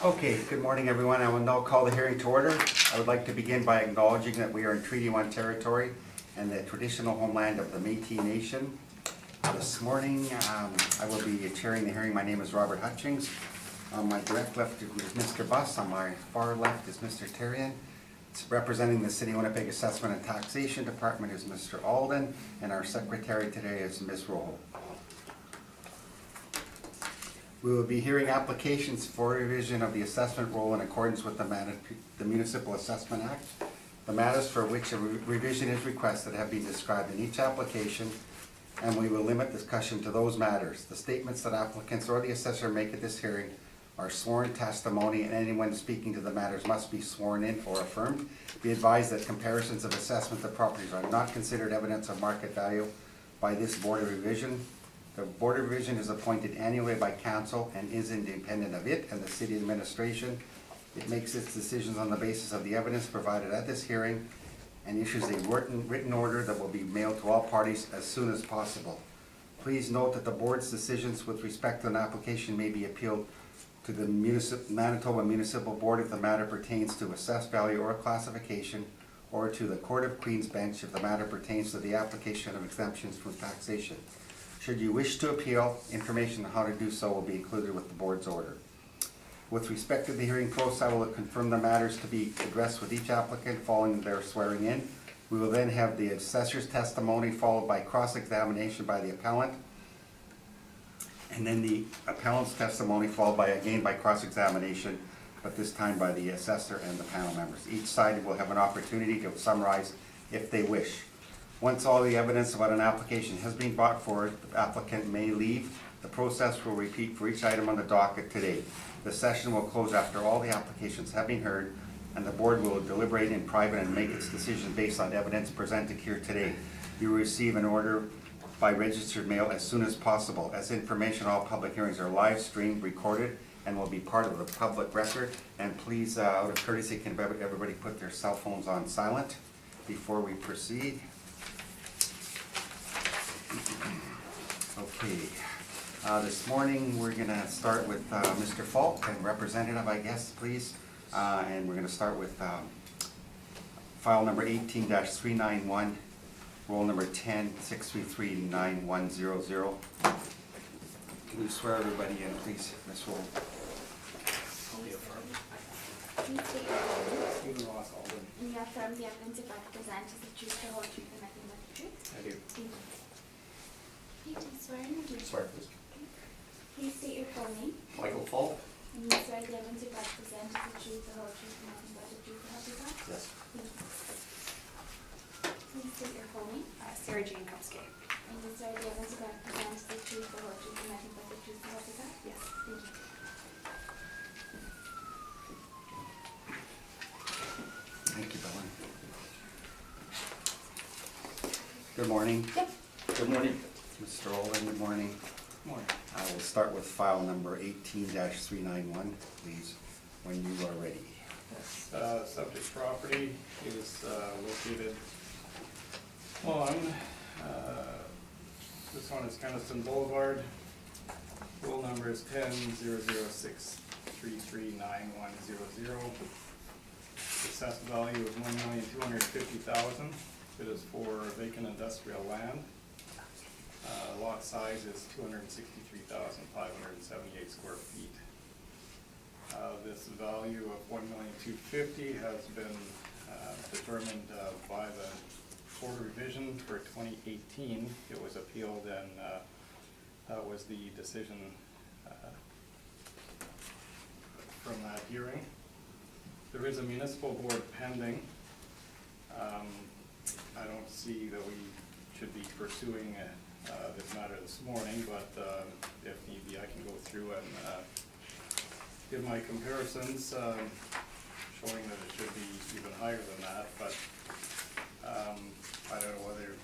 Okay, good morning, everyone. I will now call the hearing to order. I would like to begin by acknowledging that we are in Treaty 1 territory and the traditional homeland of the Métis Nation. This morning, I will be chairing the hearing. My name is Robert Hutchings. On my direct left is Mr. Buss. On my far left is Mr. Terrian. Representing the City of Winnipeg Assessment and Taxation Department is Mr. Alden, and our secretary today is Ms. Rojo. We will be hearing applications for revision of the assessment roll in accordance with the Municipal Assessment Act. The matters for which a revision is requested have been described in each application, and we will limit discussion to those matters. The statements that applicants or the assessor make at this hearing are sworn testimony, and anyone speaking to the matters must be sworn in or affirmed. Be advised that comparisons of assessment of properties are not considered evidence of market value by this Board of Revision. The Board of Revision is appointed annually by Council and is independent of it and the City Administration. It makes its decisions on the basis of the evidence provided at this hearing and issues a written order that will be mailed to all parties as soon as possible. Please note that the Board's decisions with respect to an application may be appealed to the Manitoba Municipal Board if the matter pertains to assessed value or classification, or to the Court of Queen's Bench if the matter pertains to the application of exemptions from taxation. Should you wish to appeal, information on how to do so will be included with the Board's order. With respect to the hearing process, I will confirm the matters to be addressed with each applicant following their swearing in. We will then have the assessor's testimony followed by cross-examination by the appellant, and then the appellant's testimony followed by cross-examination, but this time by the assessor and the panel members. Each side will have an opportunity to summarize if they wish. Once all the evidence about an application has been brought forward, the applicant may leave. The process will repeat for each item on the docket today. The session will close after all the applications have been heard, and the Board will deliberate in private and make its decision based on evidence presented here today. You will receive an order by registered mail as soon as possible. As information, all public hearings are live streamed, recorded, and will be part of the public record. And please, out of courtesy, can everybody put their cell phones on silent before we proceed? Okay. This morning we're going to start with Mr. Falk and representative, I guess, please. And we're going to start with file number 18-391, roll number 10-633-9100. Can you swear everybody in, please? Ms. Roll. Stephen Ross Alden. And you affirm the evidence you're about to present is the truth, the whole truth, and nothing but the truth? I do. Thank you. Okay, do you swear in or do you? Swear, please. Please state your full name. Michael Falk? And you swear the evidence you're about to present is the truth, the whole truth, and nothing but the truth, so help you God? Yes. Thank you. Please state your full name. Sarah Jane Kopsky. And you swear the evidence you're about to present is the truth, the whole truth, and nothing but the truth, so help you God? Yes. Thank you. Thank you, Belen. Good morning. Yep. Good morning. Mr. Olin, good morning. Morning. I will start with file number 18-391, please, when you are ready. Yes. Subject property is located on, this one is Kenniston Boulevard. Rule number is 10-006-339100. Assessed value is $1,250,000. It is for vacant industrial land. Lot size is 263,578 square feet. This value of $1,250,000 has been determined by the Board of Revision for 2018. It was appealed, and that was the decision from that hearing. There is a municipal board pending. I don't see that we should be pursuing this matter this morning, but if need be, I can go through and give my comparisons, showing that it should be even higher than that. But I don't know whether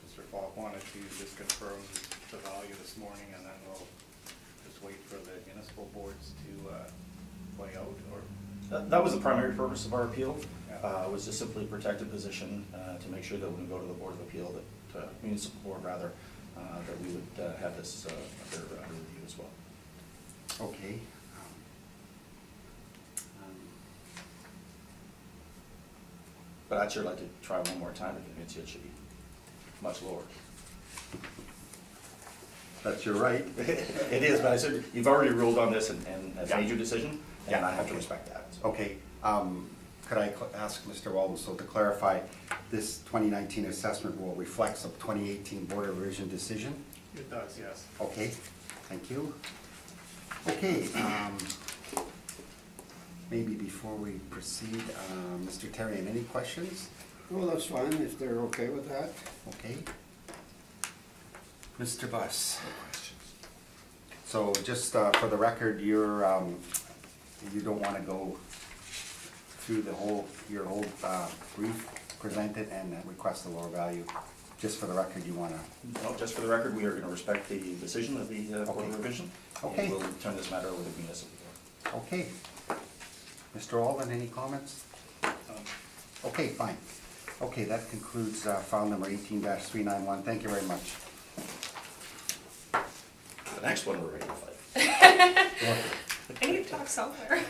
Mr. Falk wanted to just confirm the value this morning, and then we'll just wait for the municipal boards to play out, or. That was the primary purpose of our appeal, Yeah. was to simply protect a position to make sure that when we go to the Board of Appeal, that municipal board rather, that we would have this under review as well. Okay. But I'd sure like to try one more time to convince you it should be much lower. That's your right. It is, but I said, you've already ruled on this and have Yeah. made your decision, and Yeah, I have to okay. respect that. Okay, could I ask Mr. Walden, so to clarify, this 2019 assessment rule reflects a 2018 Board of Revision decision? It does, yes. Okay, thank you. Okay, maybe before we proceed, Mr. Terrian, any questions? Well, that's fine, if they're okay with that. Okay. Mr. Buss? So just for the record, you're, you don't want to go through the whole, your whole brief, present it and request a lower value? Just for the record, you want to? No, just for the record, we are going to respect the decision of the Board Okay. of Revision. Okay. And we'll turn this matter over to the municipal board. Okay. Mr. Alden, any comments? Okay, fine. Okay, that concludes file number 18-391. Thank you very much. The next one we're ready to fight. I need to talk somewhere.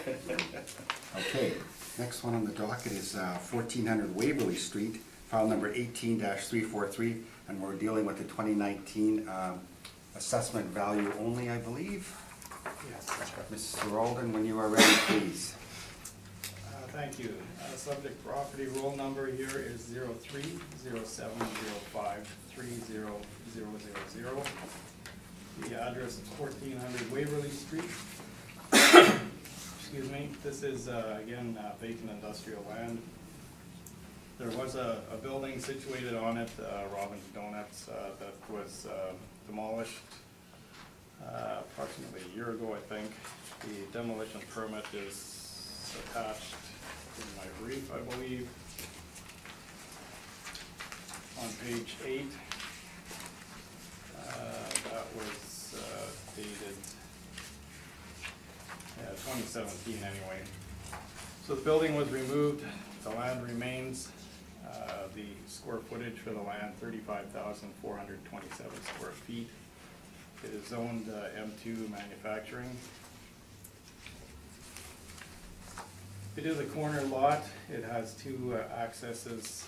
Okay, next one on the docket is 1400 Waverly Street, file number 18-343, and we're dealing with the 2019 assessment value only, I believe. Yes, that's correct. Mr. Alden, when you are ready, please. Thank you. Subject property roll number here is 03-0705-30000. The address is 1400 Waverly Street. Excuse me. This is, again, vacant industrial land. There was a building situated on it, Robin's Donuts, that was demolished approximately a year ago, I think. The demolition permit is attached in my brief, I believe, on page 8. That was dated 2017 anyway. So the building was removed, the land remains. The square footage for the land, 35,427 square feet. It is zoned M2 manufacturing. It is a corner lot. It has two accesses,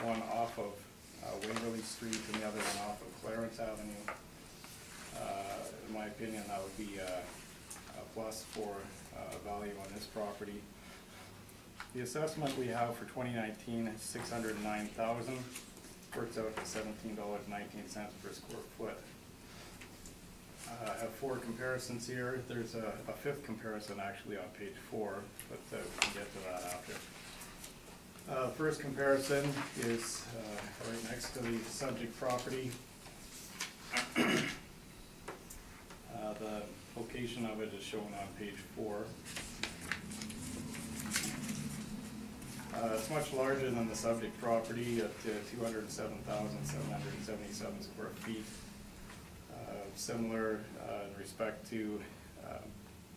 one off of Waverly Street and the other one off of Clarence Avenue. In my opinion, that would be a plus for value on this property. The assessment we have for 2019 is $609,000, works out to $17.19 per square foot. I have 4 comparisons here. There's a fifth comparison actually on page 4, but we can get to that after. First comparison is right next to the subject property. The location of it is shown on page 4. It's much larger than the subject property at 207,777 square feet. Similar in respect to,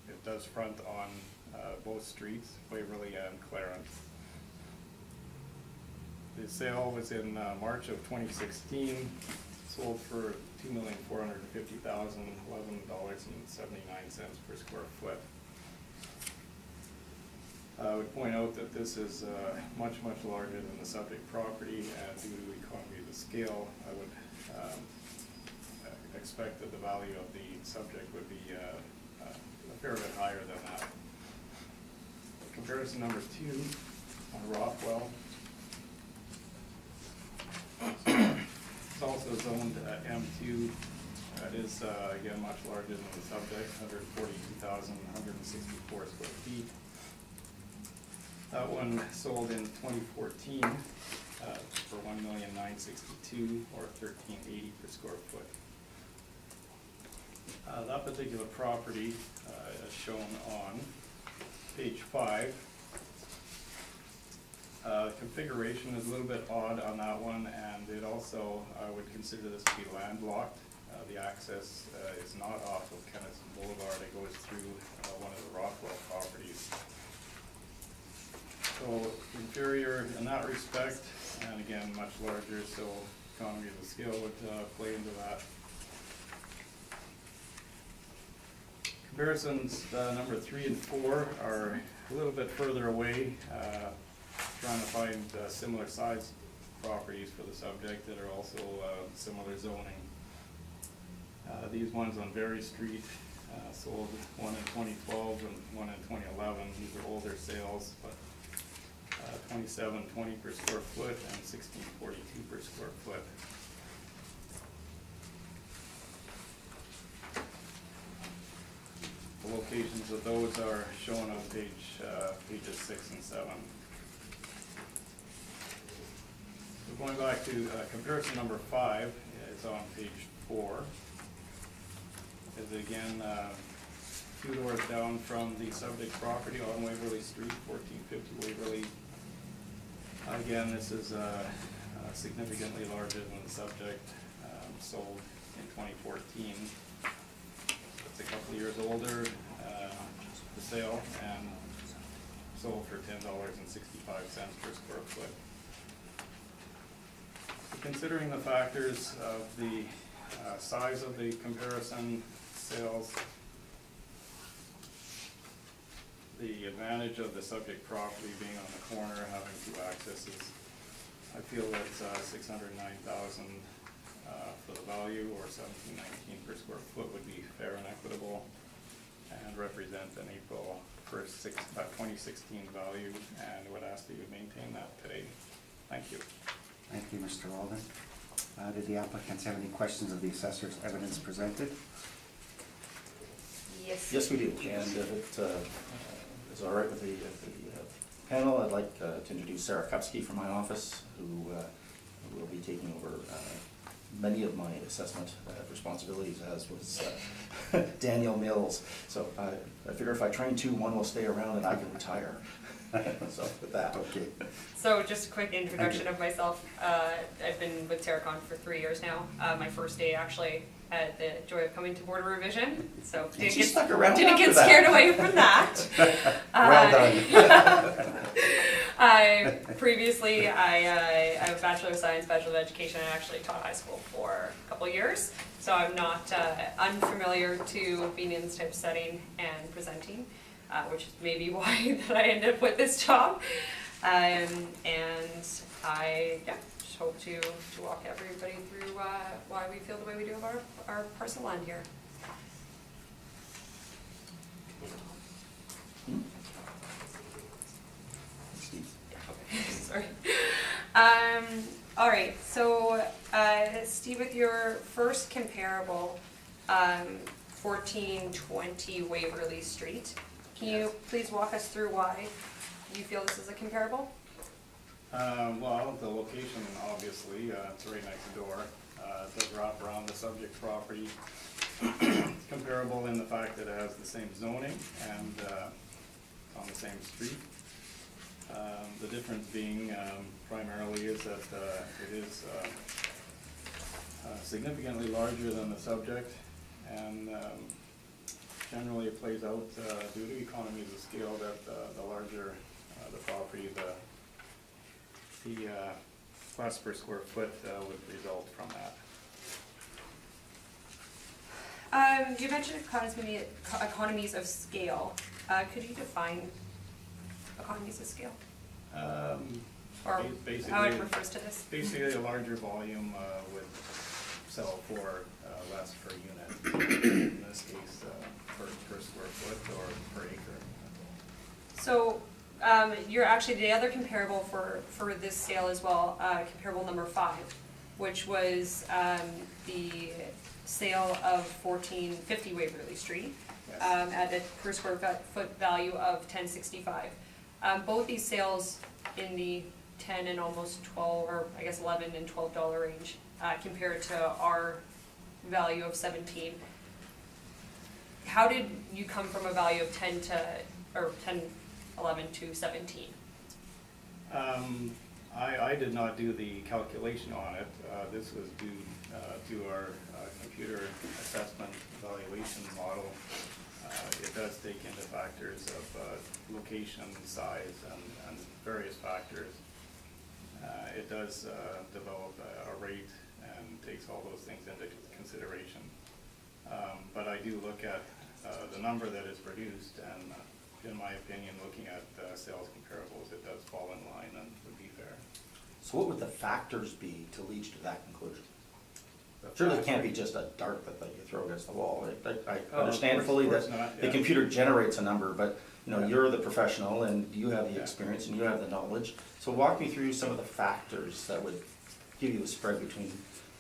it does front on both streets, Waverly and Clarence. The sale was in March of 2016, sold for $2,450,011.79 per square foot. I would point out that this is much larger than the subject property, and due to economy of the scale, I would expect that the value of the subject would be a fair bit higher than that. Comparison number 2 on Rothwell. It's also zoned M2. It is again much larger than the subject, 142,164 square feet. That one sold in 2014 for $1,962,000 or $13.80 per square foot. That particular property is shown on page 5. Configuration is a little bit odd on that one, and it also, I would consider this to be landlocked. The access is not off of Kenneth Boulevard, it goes through one of the Rothwell properties. So inferior in that respect, and again, much larger, so economy of the scale would play into that. Comparisons number 3 and 4 are a little bit further away. trying to find similar size properties for the subject that are also similar zoning. These ones on Berry Street sold one in 2012 and one in 2011. These are older sales, but $27.20 per square foot and $16.42 per square foot. The locations of those are shown on pages 6 and 7. So going back to comparison number 5, it's on page 4. Is again 2 doors down from the subject property on Waverly Street, 1450 Waverly. Again, this is significantly larger than the subject, sold in 2014. It's a couple of years older, the sale, and sold for $10.65 per square foot. Considering the factors of the size of the comparison sales, the advantage of the subject property being on the corner, having 2 accesses, I feel that $609,000 for the value, or $17.19 per square foot, would be fair and equitable, and represent an April 1st, 2016 value, and would ask that you maintain that today. Thank you. Thank you, Mr. Walden. Did the applicants have any questions of the assessor's evidence presented? Yes. Yes, we do, and if it is all right with the panel, I'd like to introduce Sarah Kupski from my office, who will be taking over many of my assessment responsibilities, as was Daniel Mills. So I figure if I train 2, 1 will stay around and I can retire. So with that. Okay. So just a quick introduction of myself. I've been with Terracon for 3 years now. My first day actually had the joy of coming to Board of Revision. So She stuck around didn't after get that. scared away from that. Well done. Previously, I have a Bachelor of Science, Bachelor of Education. I actually taught high school for a couple of years. So I'm not unfamiliar to being in this type of setting and presenting. Which is maybe why that I ended up with this job. And I just hope to walk everybody through why we feel the way we do of our parcel land here. Sorry. All right, so Steve, with your first comparable, 1420 Waverly Street, can you please walk us through why you feel this is a comparable? Well, the location, obviously, it's right next door. It does wrap around the subject property. Comparable in the fact that it has the same zoning and on the same street. The difference being primarily is that it is significantly larger than the subject, and generally it plays out due to economies of scale that the larger the property, the cost per square foot would result from that. You mentioned economies of scale. Could you define economies of scale? Or Basically, how it refers to this? Basically, a larger volume would sell for less per unit. In this case, per square foot or per acre. So you're actually the other comparable for this sale as well, comparable number 5, which was the sale of 1450 Waverly Street. Yes. At a per square foot value of $10.65. Both these sales in the 10 and almost 12, or I guess 11 and $12 range, compared to our value of 17. How did you come from a value of 10 to 11 to 17? I did not do the calculation on it. This was due to our computer assessment evaluation model. It does take into factors of location, size, and various factors. It does develop a rate and takes all those things into consideration. But I do look at the number that is produced, and in my opinion, looking at sales comparables, it does fall in line and would be fair. So what would the factors be to lead you to that conclusion? Surely it can't be just a dart that you throw against the wall. I Oh, understand of fully course that not, the yeah. computer generates a number, but you know, Yeah. you're the professional and you have the Yeah. experience and you have the knowledge. So walk me through some of the factors that would give you a spread between, you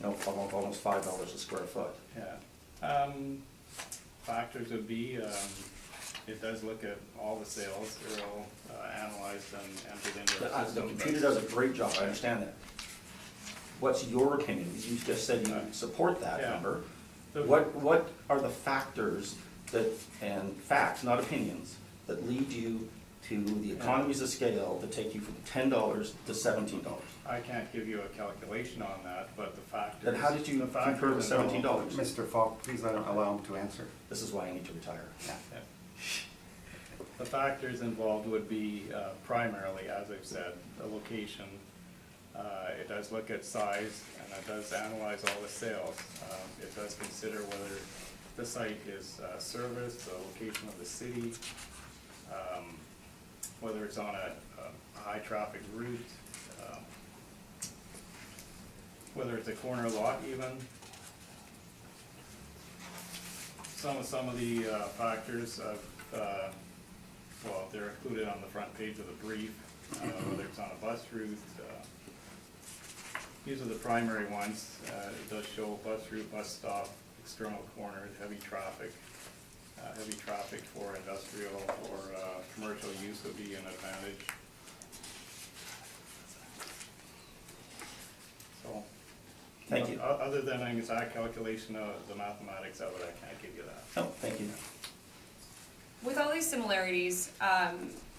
know, almost $5 a square foot. Yeah. Factors would be, it does look at all the sales, they're all analyzed and entered into The our system. computer does a great job, I understand that. What's your opinion? You just said you support that Yeah. number. The- What are the factors that, and facts, not opinions, that lead you to the economies of scale that take you from $10 to $17? I can't give you a calculation on that, but the factors. Then how did you the factors concur with involved- $17? Mr. Falk, please allow him to answer. This is why I need to retire. Yeah. The factors involved would be primarily, as I've said, the location. It does look at size, and it does analyze all the sales. It does consider whether the site is serviced, the location of the city, whether it's on a high-traffic route, whether it's a corner lot even. Some of the factors, well, they're included on the front page of the brief, whether it's on a bus route. These are the primary ones. It does show bus route, bus stop, external corner, heavy traffic for industrial or commercial use would be an advantage. So. Thank you. Other than an exact calculation of the mathematics of it, I can't give you that. Oh, thank you. With all these similarities,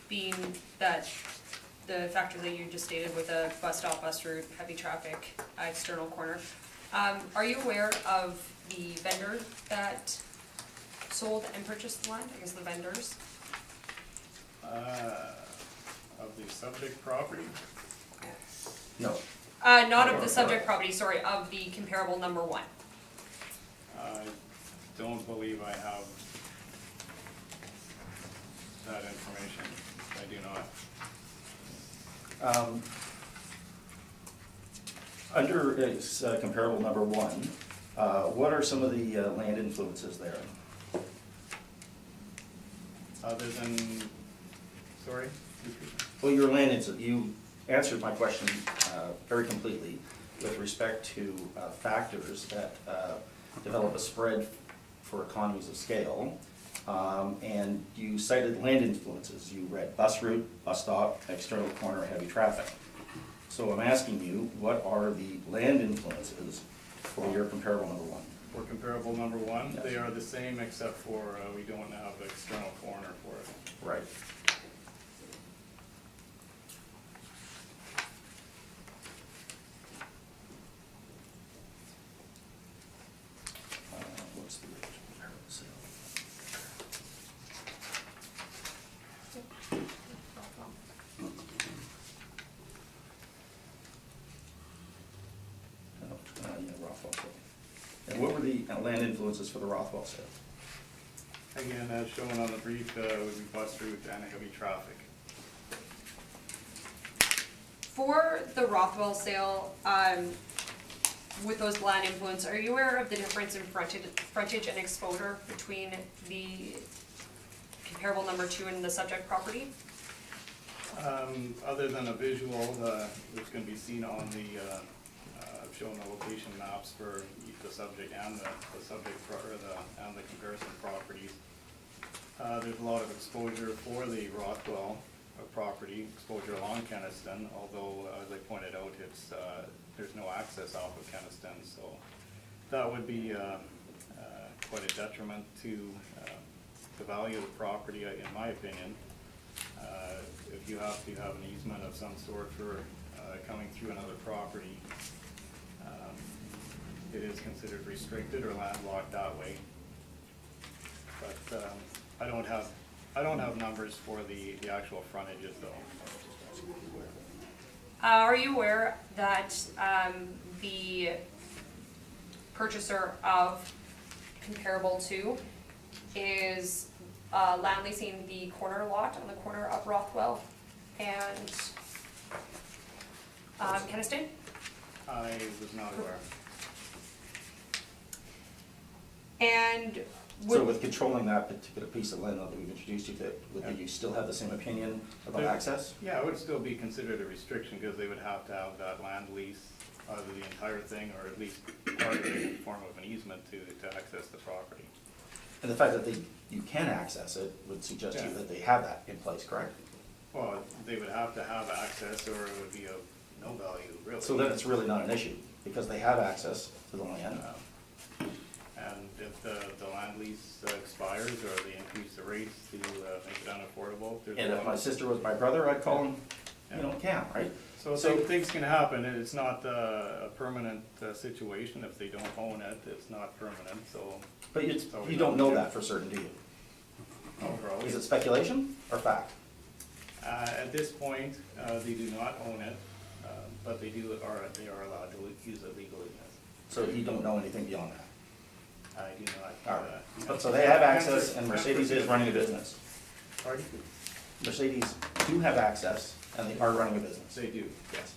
being that the factor that you just stated with a bus stop, bus route, heavy traffic, external corner, are you aware of the vendor that sold and purchased the land? I guess the vendors? Of the subject property, No. Not of the subject property, sorry, of the comparable number one. I don't believe I have that information. I do not. Under comparable number one, what are some of the land influences there? Other than, sorry? Well, your land is, you answered my question very completely with respect to factors that develop a spread for economies of scale. And you cited land influences. You read bus route, bus stop, external corner, heavy traffic. So I'm asking you, what are the land influences for your comparable number one? For comparable number one, Yes. they are the same except for we don't have the external corner for it. Right. What's the rate of comparable sale? Yeah, Rothwell sale. And what were the land influences for the Rothwell sale? Again, as shown on the brief, would be bus route and heavy traffic. For the Rothwell sale, with those land influence, are you aware of the difference in frontage and exposure between the comparable number two and the subject property? Other than a visual, which can be seen on the, I've shown the location maps for the subject and the subject, and the comparison properties. There's a lot of exposure for the Rothwell property, exposure along Kenniston, although, as I pointed out, it's, there's no access off of Kenniston, so that would be quite a detriment to the value of the property, in my opinion. If you have to have an easement of some sort for coming through another property, it is considered restricted or landlocked that way. But I don't have numbers for the actual frontages though. Are you aware that the purchaser of comparable two is land leasing the corner lot on the corner of Rothwell and Keniston. I was not aware. And So would, with controlling that particular piece of land that we've introduced you to, would you still have the same opinion about There- access? Yeah, it would still be considered a restriction because they would have to have that land lease, either the entire thing or at least part of it in the form of an easement to access the property. And the fact that you can access it would suggest to you Yeah. that they have that in place, correct? Well, they would have to have access or it would be of no value, really. So then it's really not an issue, because they have access to the land. And if the land lease expires or they increase the rates to make it unaffordable, there's And a if lot my of- sister was my brother, I'd call him, Cam, right? So things can happen, and it's not a permanent situation. If they don't own it, it's not permanent, so. But So you don't know that for certain, do you? Overall, Is it speculation or fact? At this point, they do not own it, but they are allowed to use it legally, yes. So you don't know anything beyond that? I do not. All right. But so they have access and Mercedes is running a business. Pardon? Mercedes do have access and they are running a business. They do. Yes.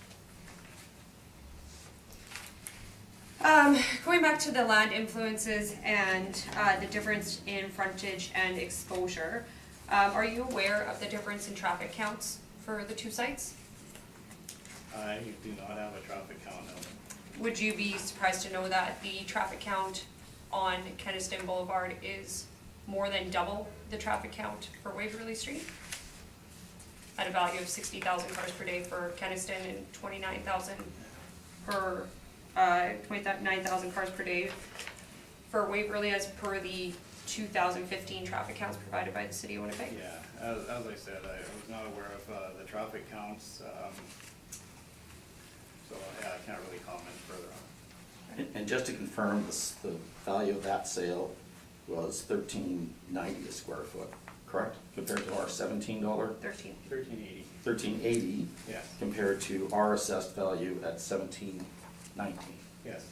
going back to the land influences and the difference in frontage and exposure, are you aware of the difference in traffic counts for the two sites? I do not have a traffic count, no. Would you be surprised to know that the traffic count on Keniston Boulevard is more than double the traffic count for Waverly Street? At a value of 60,000 cars per day for Keniston and 29,000 per 29,000 cars per day for Waverly, as per the 2015 traffic counts provided by the city of Winnipeg. Yeah, as I said, I was not aware of the traffic counts, so yeah, I can't really comment further on it. And just to confirm, the value of that sale was $13.90 a square foot, correct? Compared to our $17, 13. 1380, $13.80, yes, compared to our assessed value at $17.19. yes.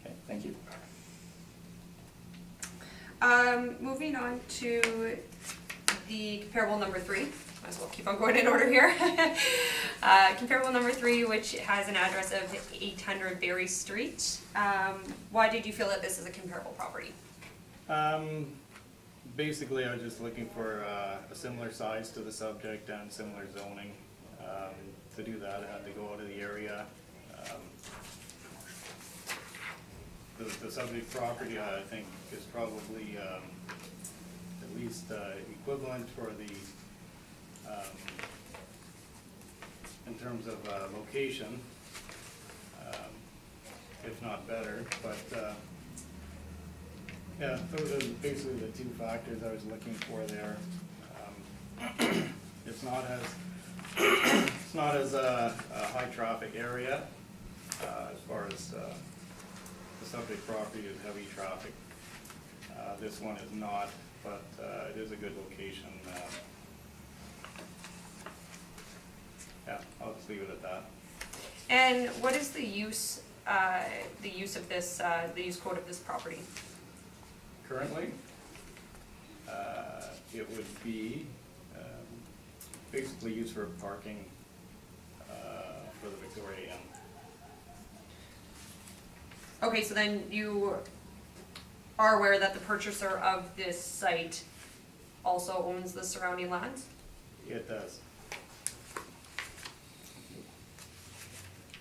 Okay, thank you. Moving on to the comparable number 3. Might as well keep on going in order here. Comparable number 3, which has an address of 800 Berry Street. Why did you feel that this is a comparable property? Basically, I was just looking for a similar size to the subject and similar zoning. To do that, I had to go out of the area. The subject property, I think, is probably at least equivalent for the, in terms of location, if not better, but yeah, those are basically the two factors I was looking for there. It's not as a high traffic area, as far as the subject property is heavy traffic. This one is not, but it is a good location. Yeah, I'll just leave it at that. And what is the use of this, the use code of this property? Currently, it would be basically used for parking for the Victoria Inn. Okay, so then you are aware that the purchaser of this site also owns the surrounding lands? It does.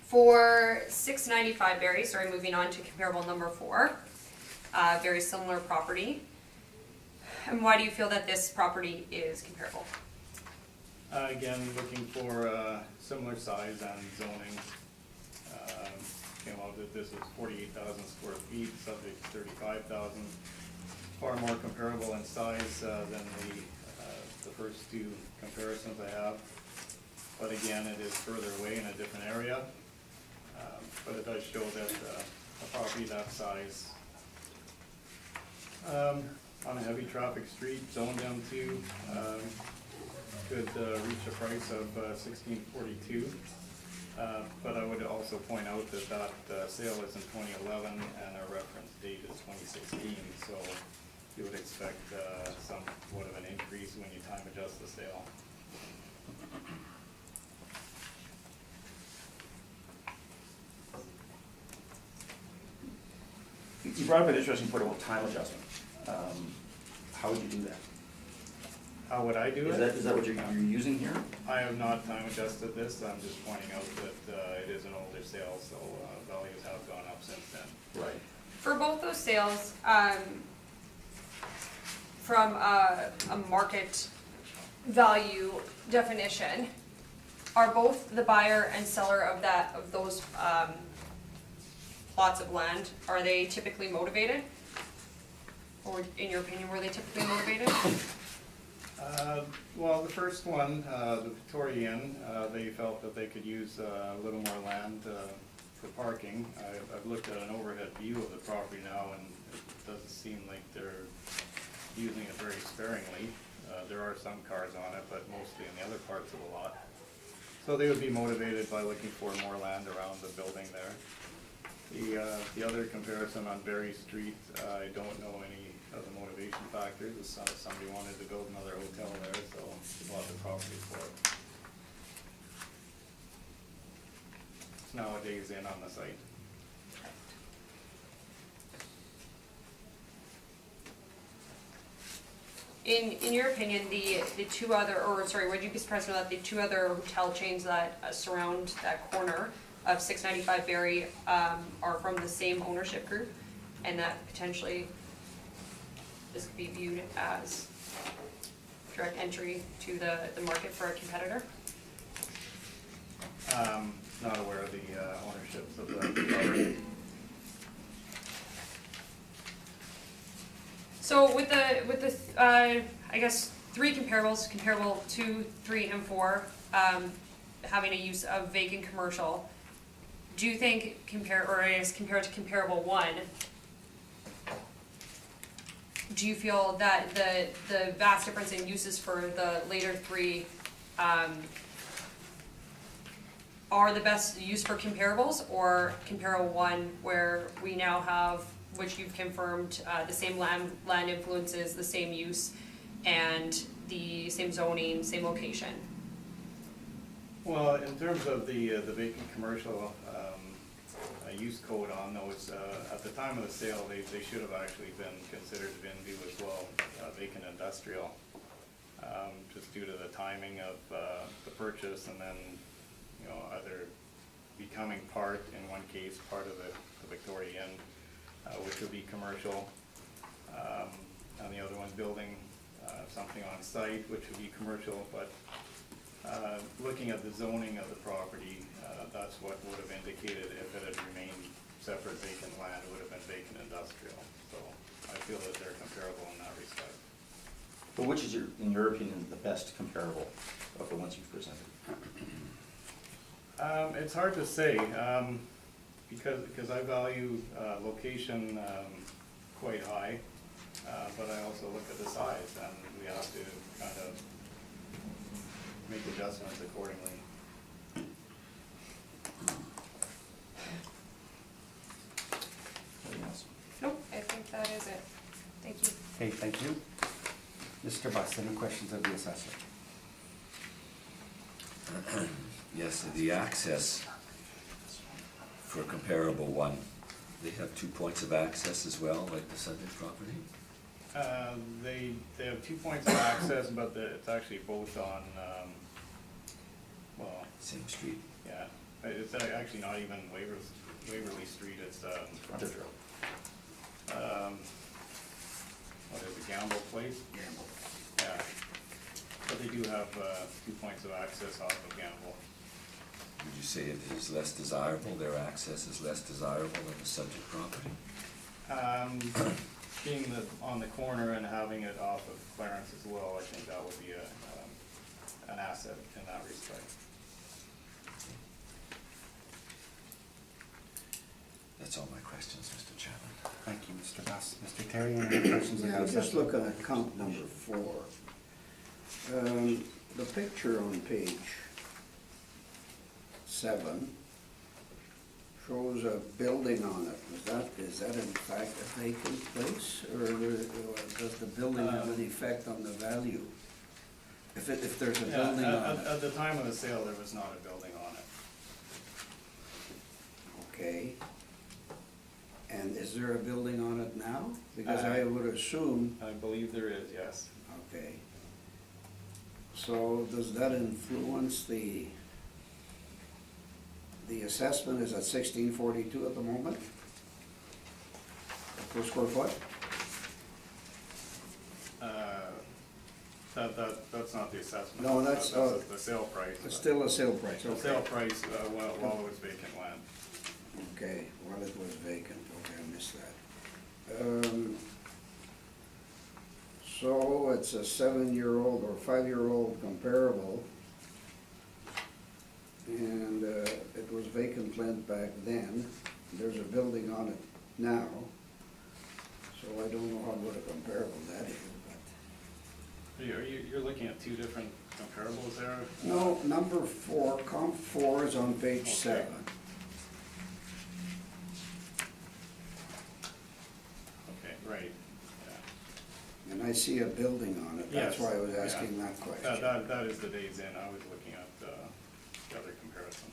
For 695 Berry, sorry, moving on to comparable number 4, very similar property. And why do you feel that this property is comparable? Again, looking for similar size and zoning. Came out that this is 48,000 square feet, subject to 35,000. Far more comparable in size than the first two comparisons I have. But again, it is further away in a different area. But it does show that a property that size on a heavy traffic street, zoned M2, could reach a price of $16.42. But I would also point out that sale is in 2011 and our reference date is 2016. So you would expect somewhat of an increase when you time adjust the sale. You brought up an interesting point about time adjustment. How would you do that? How would I do it? Is that what you're using here? I have not time adjusted this, I'm just pointing out that it is an older sale, so values have gone up since then. Right. For both those sales, from a market value definition, are both the buyer and seller of those plots of land, are they typically motivated? Or in your opinion, were they typically motivated? Well, the first one, the Victoria Inn, they felt that they could use a little more land for parking. I've looked at an overhead view of the property now, and it doesn't seem like they're using it very sparingly. There are some cars on it, but mostly in the other parts of the lot. So they would be motivated by looking for more land around the building there. The other comparison on Berry Street, I don't know any of the motivation factors. It's somebody wanted to build another hotel there, so they bought the property for it. It's nowadays in on the site. In your opinion, the two other, or sorry, would you be surprised to know that the two other hotel chains that surround that corner of 695 Berry are from the same ownership group, and that potentially this could be viewed as direct entry to the market for a competitor? Not aware of the ownerships of the property. So with the I guess three comparables, comparable 2, 3, and 4, having a use of vacant commercial, do you think compared to comparable 1, do you feel that the vast difference in uses for the later 3 are the best use for comparables, or comparable 1 where we now have, which you've confirmed, the same land influences, the same use, and the same zoning, same location? Well, in terms of the vacant commercial use code on those, at the time of the sale, they should have actually been considered in view as well, vacant industrial, just due to the timing of the purchase, and then, you know, either becoming part, in one case, part of the Victoria Inn, which would be commercial, and the other one building something on site, which would be commercial, but looking at the zoning of the property, that's what would have indicated if it had remained separate vacant land, it would have been vacant industrial. So I feel that they're comparable in that respect. But which is, in your opinion, the best comparable of the ones you've presented? It's hard to say, because I value location quite high, but I also look at the size, and we have to kind of make adjustments accordingly. Anything else? Nope, I think that is it. Thank you. Okay, thank you. Mr. Buss, any questions of the assessor? Yes, the access for comparable 1, they have 2 points of access as well, like the subject property? They have 2 points of access, but it's actually both on, well, Same street. yeah, it's actually not even Waverly Street, it's, Frontage road. what is it, Gamble Place? Gamble. Yeah, but they do have 2 points of access off of Gamble. Would you say it is less desirable, their access is less desirable than the subject property? Being on the corner and having it off of Clarence as well, I think that would be an asset in that respect. That's all my questions, Mr. Chairman. Thank you, Mr. Buss. Mr. Terry, any questions of the Yeah, assessor? just looking at count number 4. The picture on page 7 shows a building on it. Is that in fact a vacant place, or does the building have an effect on the value? If there's a Yeah, building on at it, the time of the sale, there was not a building on it. okay. And is there a building on it now? Because I would assume, I believe there is, yes. okay. So does that influence the assessment is at 1642 at the moment? Per square foot? That's not the assessment. No, that's, the sale price. It's still a sale price, The okay. sale price, while it was vacant land. Okay, while it was vacant, okay, I missed that. So it's a 7-year-old or 5-year-old comparable. And it was vacant land back then. There's a building on it now. So I don't know how good a comparable that is, but. You're looking at two different comparables there? No, number 4, comp 4 is on page Okay. 7. Okay, right, yeah. And I see a building on it, that's Yes, why I was yeah. asking that question. That is the days in, I was looking at the other comparison.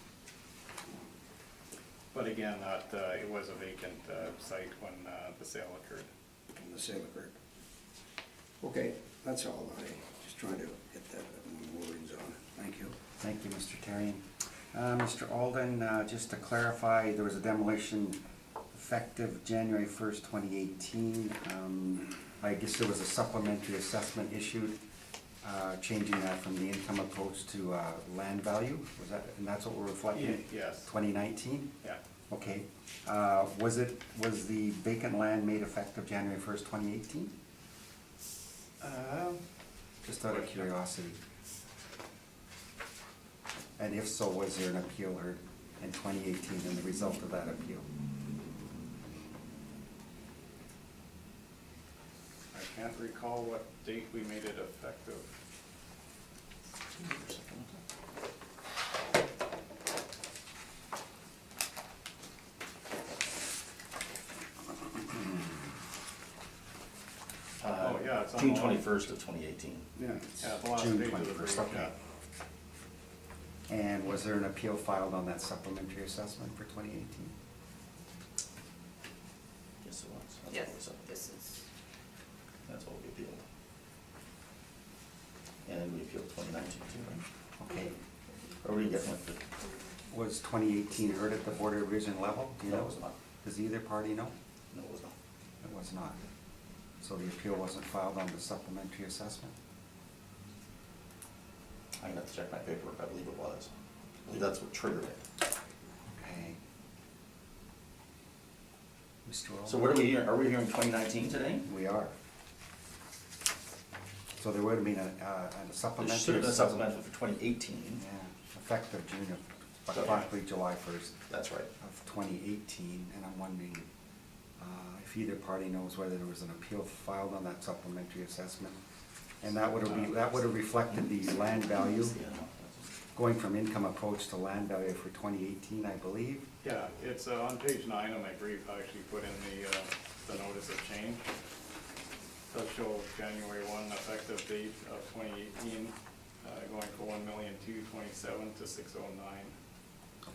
But again, it was a vacant site when the sale occurred. When the sale occurred. Okay, that's all, just trying to get that words on it, thank you. Thank you, Mr. Terrian. Mr. Alden, just to clarify, there was a demolition effective January 1st, 2018. I guess there was a supplementary assessment issued, changing that from the income approach to land value. Was that, and that's what we're reflecting? Yes, 2019? yeah. Okay. Was the vacant land made effective January 1st, 2018? Just out of curiosity. And if so, was there an appeal heard in 2018 and the result of that appeal? I can't recall what date we made it effective. Oh, yeah, it's on June the- 21st of 2018. Yeah, Yeah, the last June page of the 21st, brief, okay. yeah. And was there an appeal filed on that supplementary assessment for 2018? Yes, it was. That's what Yes, we said. this is, That's what we appealed. And we appealed 2019 too, right? Okay. Or were you getting with the, Was 2018 heard at the Board of Revision level? Do you No, know? it was not. Does either party know? No, it was not. It was not. So the appeal wasn't filed on the supplementary assessment? I'm gonna have to check my paperwork, I believe it was. I believe that's what triggered it. Okay. Mr. Alden? So what are we hearing, are we hearing 2019 today? We are. So there would have been a There supplementary. should have been a assessment. supplemental for 2018. Yeah, effective June of, So- approximately July 1st That's right. of 2018, and I'm wondering if either party knows whether there was an appeal filed on that supplementary assessment. And that would have reflected the land value, going from income approach to land value for 2018, I believe. Yeah, it's on page 9 of my brief, I actually put in the notice of change. Does show January 1 effective date of 2018, going from 1,227,000 to 609.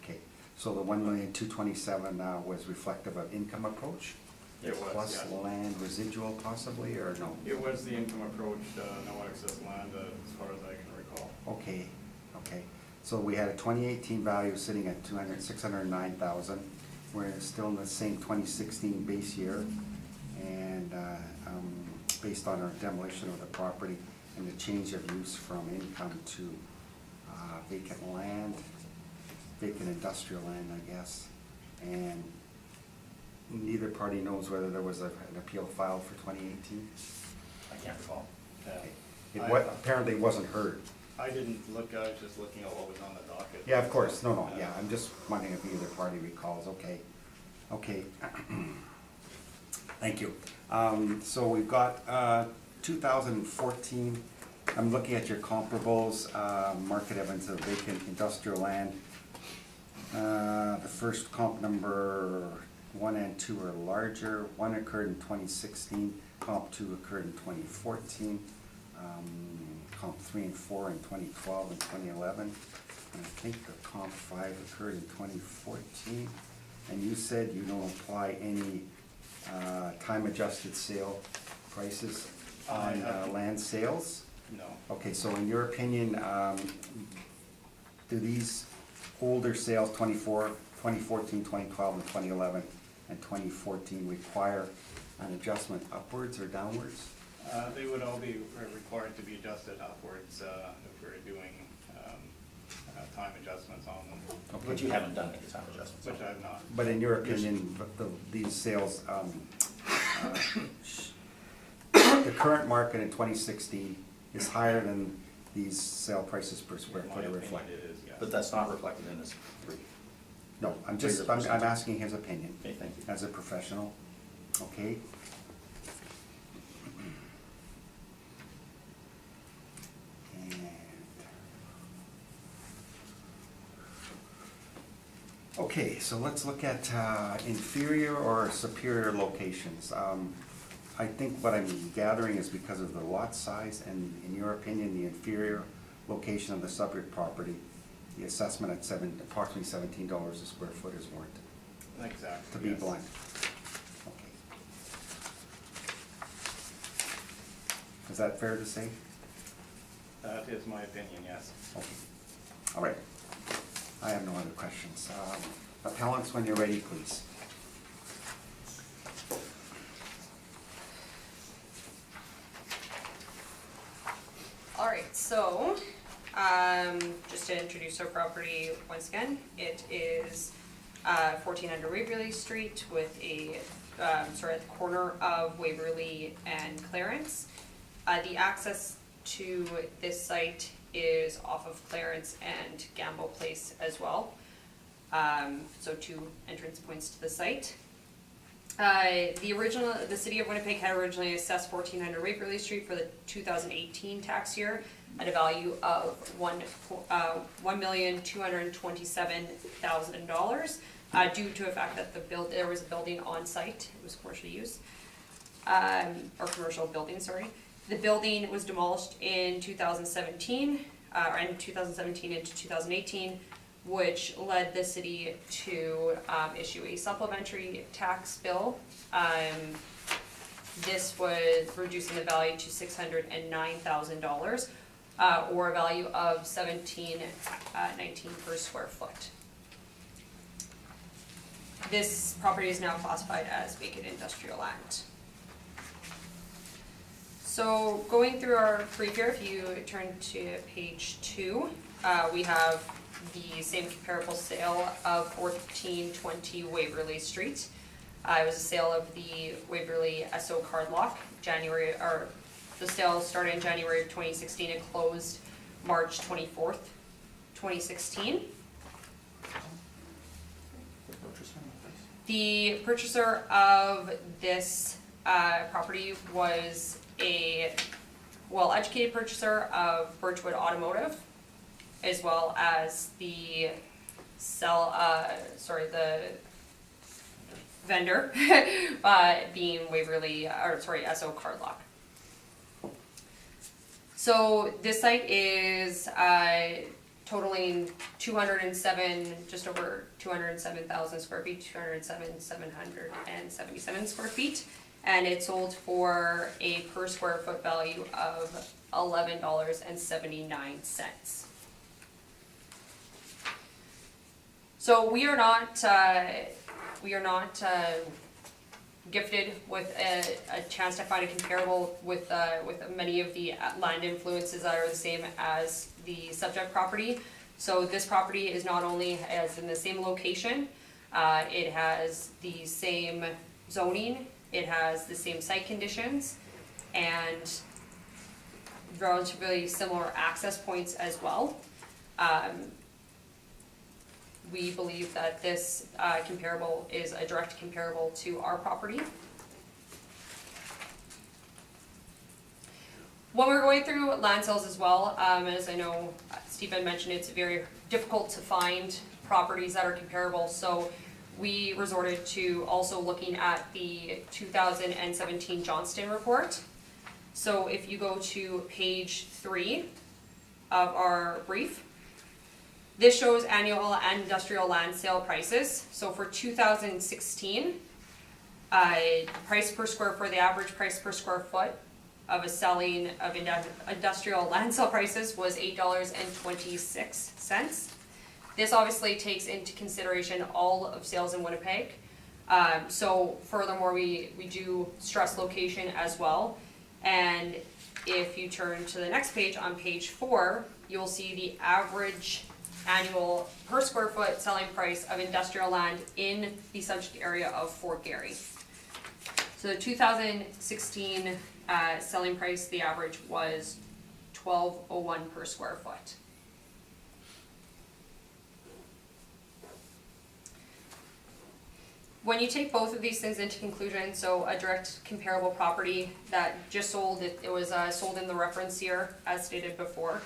Okay, so the 1,227,000 was reflective of income approach? It was, Plus yes. land residual possibly, or no? It was the income approach, no excess land, as far as I can recall. Okay, okay. So we had a 2018 value sitting at 609,000. We're still in the same 2016 base year. And based on our demolition of the property and the change of use from income to vacant land, vacant industrial land, I guess. And neither party knows whether there was an appeal filed for 2018. I can't recall. Yeah. It I- apparently wasn't heard. I didn't look, I was just looking at what was on the docket. Yeah, of course, no, yeah, I'm just wondering if either party recalls, okay. Okay. Thank you. So we've got 2014, I'm looking at your comparables, market evidence of vacant industrial land. The first comp number 1 and 2 are larger. 1 occurred in 2016, comp 2 occurred in 2014, comp 3 and 4 in 2012 and 2011. And I think the comp 5 occurred in 2014. And you said you don't apply any time-adjusted sale prices on land sales? No. Okay, so in your opinion, do these older sales, 2014, 2012, and 2011, and 2014 require an adjustment upwards or downwards? They would all be required to be adjusted upwards if we're doing time adjustments on them, But you haven't done any time adjustments. which I've not. But in your opinion, these sales, the current market in 2016 is higher than these sale prices per square In my foot are opinion, reflected? it is, yes. But that's not reflected in this brief. No, I'm asking his opinion. Okay, thank you. As a professional, okay? And okay, so let's look at inferior or superior locations. I think what I'm gathering is because of the lot size and, in your opinion, the inferior location of the subject property, the assessment at approximately $17 a square foot is warranted, Exactly. to be yes. blunt. Okay. Is that fair to say? That is my opinion, yes. Okay. All right. I have no other questions. Appellants, when you're ready, please. All right, so, just to introduce our property once again, it is 1400 Waverly Street with a, sort of at the corner of Waverly and Clarence. The access to this site is off of Clarence and Gamble Place as well. So 2 entrance points to the site. The city of Winnipeg had originally assessed 1400 Waverly Street for the 2018 tax year at a value of $1,227,000 due to the fact that there was a building on site. It was commercial use, or commercial building, sorry. The building was demolished in 2017, and 2017 into 2018, which led the city to issue a supplementary tax bill. This was reducing the value to $609,000, or a value of $17.19 per square foot. This property is now classified as vacant industrial land. So going through our brief here, if you turn to page 2, we have the same comparable sale of 1420 Waverly Street. It was a sale of the Waverly SO card lock. The sale started in January of 2016 and closed March 24th, 2016. The purchaser of this property was a well-educated purchaser of Birchwood Automotive, as well as the vendor being SO Cardlock. So this site is totaling just over 207,000 square feet, 207,777 square feet, and it sold for a per square foot value of $11.79. So we are not gifted with a chance to find a comparable with many of the land influences that are the same as the subject property. So this property is not only as in the same location, it has the same zoning, it has the same site conditions, and relatively similar access points as well. We believe that this comparable is a direct comparable to our property. When we're going through land sales as well, as I know Steve had mentioned, it's very difficult to find properties that are comparable. So we resorted to also looking at the 2017 Johnston report. So if you go to page 3 of our brief, this shows annual and industrial land sale prices. So for 2016, price per square foot, the average price per square foot of a selling of industrial land sale prices was $8.26. This obviously takes into consideration all of sales in Winnipeg. So furthermore, we do stress location as well. And if you turn to the next page, on page 4, you'll see the average annual per square foot selling price of industrial land in the subject area of Fort Garry. So the 2016 selling price, the average was $12.01 per square foot. When you take both of these things into conclusion, so a direct comparable property that just sold, it was sold in the reference year as stated before,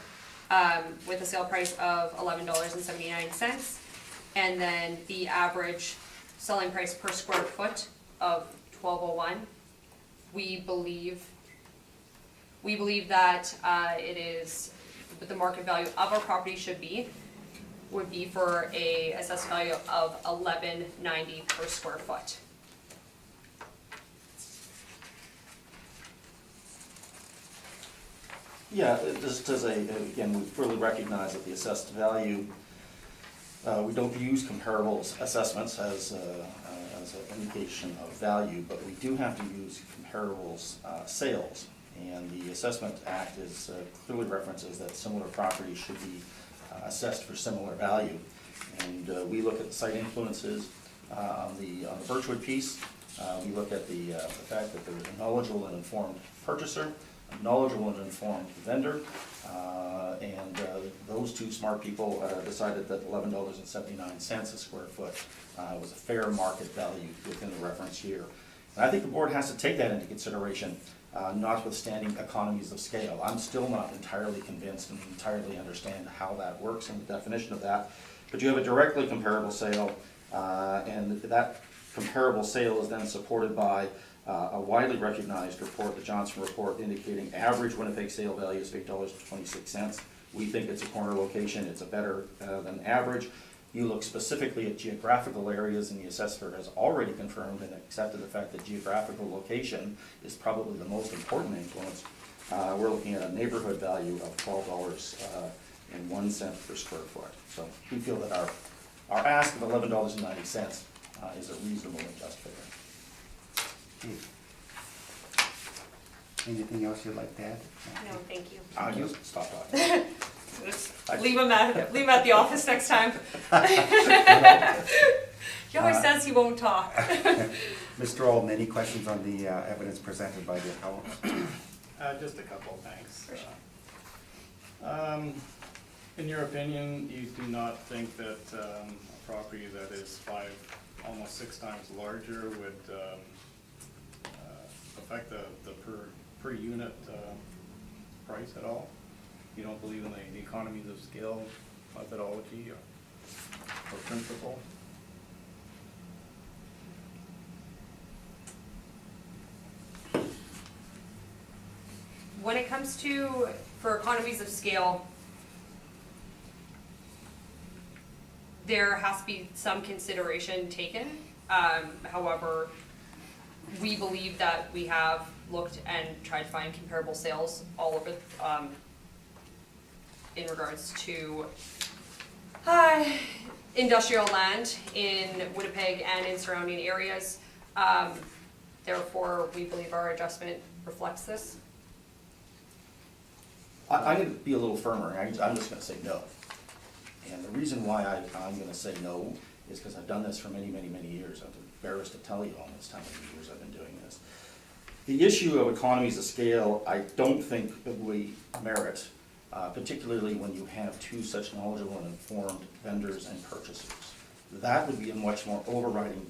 with a sale price of $11.79, and then the average selling price per square foot of $12.01. We believe that it is what the market value of our property would be for a assessed value of $11.90 per square foot. Yeah, just as again, we fully recognize that the assessed value, we don't use comparables assessments as an indication of value, but we do have to use comparables sales. And the Assessment Act clearly references that similar properties should be assessed for similar value. And we look at the site influences on the Birchwood piece. We look at the fact that there's a knowledgeable and informed purchaser, a knowledgeable and informed vendor, and those two smart people decided that $11.79 a square foot was a fair market value within the reference year. And I think the board has to take that into consideration, notwithstanding economies of scale. I'm still not entirely convinced and entirely understand how that works and the definition of that. But you have a directly comparable sale, and that comparable sale is then supported by a widely recognized report, the Johnson Report, indicating average Winnipeg sale value is $8.26. We think it's a corner location, it's a better than average. You look specifically at geographical areas, and the assessor has already confirmed and accepted the fact that geographical location is probably the most important influence. We're looking at a neighborhood value of $12.01 per square foot. So we feel that our ask of $11.90 is a reasonable and just figure. Anything else you'd like to add? No, thank you. I'll just stop talking. Leave him at the office next time. He always says he won't talk. Mr. Olden, any questions on the evidence presented by the appellant? Just a couple, thanks. In your opinion, you do not think that a property that is almost 6 times larger would affect the per unit price at all? You don't believe in the economies of scale methodology or principle? When it comes to, for economies of scale, there has to be some consideration taken. However, we believe that we have looked and tried to find comparable sales all over in regards to industrial land in Winnipeg and in surrounding areas. Therefore, we believe our adjustment reflects this. I'm going to be a little firmer. I'm just going to say no. And the reason why I'm going to say no is because I've done this for many, many, many years. I'm embarrassed to tell you almost how many years I've been doing this. The issue of economies of scale, I don't think we merit, particularly when you have two such knowledgeable and informed vendors and purchasers. That would be a much more overriding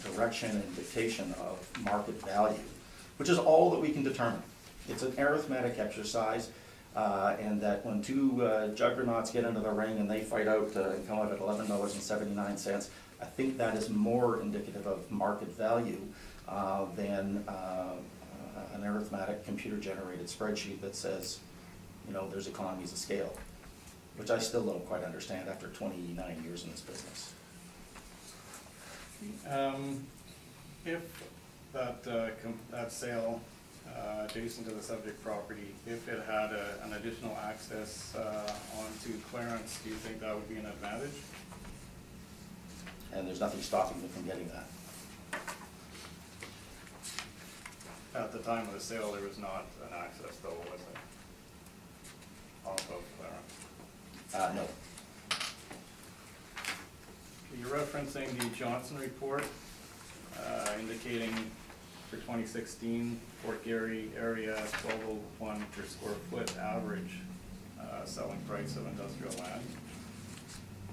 direction and dictation of market value, which is all that we can determine. It's an arithmetic exercise. and that when two juggernauts get into the ring and they fight out and come out at $11.79, I think that is more indicative of market value than an arithmetic computer-generated spreadsheet that says, you know, there's economies of scale, which I still don't quite understand after 29 years in this business. If that sale adjacent to the subject property, if it had an additional access onto Clarence, do you think that would be an advantage? And there's nothing stopping them from getting that. At the time of the sale, there was not an access though, was it? Off of Clarence. No. You're referencing the Johnson report indicating for 2016, Fort Garry area 1201 per square foot average selling price of industrial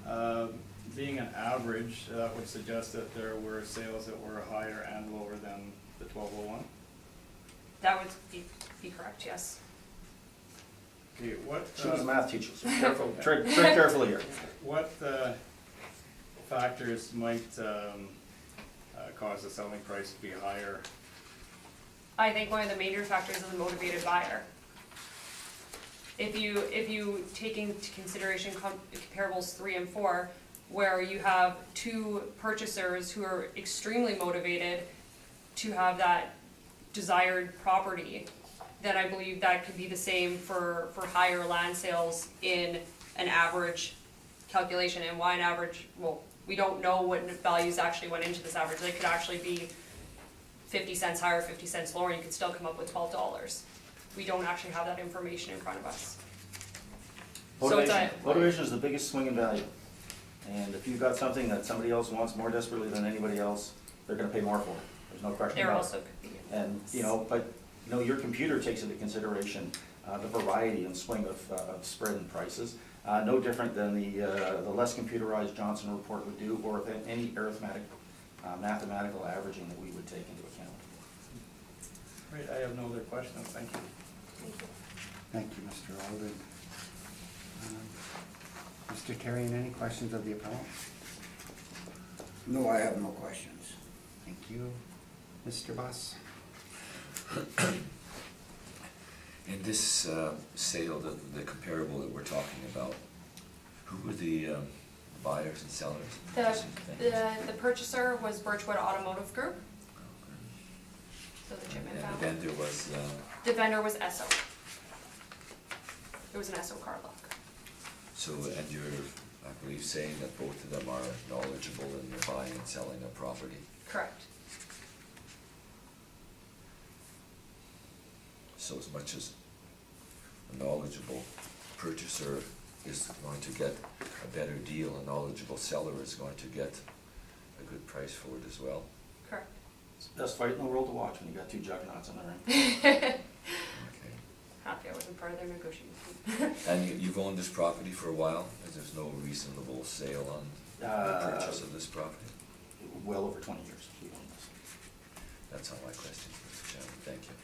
land. Being an average, that would suggest that there were sales that were higher and lower than the 1201. That would be correct, yes. Okay, what? She was a math teacher, so careful, tread carefully here. What factors might cause the selling price to be higher? I think one of the major factors is a motivated buyer. If you take into consideration comparables 3 and 4, where you have two purchasers who are extremely motivated to have that desired property, then I believe that could be the same for higher land sales in an average calculation. And why an average? Well, we don't know what values actually went into this average. They could actually be 50 cents higher, 50 cents lower, and you could still come up with $12. We don't actually have that information in front of us. Motivation is the biggest swing in value. And if you've got something that somebody else wants more desperately than anybody else, they're gonna pay more for it. There's no question There about also it. could be. And, you know, but, you know, your computer takes into consideration the variety and swing of spread and prices. No different than the less computerized Johnson report would do, or any arithmetic, mathematical averaging that we would take into account. Right, I have no other questions, thank you. Thank you, Mr. Alden. Mr. Terrian, any questions of the appellant? No, I have no questions. Thank you. Mr. Buss? In this sale, the comparable that we're talking about, who were the buyers and sellers? The purchaser was Birchwood Automotive Group. So the Chipman And the family. vendor was, The vendor was Esso. It was an Esso car block. so, and you're, I believe, saying that both of them are knowledgeable in the buying and selling of property. Correct. So as much as a knowledgeable purchaser is going to get a better deal, a knowledgeable seller is going to get a good price for it as well. Correct. It's the best fight in the world to watch when you got two juggernauts in the ring. Okay. Happy I wasn't part of their negotiation. And you've owned this property for a while, and there's no reasonable sale on the purchase of this property? Well over 20 years we've owned this. That's all my questions, Mr. Chairman, thank you.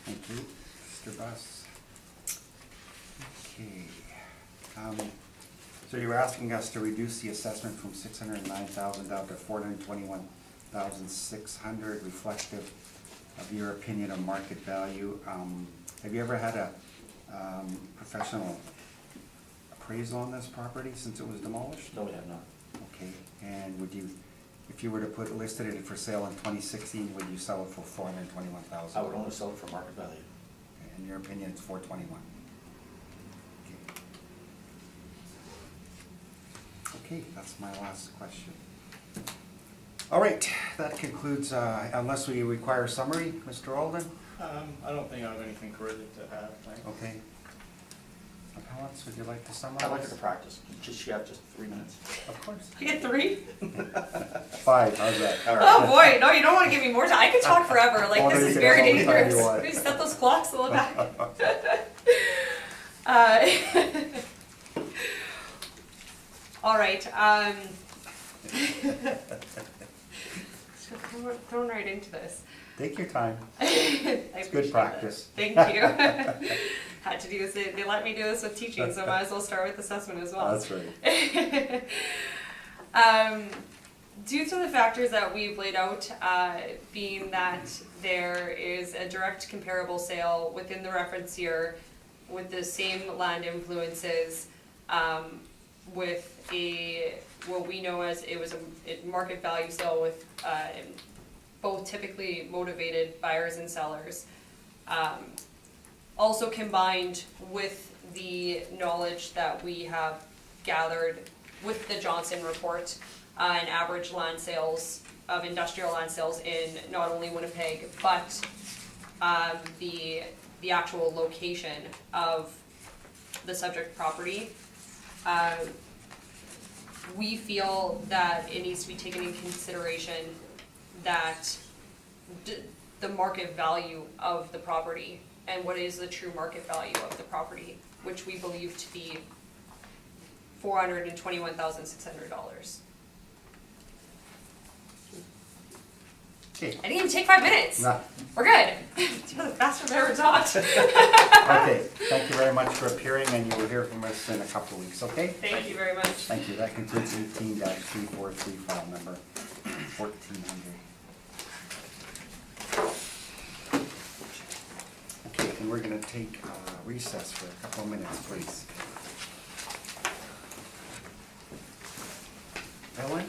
Thank you. Mr. Buss? Okay. So you were asking us to reduce the assessment from $609,000 down to $421,600, reflective of your opinion of market value. Have you ever had a professional appraisal on this property since it was demolished? No, we have not. Okay, and would you, if you were to listed it for sale in 2016, would you sell it for $421,000? I would only sell it for market value. Okay, in your opinion, it's $421,000. Okay, that's my last question. All right, that concludes, unless we require a summary, Mr. Alden? I don't think I have anything further to add, thanks. Okay. Appellants, would you like to summarize? I'd like her to practice. She have just 3 minutes. Of course. You get 3? 5, how's that? All right. Oh boy, no, you don't want to give me more time. I could talk forever. Like, Oh, no, this you is can very have all the time you dangerous. want. We set those clocks a little back. All right. So thrown right into this. Take your time. I It's good appreciate practice. it. Thank you. had to do this, they let me do this with teaching, so I might as well start with assessment as well. That's right. Due to the factors that we've laid out, being that there is a direct comparable sale within the reference year with the same land influences, with what we know as it was a market value sale with both typically motivated buyers and sellers. Also combined with the knowledge that we have gathered with the Johnson report, and average land sales of industrial land sales in not only Winnipeg, but the actual location of the subject property. We feel that it needs to be taken in consideration that the market value of the property and what is the true market value of the property, which we believe to be $421,600. Okay. I didn't even take 5 minutes. No. We're good. You're the fastest I've ever talked. Okay, thank you very much for appearing, and you will hear from us in a couple of weeks, okay? Thank you very much. Thank you. That concludes 18-343, file number 1400. Okay, and we're gonna take recess for a couple of minutes, please. Ellen?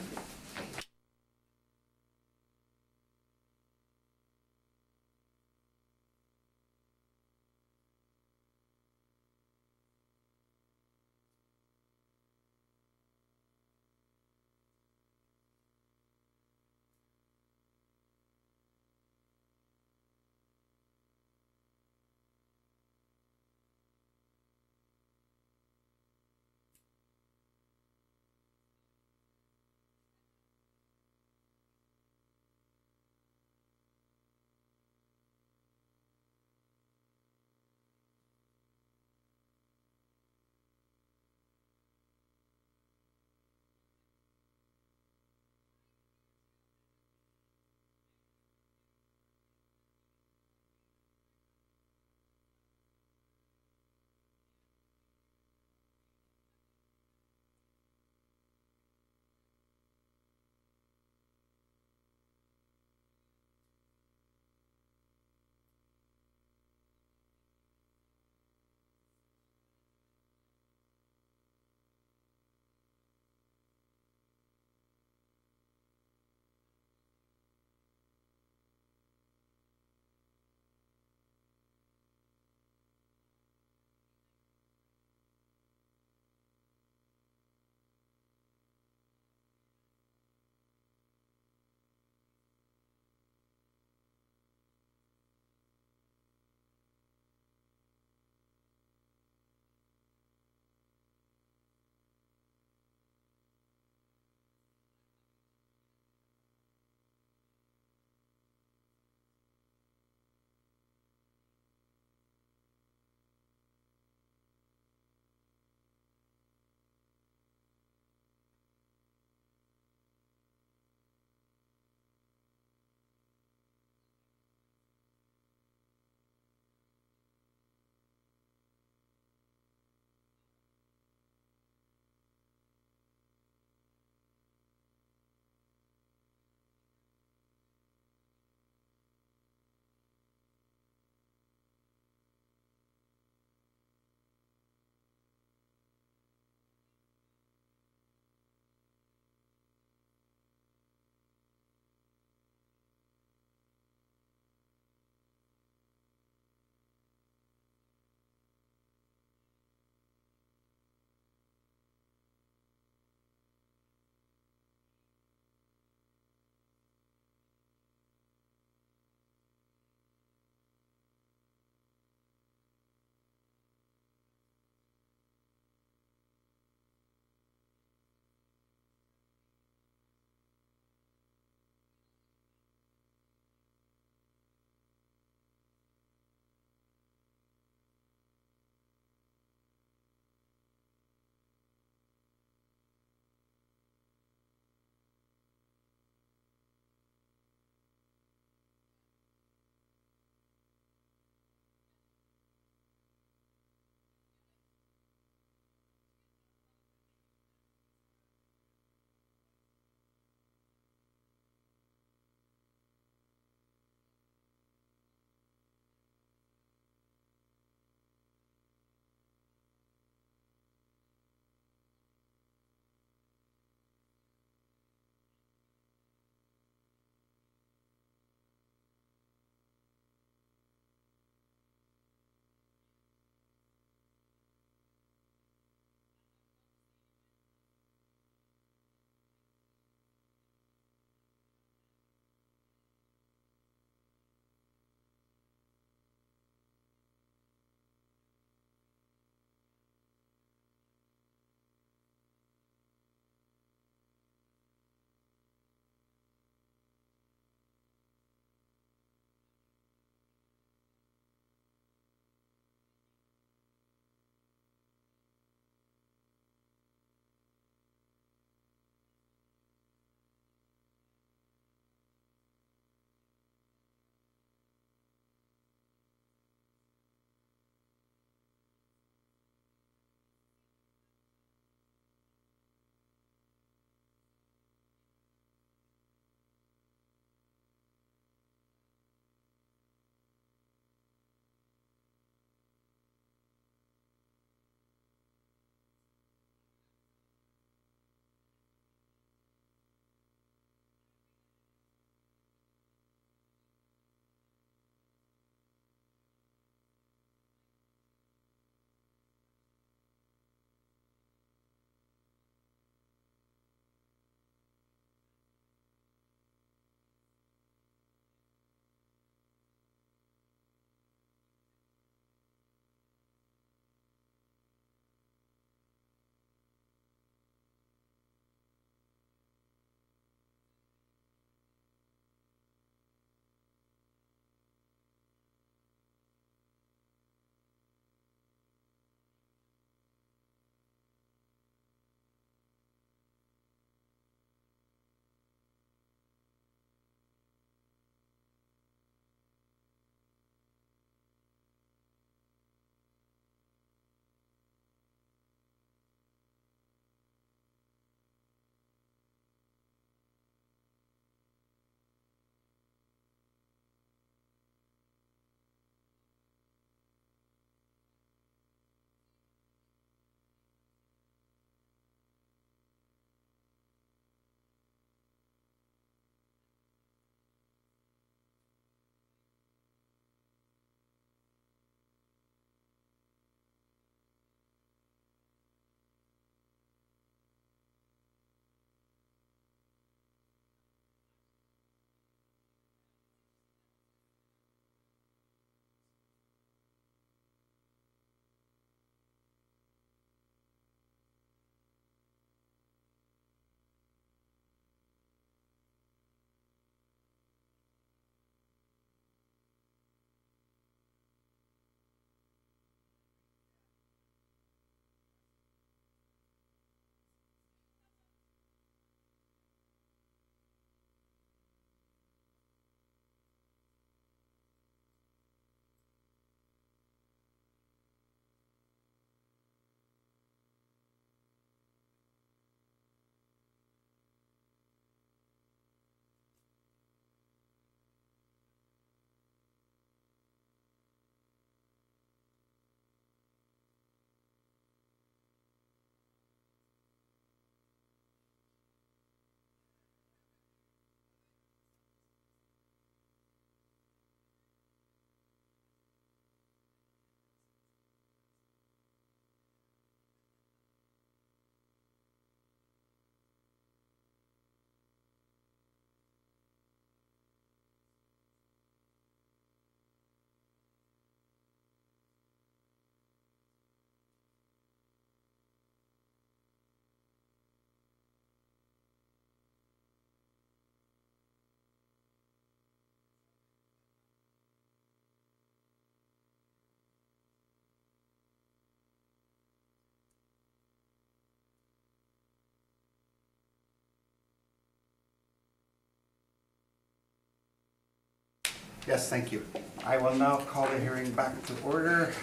Yes, thank you. I will now call the hearing back to order.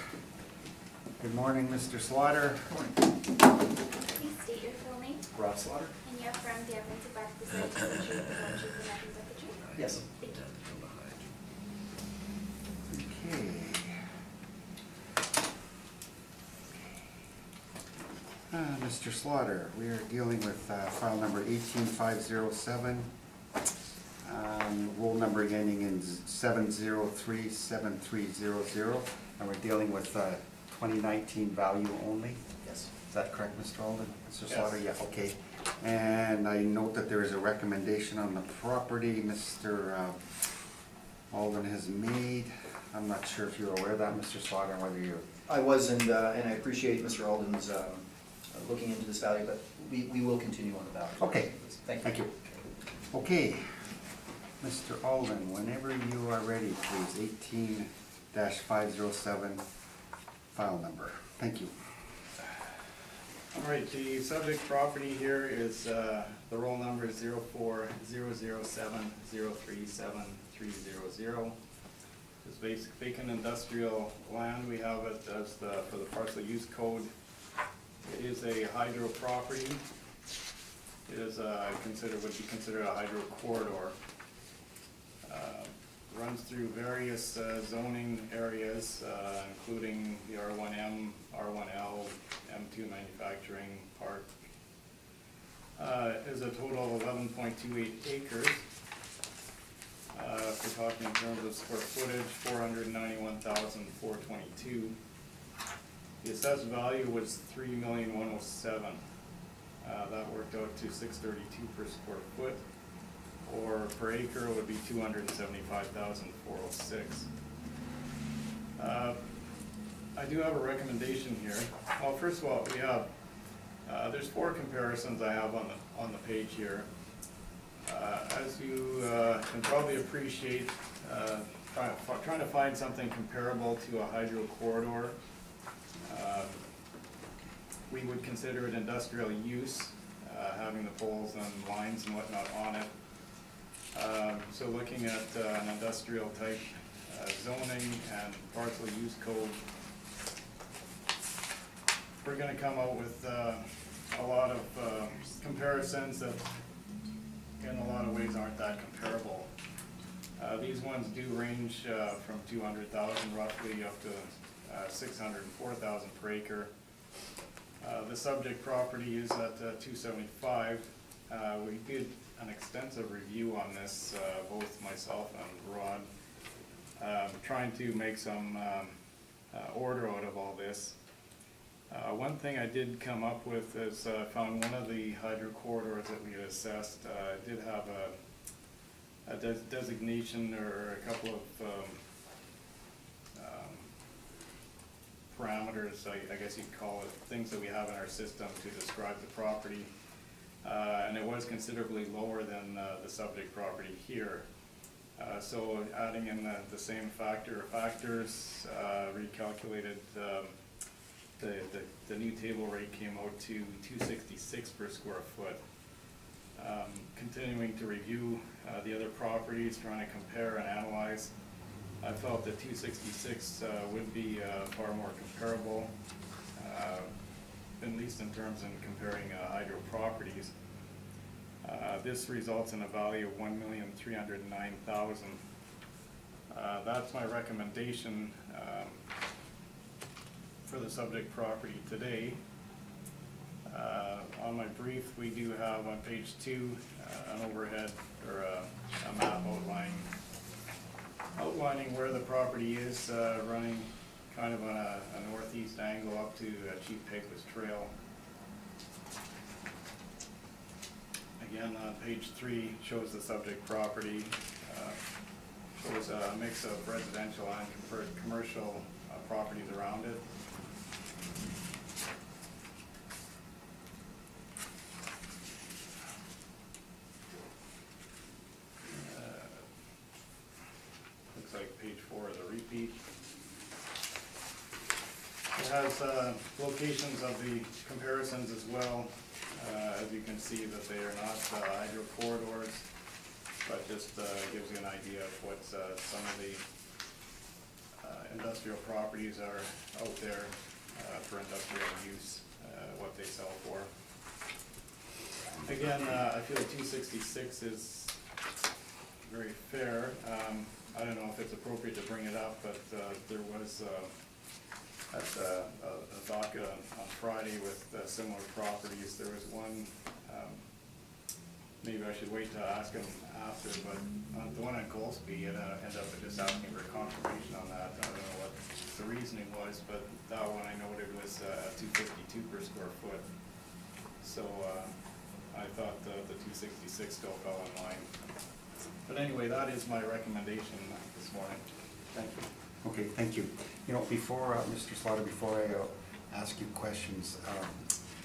Good morning, Mr. Slaughter. Please state your full name Rob Slaughter? and you affirm the evidence about the site is the truth, the whole truth, and nothing but the truth. Yes. Thank you. Okay. Mr. Slaughter, we are dealing with file number 18507, roll number ending in 7037300, and we're dealing with 2019 value only. Yes. Is that correct, Mr. Alden? Mr. Yes. Slaughter, yeah, okay. And I note that there is a recommendation on the property Mr. Alden has made. I'm not sure if you're aware of that, Mr. Slaughter, whether you're... I was, and I appreciate Mr. Alden's looking into this value, but we will continue on the value. Okay. Thank you. Thank you. Okay, Mr. Alden, whenever you are ready, please, 18-507, file number. Thank you. All right, the subject property here is, the roll number is 04-007-037-300. It's vacant industrial land. We have it as for the parcel use code. It is a hydro property. It is would be considered a hydro corridor. Runs through various zoning areas, including the R1M, R1L, M2 manufacturing park. Is a total of 11.28 acres. If we're talking in terms of square footage, 491,422. The assessed value was $3,107,000. That worked out to $632 per square foot, or per acre it would be $275,406. I do have a recommendation here. Well, first of all, we have there's 4 comparisons I have on the page here. As you can probably appreciate, trying to find something comparable to a hydro corridor. We would consider it industrial use, having the poles and lines and whatnot on it. So looking at an industrial type zoning and parcel use code, we're going to come out with a lot of comparisons that in a lot of ways aren't that comparable. These ones do range from 200,000 roughly up to 604,000 per acre. The subject property is at 275. We did an extensive review on this, both myself and Rod, trying to make some order out of all this. One thing I did come up with is found one of the hydro corridors that we had assessed did have a designation or a couple of parameters, I guess you'd call it, things that we have in our system to describe the property. And it was considerably lower than the subject property here. So adding in the same factors, recalculated the new table rate came out to $266 per square foot. Continuing to review the other properties, trying to compare and analyze, I felt that 266 would be far more comparable, at least in terms of comparing hydro properties. This results in a value of $1,309,000. That's my recommendation for the subject property today. On my brief, we do have on page 2 an overhead or a map outlining where the property is, running kind of on a northeast angle up to Chief Pecos Trail. Again, page 3 shows the subject property, shows a mix of residential and commercial properties around it. Looks like page 4 is a repeat. It has locations of the comparisons as well. As you can see that they are not hydro corridors. but just gives you an idea of what some of the industrial properties are out there for industrial use, what they sell for. Again, I feel like 266 is very fair. I don't know if it's appropriate to bring it up, but there was at a docket on Friday with similar properties. There was one, maybe I should wait to ask him after, but the one on Goldsby, and ended up just asking for confirmation on that. I don't know what the reasoning was, but that one I noted was $252 per square foot. So I thought the 266 still fell in line. But anyway, that is my recommendation this morning. Thank you. Okay, thank you. You know, before, Mr. Slaughter, before I ask you questions,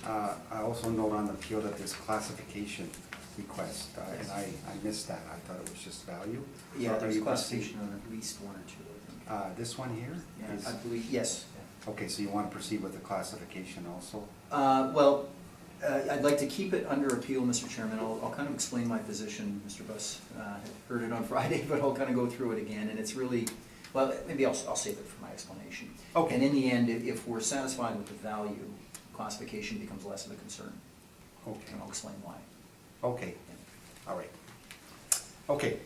I also note on the appeal that there's classification request, and I missed that. I thought it was just value. Yeah, So are there's you classification on at least one or two, I think. this one here? is- I believe, yes. Okay, so you want to proceed with the classification also? Well, I'd like to keep it under appeal, Mr. Chairman. I'll kind of explain my position. Mr. Buss had heard it on Friday, but I'll kind of go through it again. And it's really, well, maybe I'll save it for my explanation. Okay. And in the end, if we're satisfied with the value, classification becomes less of a concern. Okay, And I'll explain why. okay, all right. Okay,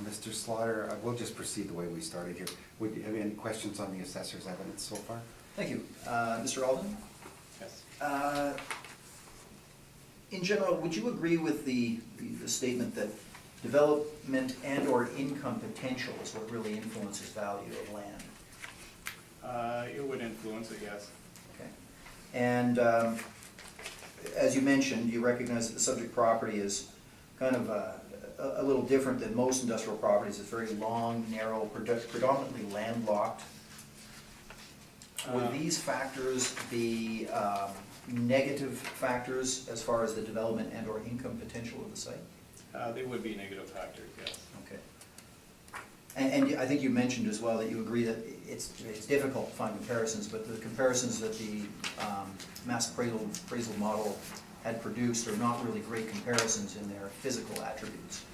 Mr. Slaughter, we'll just proceed the way we started here. Would you have any questions on the assessor's evidence so far? Thank you. Mr. Alden? Yes. In general, would you agree with the statement that development and/or income potential is what really influences value of land? It would influence it, yes. Okay. And as you mentioned, you recognize that the subject property is kind of a little different than most industrial properties. It's very long, narrow, predominantly landlocked. Would these factors be negative factors as far as the development and/or income potential of the site? They would be negative factors, yes. Okay. And I think you mentioned as well that you agree that it's difficult to find comparisons, but the comparisons that the mass appraisal model had produced are not really great comparisons in their physical attributes.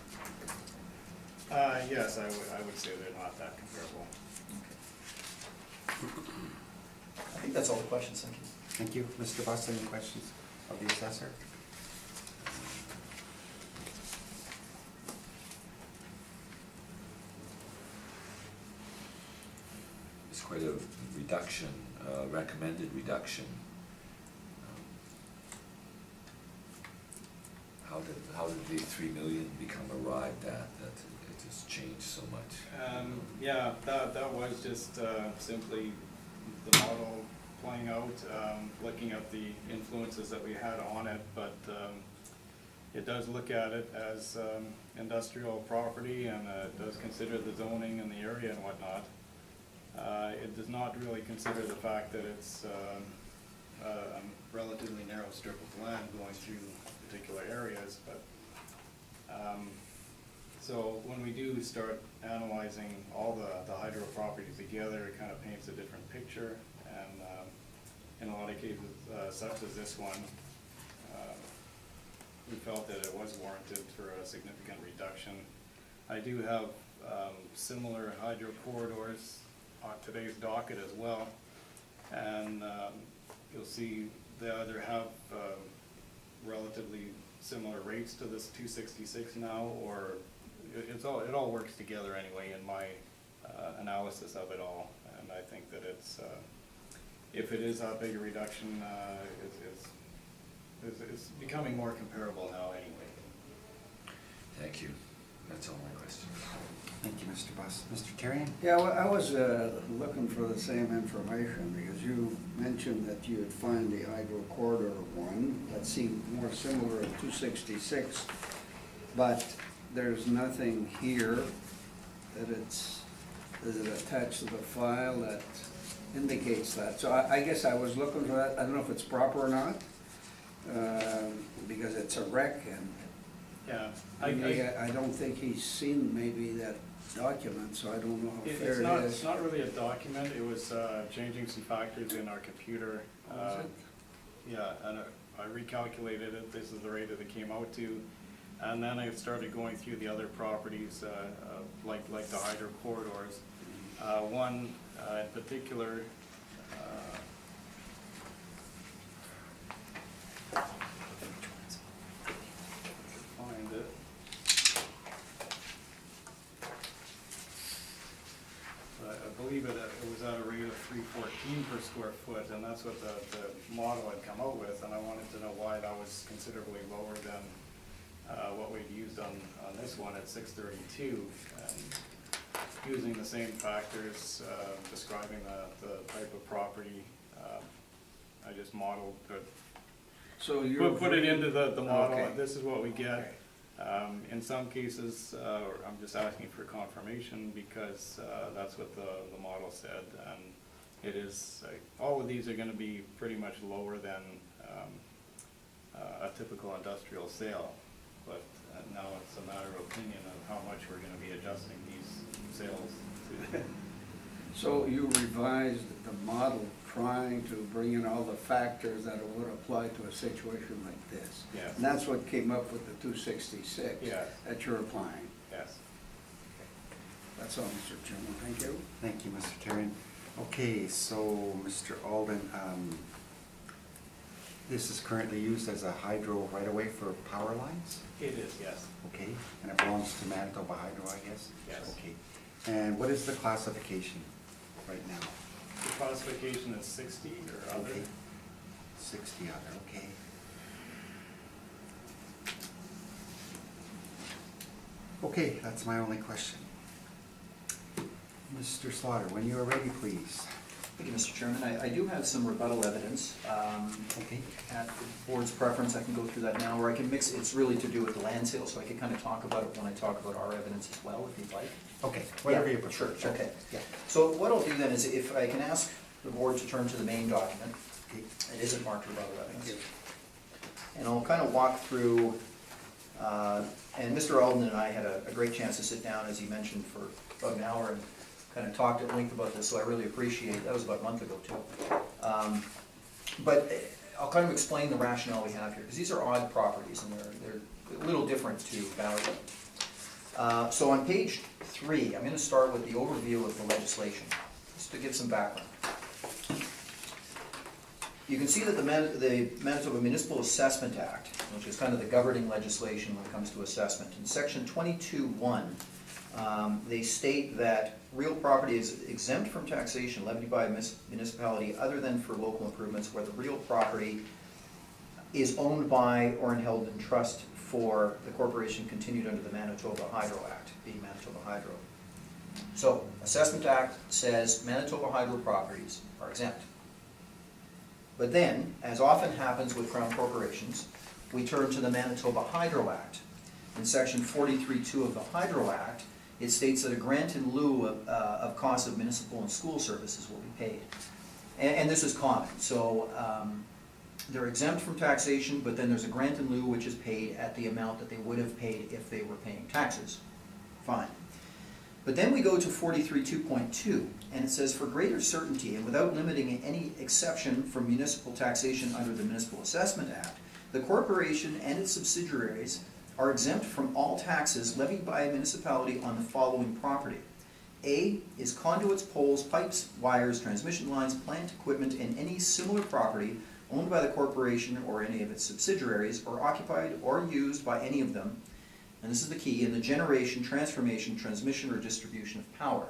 Yes, I would say they're not that comparable. Okay. I think that's all the questions, thank you. Thank you. Mr. Buss, any questions of the assessor? It's quite a reduction, recommended reduction. How did the 3 million become arrived at, that it has changed so much? Yeah, that was just simply the model playing out, looking at the influences that we had on it, but it does look at it as industrial property, and it does consider the zoning and the area and whatnot. It does not really consider the fact that it's a relatively narrow strip of land going through particular areas, but so when we do start analyzing all the hydro properties together, it kind of paints a different picture, and in a lot of cases, such as this one, we felt that it was warranted for a significant reduction. I do have similar hydro corridors on today's docket as well, and you'll see they either have relatively similar rates to this 266 now, or it all works together anyway in my analysis of it all, and I think that it's if it is that big a reduction, it's becoming more comparable now anyway. Thank you. That's all my questions. Thank you, Mr. Buss. Mr. Terrian? Yeah, well, I was looking for the same information, because you mentioned that you would find the hydro corridor one that seemed more similar to 266, but there's nothing here that is it attached to the file that indicates that. So I guess I was looking for that. I don't know if it's proper or not, because it's a rec, and Yeah, I don't think he's seen maybe that document, so I don't know how fair it is. It's not really a document. It was changing some factors in our computer. Was it? Yeah, and I recalculated it. This is the rate that it came out to. And then I started going through the other properties, like the hydro corridors. One in particular, find it. I believe it was at a rate of $3.14 per square foot, and that's what the model had come out with, and I wanted to know why that was considerably lower than what we'd used on this one at $6.32. And using the same factors, describing the type of property, I just modeled, So you put it into the model, Okay. and this is what we get. In some cases, I'm just asking for confirmation because that's what the model said, and it is, all of these are gonna be pretty much lower than a typical industrial sale, but now it's a matter of opinion of how much we're gonna be adjusting these sales to. So you revised the model trying to bring in all the factors that would apply to a situation like this. Yes. And that's what came up with the 266 Yes. that you're applying. Yes. That's all, Mr. Chairman. Thank you. Thank you, Mr. Terran. Okay, so Mr. Alden, this is currently used as a hydro right-of-way for power lines? It is, yes. Okay, and it belongs to Manitoba Hydro, I guess? Yes. Okay, and what is the classification right now? The classification is 60 or other. Okay, 60 other, okay. Okay, that's my only question. Mr. Slaughter, when you are ready, please. Thank you, Mr. Chairman. I do have some rebuttal evidence. Okay. At the board's preference, I can go through that now, or I can mix, it's really to do with the land sale, so I can kind of talk about it when I talk about our evidence as well, if you'd like. Okay, whatever Yeah, you prefer. Sure, okay. Yeah. So what I'll do then is if I can ask the board to turn to the main document. Okay. It isn't marked rebuttal evidence. And I'll kind of walk through, and Mr. Alden and I had a great chance to sit down, as he mentioned, for about an hour and kind of talked at length about this, so I really appreciate it. That was about a month ago, too. But I'll kind of explain the rationale we have here, because these are odd properties, and they're a little different to value. So on page 3, I'm going to start with the overview of the legislation, just to give some background. You can see that the Manitoba Municipal Assessment Act, which is kind of the governing legislation when it comes to assessment, in section 22(1), they state that real property is exempt from taxation levied by a municipality other than for local improvements where the real property is owned by or held in trust for the corporation continued under the Manitoba Hydro Act, being Manitoba Hydro. So, Assessment Act says Manitoba Hydro properties are exempt. But then, as often happens with Crown corporations, we turn to the Manitoba Hydro Act. In section 43(2) of the Hydro Act, it states that a grant in lieu of costs of municipal and school services will be paid. And this is common. So they're exempt from taxation, but then there's a grant in lieu which is paid at the amount that they would have paid if they were paying taxes. Fine. But then we go to 43(2.2, and it says, for greater certainty and without limiting any exception from municipal taxation under the Municipal Assessment Act, the corporation and its subsidiaries are exempt from all taxes levied by a municipality on the following property. A is conduits, poles, pipes, wires, transmission lines, plant, equipment, and any similar property owned by the corporation or any of its subsidiaries or occupied or used by any of them, and this is the key, in the generation, transformation, transmission, or distribution of power.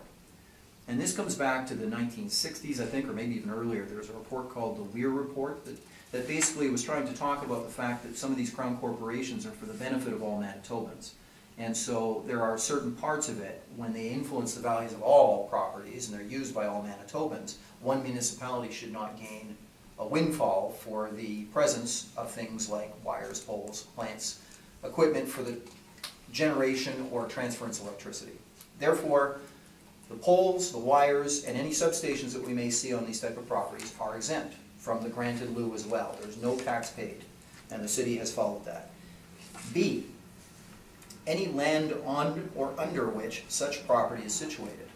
And this comes back to the 1960s, I think, or maybe even earlier. There was a report called the Weir Report that basically was trying to talk about the fact that some of these Crown corporations are for the benefit of all Manitobans. And so there are certain parts of it, when they influence the values of all properties and they're used by all Manitobans, one municipality should not gain a windfall for the presence of things like wires, poles, plants, equipment for the generation or transference of electricity. Therefore, the poles, the wires, and any substations that we may see on these type of properties are exempt from the grant in lieu as well. There's no tax paid, and the city has followed that. B, any land on or under which such property is situated.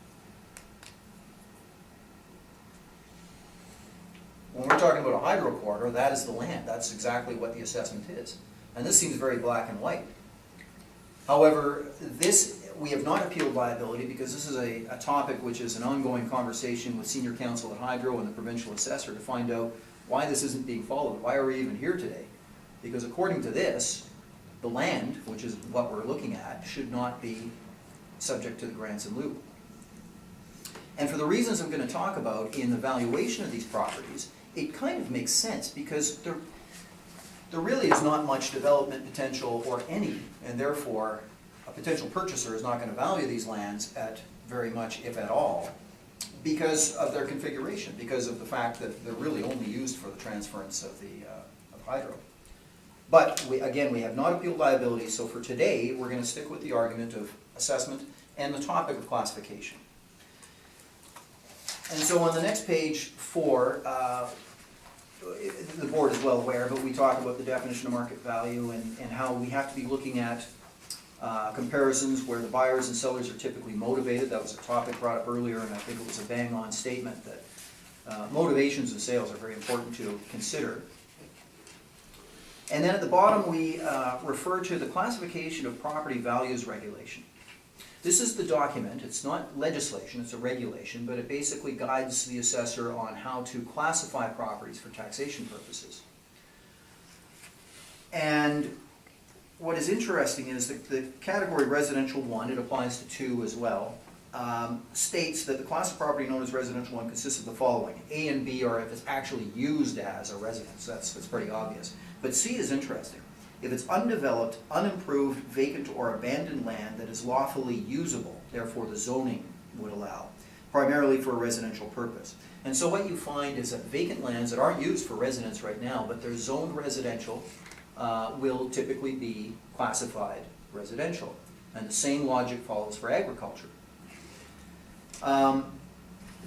When we're talking about a hydro corridor, that is the land. That's exactly what the assessment is. And this seems very black and white. However, we have not appealed liability because this is a topic which is an ongoing conversation with senior counsel at Hydro and the provincial assessor to find out why this isn't being followed. Why are we even here today? Because according to this, the land, which is what we're looking at, should not be subject to the grants in lieu. And for the reasons I'm going to talk about in the valuation of these properties, it kind of makes sense because there really is not much development potential or any, and therefore a potential purchaser is not going to value these lands at very much, if at all, because of their configuration, because of the fact that they're really only used for the transference of hydro. But we have not appealed liability, so for today, we're going to stick with the argument of assessment and the topic of classification. And so on the next page 4, the board is well aware, but we talk about the definition of market value and how we have to be looking at comparisons where the buyers and sellers are typically motivated. That was a topic brought up earlier, and I think it was a bang-on statement that motivations of sales are very important to consider. And then at the bottom, we refer to the classification of property values regulation. This is the document. It's not legislation, it's a regulation, but it basically guides the assessor on how to classify properties for taxation purposes. And what is interesting is that the category residential 1, it applies to 2 as well, states that the class of property known as residential 1 consists of the following. A and B are if it's actually used as a residence. That's pretty obvious. But C is interesting. If it's undeveloped, unimproved, vacant, or abandoned land that is lawfully usable, therefore the zoning would allow, primarily for a residential purpose. And so what you find is that vacant lands that aren't used for residence right now, but they're zoned residential, will typically be classified residential. And the same logic follows for agriculture. The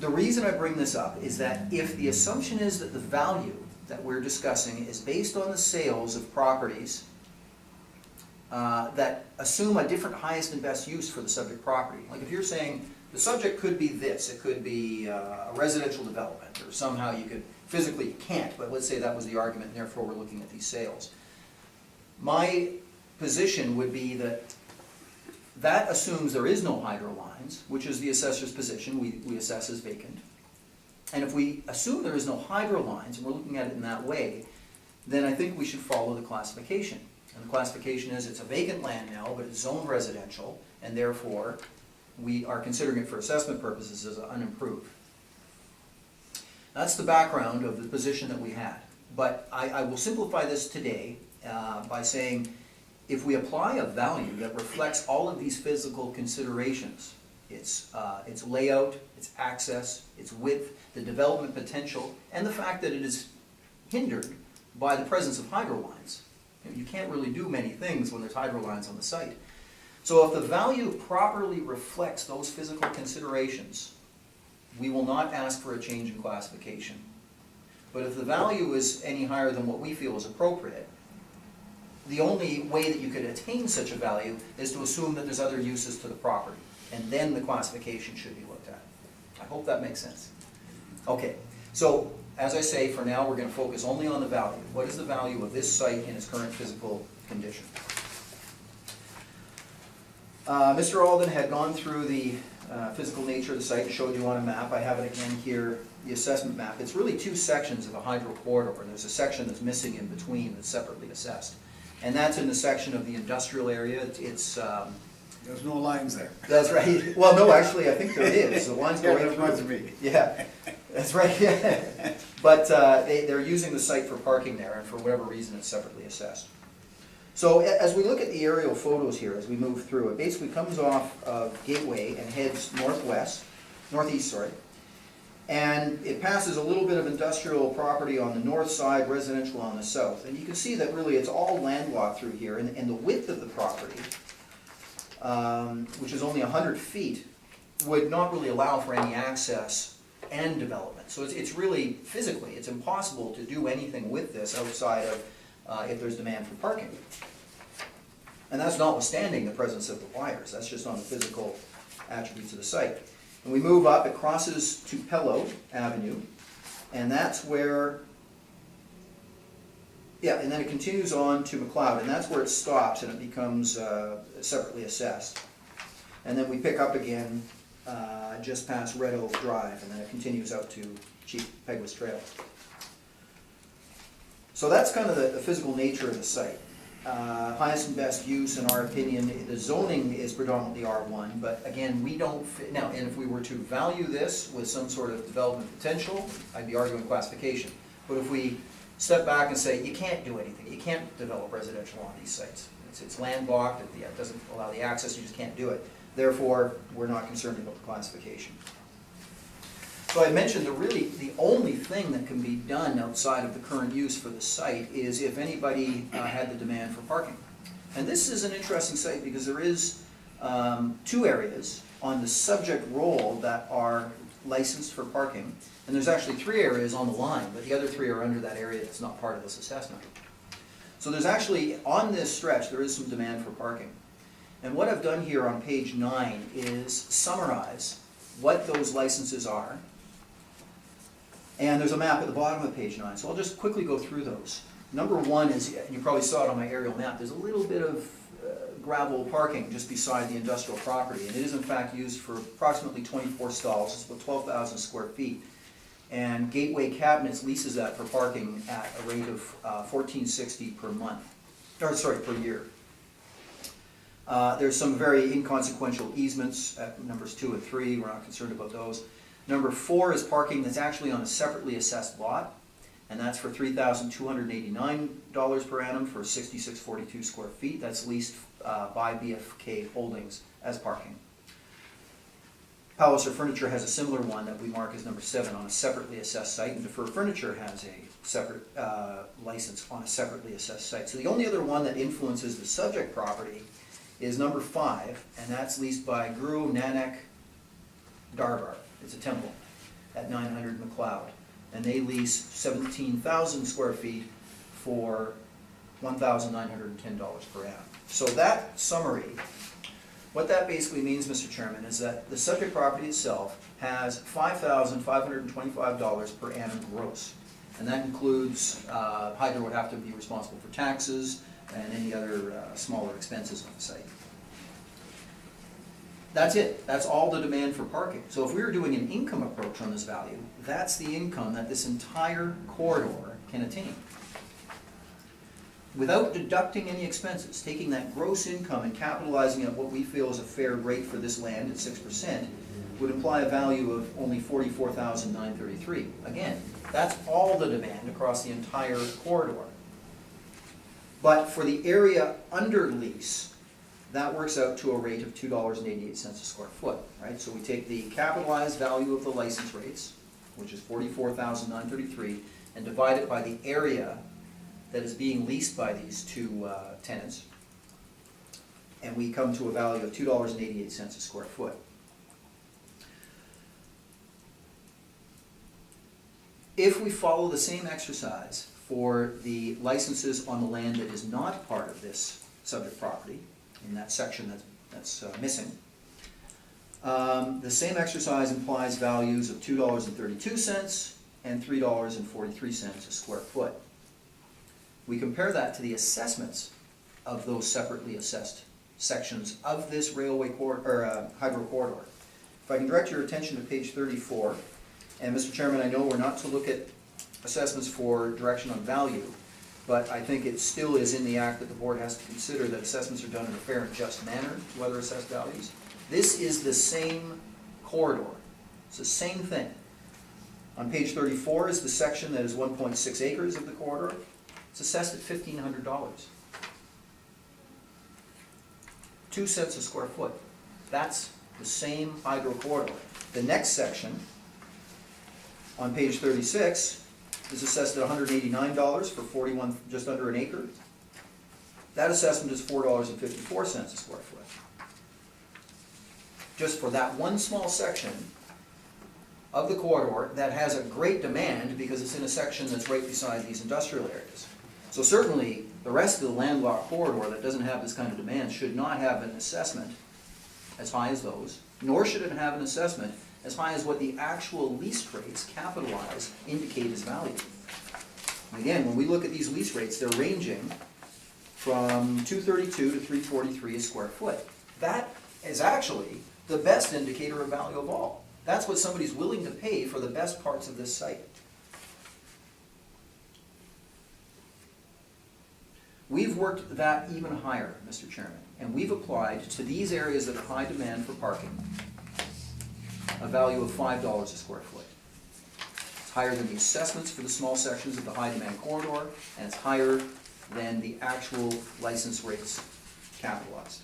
reason I bring this up is that if the assumption is that the value that we're discussing is based on the sales of properties that assume a different highest and best use for the subject property. Like if you're saying the subject could be this, it could be a residential development, or somehow you could, physically you can't, but let's say that was the argument and therefore we're looking at these sales. My position would be that that assumes there is no hydro lines, which is the assessor's position. We assess as vacant. And if we assume there is no hydro lines, and we're looking at it in that way, then I think we should follow the classification. And the classification is it's a vacant land now, but it's zoned residential, and therefore we are considering it for assessment purposes as unimproved. That's the background of the position that we had. But I will simplify this today by saying if we apply a value that reflects all of these physical considerations, its layout, its access, its width, the development potential, and the fact that it is hindered by the presence of hydro lines. You can't really do many things when there's hydro lines on the site. So if the value properly reflects those physical considerations, we will not ask for a change in classification. But if the value is any higher than what we feel is appropriate, the only way that you could attain such a value is to assume that there's other uses to the property, and then the classification should be looked at. I hope that makes sense. Okay, so as I say, for now we're going to focus only on the value. What is the value of this site in its current physical condition? Mr. Alden had gone through the physical nature of the site and showed you on a map. I have it again here, the assessment map. It's really 2 sections of a hydro corridor, and there's a section that's missing in between that's separately assessed. And that's in the section of the industrial area. It's There's no lines there. that's right. Well, no, actually, I think there is. The lines go right must through. be. Yeah, that's right. Yeah. But they're using the site for parking there, and for whatever reason, it's separately assessed. So as we look at the aerial photos here, as we move through, it basically comes off of Gateway and heads northeast, sorry. And it passes a little bit of industrial property on the north side, residential on the south. And you can see that really it's all landlocked through here, and the width of the property, which is only 100 feet, would not really allow for any access and development. So it's really, physically, it's impossible to do anything with this outside of if there's demand for parking. And that's notwithstanding the presence of the wires. That's just on the physical attributes of the site. And we move up, it crosses Tupelo Avenue, and that's where Yeah, and then it continues on to McLeod, and that's where it stops and it becomes separately assessed. And then we pick up again just past Red Oak Drive, and then it continues out to Chief Pegwas Trail. So that's kind of the physical nature of the site. Highest and best use, in our opinion, the zoning is predominantly R1, but again, we don't fit, now, and if we were to value this with some sort of development potential, I'd be arguing classification. But if we step back and say, you can't do anything, you can't develop residential on these sites. It's landlocked, it doesn't allow the access, you just can't do it. Therefore, we're not concerned about the classification. So I mentioned the only thing that can be done outside of the current use for the site is if anybody had the demand for parking. And this is an interesting site because there is 2 areas on the subject roll that are licensed for parking. And there's actually 3 areas on the line, but the other 3 are under that area that's not part of this assessment. So there's actually, on this stretch, there is some demand for parking. And what I've done here on page 9 is summarize what those licenses are. And there's a map at the bottom of page 9, so I'll just quickly go through those. Number 1 is, and you probably saw it on my aerial map, there's a little bit of gravel parking just beside the industrial property, and it is in fact used for approximately 24 stalls. It's about 12,000 square feet. And Gateway Cabinets leases that for parking at a rate of $14.60 per month, or sorry, per year. There's some very inconsequential easements at numbers 2 and 3. We're not concerned about those. Number 4 is parking that's actually on a separately assessed lot, and that's for $3,289 per annum for 6642 square feet. That's leased by BFK Holdings as parking. Palliser Furniture has a similar one that we mark as number 7 on a separately assessed site, and Defer Furniture has a separate license on a separately assessed site. So the only other one that influences the subject property is number 5, and that's leased by Guru Nanak Darbar. It's a temple at 900 McLeod, and they lease 17,000 square feet for $1,910 per annum. So that summary, what that basically means, Mr. Chairman, is that the subject property itself has $5,525 per annum gross, and that includes Hydro would have to be responsible for taxes and any other smaller expenses on the site. That's it. That's all the demand for parking. So if we were doing an income approach on this value, that's the income that this entire corridor can attain. Without deducting any expenses, taking that gross income and capitalizing at what we feel is a fair rate for this land at 6%, would imply a value of only $44,933. Again, that's all the demand across the entire corridor. But for the area under lease, that works out to a rate of $2.88 a square foot, right? So we take the capitalized value of the license rates, which is $44,933, and divide it by the area that is being leased by these 2 tenants, and we come to a value of $2.88 a square foot. If we follow the same exercise for the licenses on the land that is not part of this subject property, in that section that's missing, the same exercise implies values of $2.32 and $3.43 a square foot. We compare that to the assessments of those separately assessed sections of this railway hydro corridor. If I can direct your attention to page 34, and Mr. Chairman, I know we're not to look at assessments for direction on value, but I think it still is in the act that the board has to consider that assessments are done in a fair and just manner to other assessed values. This is the same corridor. It's the same thing. On page 34 is the section that is 1.6 acres of the corridor. It's assessed at $1,500. 2 cents a square foot. That's the same hydro corridor. The next section, on page 36, is assessed at $189 for just under an acre. That assessment is $4.54 a square foot. Just for that one small section of the corridor that has a great demand because it's in a section that's right beside these industrial areas. So certainly the rest of the landlocked corridor that doesn't have this kind of demand should not have an assessment as high as those, nor should it have an assessment as high as what the actual lease rates capitalized indicate as value. And again, when we look at these lease rates, they're ranging from $232 to $343 a square foot. That is actually the best indicator of value of all. That's what somebody's willing to pay for the best parts of this site. We've worked that even higher, Mr. Chairman, and we've applied to these areas that are high demand for parking a value of $5 a square foot. It's higher than the assessments for the small sections of the high demand corridor, and it's higher than the actual license rates capitalized.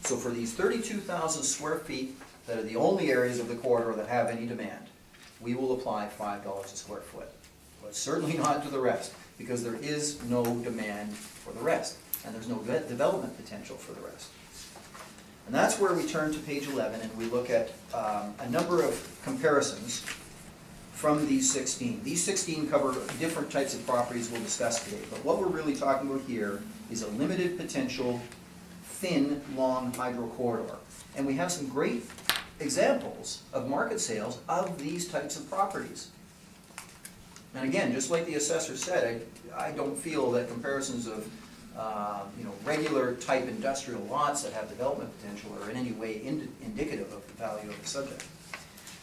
So for these 32,000 square feet that are the only areas of the corridor that have any demand, we will apply $5 a square foot. But certainly not to the rest, because there is no demand for the rest, and there's no development potential for the rest. And that's where we turn to page 11 and we look at a number of comparisons from these 16. These 16 cover different types of properties we'll discuss today, but what we're really talking about here is a limited potential, thin, long hydro corridor. And we have some great examples of market sales of these types of properties. And again, just like the assessor said, I don't feel that comparisons of regular type industrial lots that have development potential are in any way indicative of the value of the subject.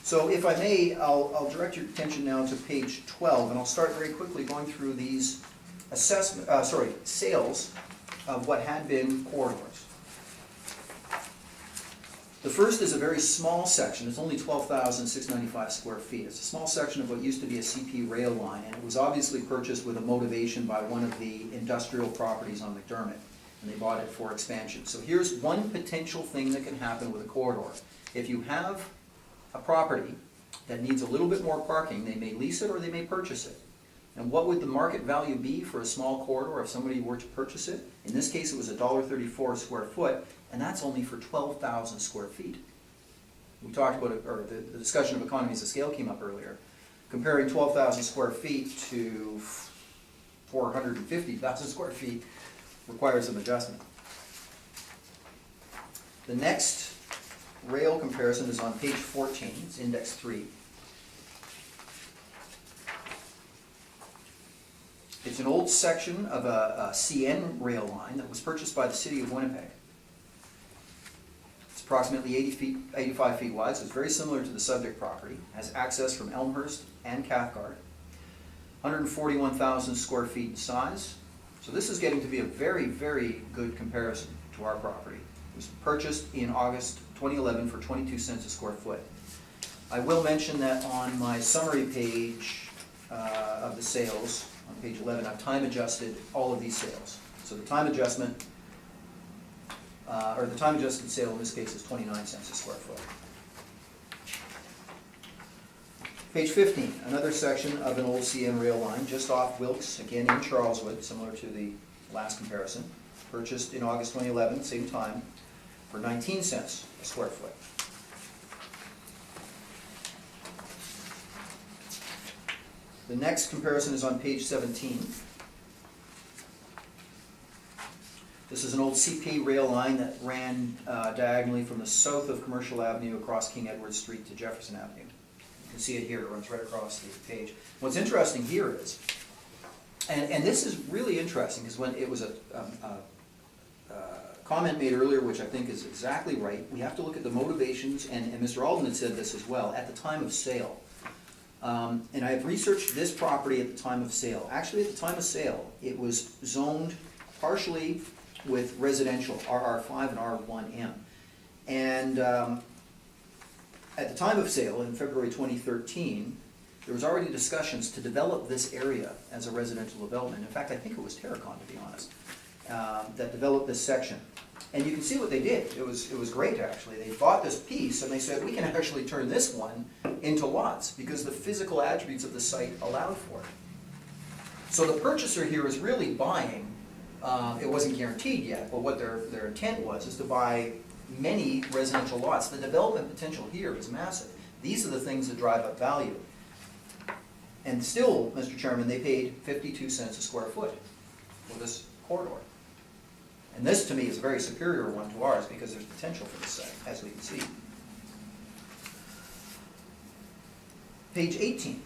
So if I may, I'll direct your attention now to page 12, and I'll start very quickly going through these sales of what had been corridors. The first is a very small section. It's only 12,695 square feet. It's a small section of what used to be a CP rail line, and it was obviously purchased with a motivation by one of the industrial properties on McDermott, and they bought it for expansion. So here's one potential thing that can happen with a corridor. If you have a property that needs a little bit more parking, they may lease it or they may purchase it. And what would the market value be for a small corridor if somebody were to purchase it? In this case, it was $1.34 a square foot, and that's only for 12,000 square feet. We talked about it, or the discussion of economies of scale came up earlier. Comparing 12,000 square feet to 450,000 square feet requires some adjustment. The next rail comparison is on page 14, it's index 3. It's an old section of a CN rail line that was purchased by the city of Winnipeg. It's approximately 85 feet wide, so it's very similar to the subject property. It has access from Elmhurst and Cathcart. 141,000 square feet in size. So this is getting to be a very, very good comparison to our property. It was purchased in August 2011 for 22 cents a square foot. I will mention that on my summary page of the sales, on page 11, I've time adjusted all of these sales. So the time adjustment, the time adjusted sale in this case is 29 cents a square foot. Page 15, another section of an old CN rail line just off Wilkes, again in Charleswood, similar to the last comparison. Purchased in August 2011, same time, for 19 cents a square foot. The next comparison is on page 17. This is an old CP rail line that ran diagonally from the south of Commercial Avenue across King Edward Street to Jefferson Avenue. You can see it here, it runs right across the page. What's interesting here is, and this is really interesting, because when it was a comment made earlier, which I think is exactly right, we have to look at the motivations, and Mr. Alden had said this as well, at the time of sale. And I have researched this property at the time of sale. Actually, at the time of sale, it was zoned partially with residential, RR5 and R1M. And at the time of sale, in February 2013, there was already discussions to develop this area as a residential development. In fact, I think it was Terracon, to be honest, that developed this section. And you can see what they did. It was great, actually. They bought this piece, and they said, we can actually turn this one into lots, because the physical attributes of the site allowed for it. So the purchaser here is really buying, it wasn't guaranteed yet, but what their intent was is to buy many residential lots. The development potential here is massive. These are the things that drive up value. And still, Mr. Chairman, they paid 52 cents a square foot for this corridor. And this, to me, is a very superior one to ours, because there's potential for this site, as we can see. Page 18.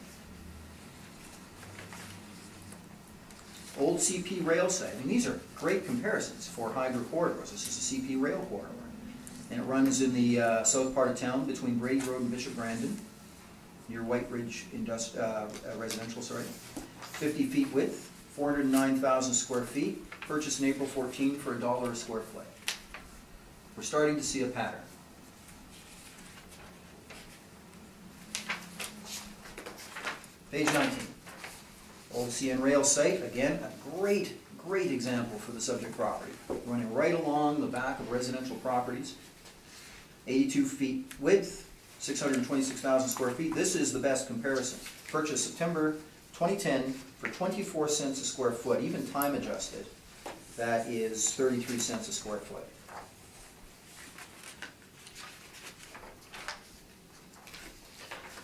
Old CP rail site. And these are great comparisons for hydro corridors. This is a CP rail corridor. And it runs in the south part of town between Brady Road and Bishop Brandon, near White Ridge residential, 50 feet width, 409,000 square feet, purchased in April 14 for $1 a square foot. We're starting to see a pattern. Page 19. Old CN rail site, again, a great example for the subject property. Running right along the back of residential properties. 82 feet width, 626,000 square feet. This is the best comparison. Purchased September 2010 for 24 cents a square foot, even time adjusted. That is 33 cents a square foot.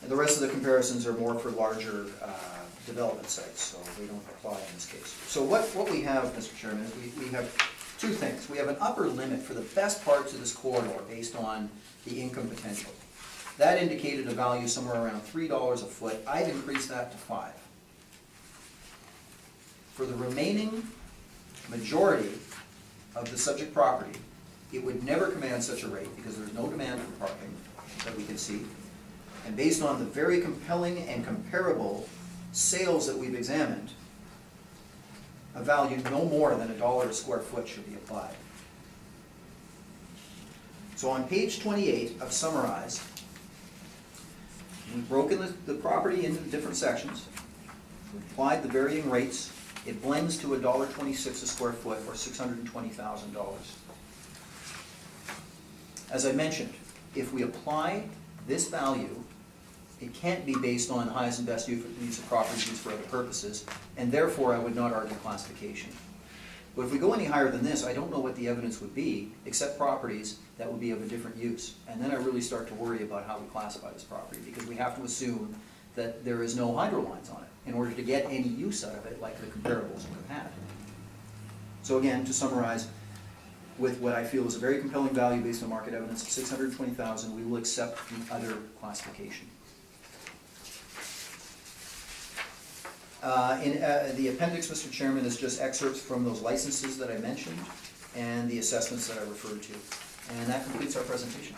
And the rest of the comparisons are more for larger development sites, so they don't apply in this case. So what we have, Mr. Chairman, is we have two things. We have an upper limit for the best parts of this corridor based on the income potential. That indicated a value somewhere around $3 a foot. I've increased that to $5. For the remaining majority of the subject property, it would never command such a rate because there's no demand for parking that we can see. And based on the very compelling and comparable sales that we've examined, a value no more than $1 a square foot should be applied. So on page 28 of Summarize, we've broken the property into different sections. We've applied the varying rates. It blends to $1.26 a square foot, or $620,000. As I mentioned, if we apply this value, it can't be based on highest and best use of properties used for other purposes, and therefore I would not argue classification. But if we go any higher than this, I don't know what the evidence would be, except properties that would be of a different use. And then I really start to worry about how we classify this property, because we have to assume that there is no hydro lines on it in order to get any use out of it like the comparables would have had. So again, to summarize, with what I feel is a very compelling value based on market evidence of $620,000, we will accept the other classification. The appendix, Mr. Chairman, is just excerpts from those licenses that I mentioned and the assessments that I referred to. And that completes our presentation.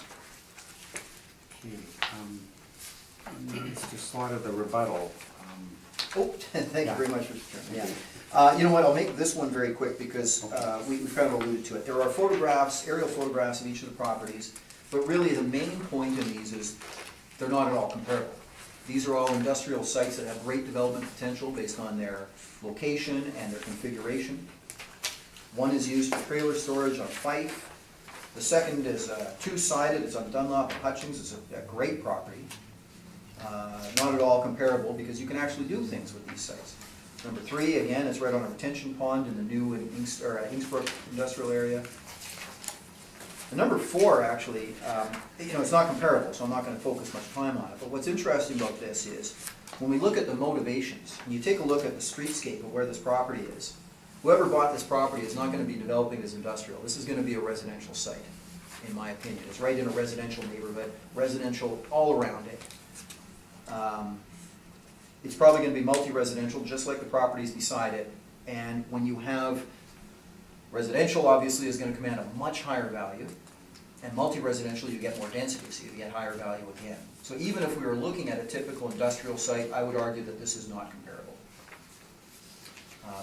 Okay, Mr. Slaughter, the rebuttal. Thank you very much, Mr. Chairman. Yeah. You know what, I'll make this one very quick because we kind of alluded to it. There are photographs, aerial photographs of each of the properties, but really the main point in these is they're not at all comparable. These are all industrial sites that have great development potential based on their location and their configuration. One is used for trailer storage on Fife. The second is two-sided, it's on Dunlop and Hutchings. It's a great property. Not at all comparable because you can actually do things with these sites. Number 3, again, it's right on a retention pond in the new Innsbrook industrial area. And number 4, actually, it's not comparable, so I'm not going to focus much time on it. But what's interesting about this is when we look at the motivations, and you take a look at the streetscape of where this property is, whoever bought this property is not going to be developing as industrial. This is going to be a residential site, in my opinion. It's right in a residential neighborhood, residential all around it. It's probably going to be multi-residential, just like the properties beside it. And when you have residential, obviously, is going to command a much higher value. And multi-residential, you get more density, so you get higher value again. So even if we were looking at a typical industrial site, I would argue that this is not comparable.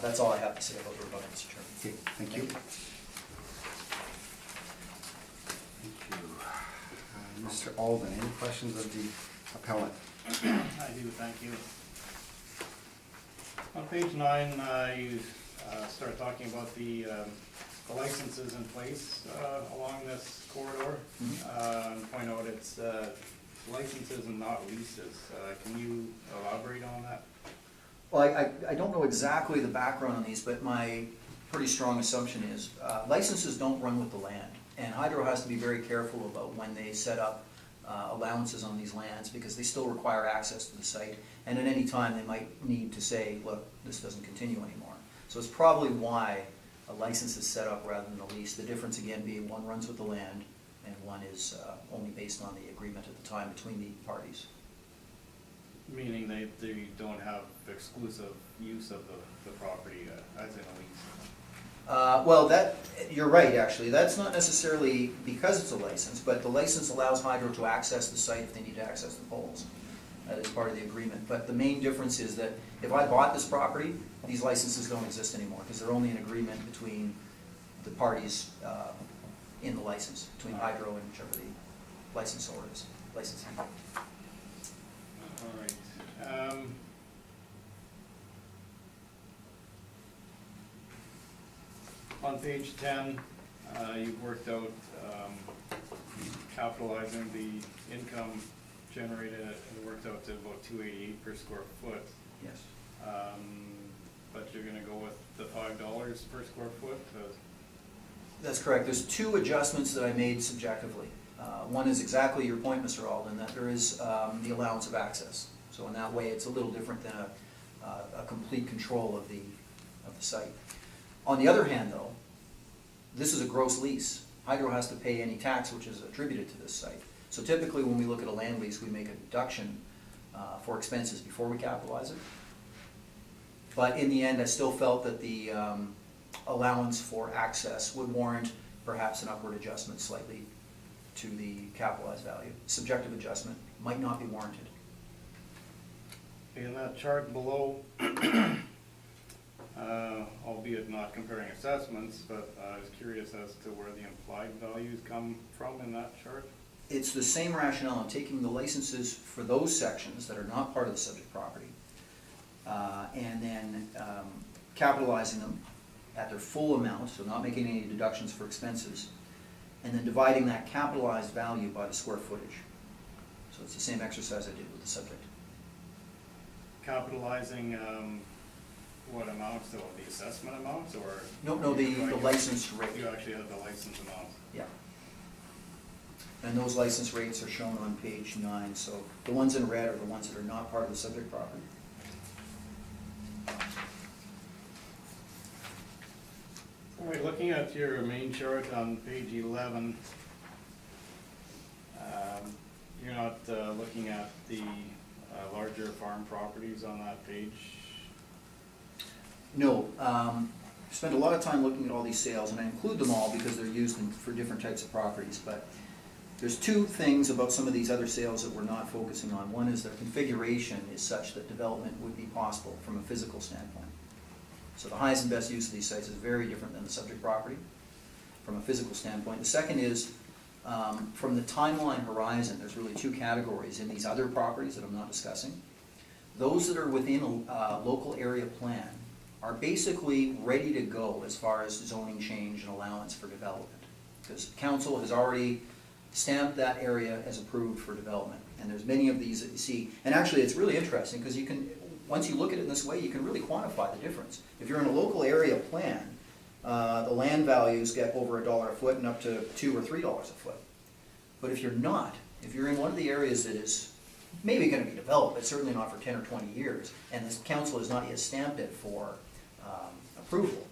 That's all I have to say about the rebuttal, Mr. Chairman. Okay, thank you. Thank you. Mr. Alden, any questions of the appellant? I do, thank you. On page 9, you start talking about the licenses in place along this corridor. And point out it's licenses and not leases. Can you elaborate on that? Well, I don't know exactly the background on these, but my pretty strong assumption is licenses don't run with the land. And Hydro has to be very careful about when they set up allowances on these lands because they still require access to the site. And at any time they might need to say, look, this doesn't continue anymore. So it's probably why a license is set up rather than a lease. The difference again being one runs with the land and one is only based on the agreement at the time between the parties. Meaning they don't have exclusive use of the property as in a lease. Well, you're right, actually. That's not necessarily because it's a license, but the license allows Hydro to access the site if they need to access the poles. That is part of the agreement. But the main difference is that if I bought this property, these licenses don't exist anymore because they're only an agreement between the parties in the license, between Hydro and whichever the licensor is, licensing. All right. On page 10, you've worked out capitalizing the income generated, it worked out to about $2.88 per square foot. Yes. But you're gonna go with the $5 per square foot? That's correct. There's two adjustments that I made subjectively. One is exactly your point, Mr. Alden, that there is the allowance of access. So in that way, it's a little different than a complete control of the site. On the other hand, though, this is a gross lease. Hydro has to pay any tax which is attributed to this site. So typically, when we look at a land lease, we make a deduction for expenses before we capitalize it. But in the end, I still felt that the allowance for access would warrant perhaps an upward adjustment slightly to the capitalized value. Subjective adjustment might not be warranted. In that chart below, albeit not comparing assessments, but I was curious as to where the implied values come from in that chart. It's the same rationale. I'm taking the licenses for those sections that are not part of the subject property and then capitalizing them at their full amount, so not making any deductions for expenses, and then dividing that capitalized value by the square footage. So it's the same exercise I did with the subject. Capitalizing what amounts, so the assessment amounts, or? No, the license rate. You actually have the license amount. Yeah. And those license rates are shown on page 9, so the ones in red are the ones that are not part of the subject property. All right, looking at your main chart on page 11, you're not looking at the larger farm properties on that page? No, spent a lot of time looking at all these sales, and I include them all because they're used for different types of properties, but there's two things about some of these other sales that we're not focusing on. One is their configuration is such that development would be possible from a physical standpoint. So the highest and best use of these sites is very different than the subject property from a physical standpoint. The second is from the timeline horizon, there's really two categories in these other properties that I'm not discussing. Those that are within a local area plan are basically ready to go as far as zoning change and allowance for development. Because council has already stamped that area as approved for development. And there's many of these that you see. And actually it's really interesting because you can, once you look at it in this way, you can really quantify the difference. If you're in a local area plan, the land values get over $1 a foot and up to $2 or $3 a foot. But if you're not, if you're in one of the areas that is maybe going to be developed, but certainly not for 10 or 20 years, and the council has not yet stamped it for approval,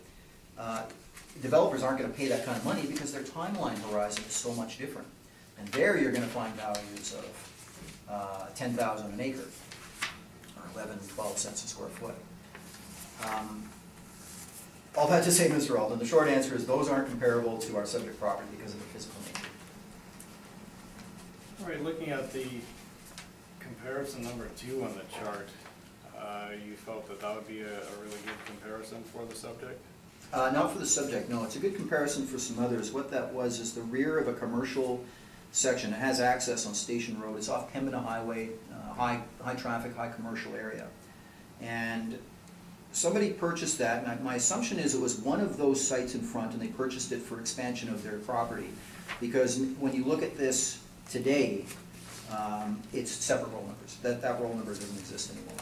developers aren't going to pay that kind of money because their timeline horizon is so much different. And there you're going to find values of $10,000 an acre, or 11, 12 cents a square foot. All that to say, Mr. Alden, the short answer is those aren't comparable to our subject property because of the physical nature. All right, looking at the comparison number 2 on the chart, you felt that that would be a really good comparison for the subject? Not for the subject, no. It's a good comparison for some others. What that was is the rear of a commercial section. It has access on Station Road. It's off Pembina Highway, high traffic, high commercial area. And somebody purchased that, and my assumption is it was one of those sites in front, and they purchased it for expansion of their property. Because when you look at this today, it's separate roll numbers. That roll number doesn't exist anymore.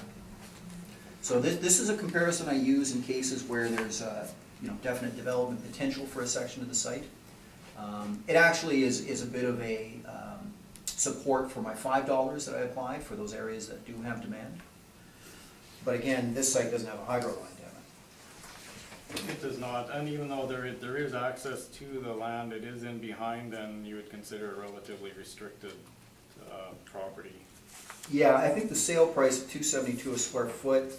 So this is a comparison I use in cases where there's definite development potential for a section of the site. It actually is a bit of a support for my $5 that I applied for those areas that do have demand. But again, this site doesn't have a hydro line down it. It does not, and even though there is access to the land, it is in behind, and you would consider a relatively restricted property. Yeah, I think the sale price of $272 a square foot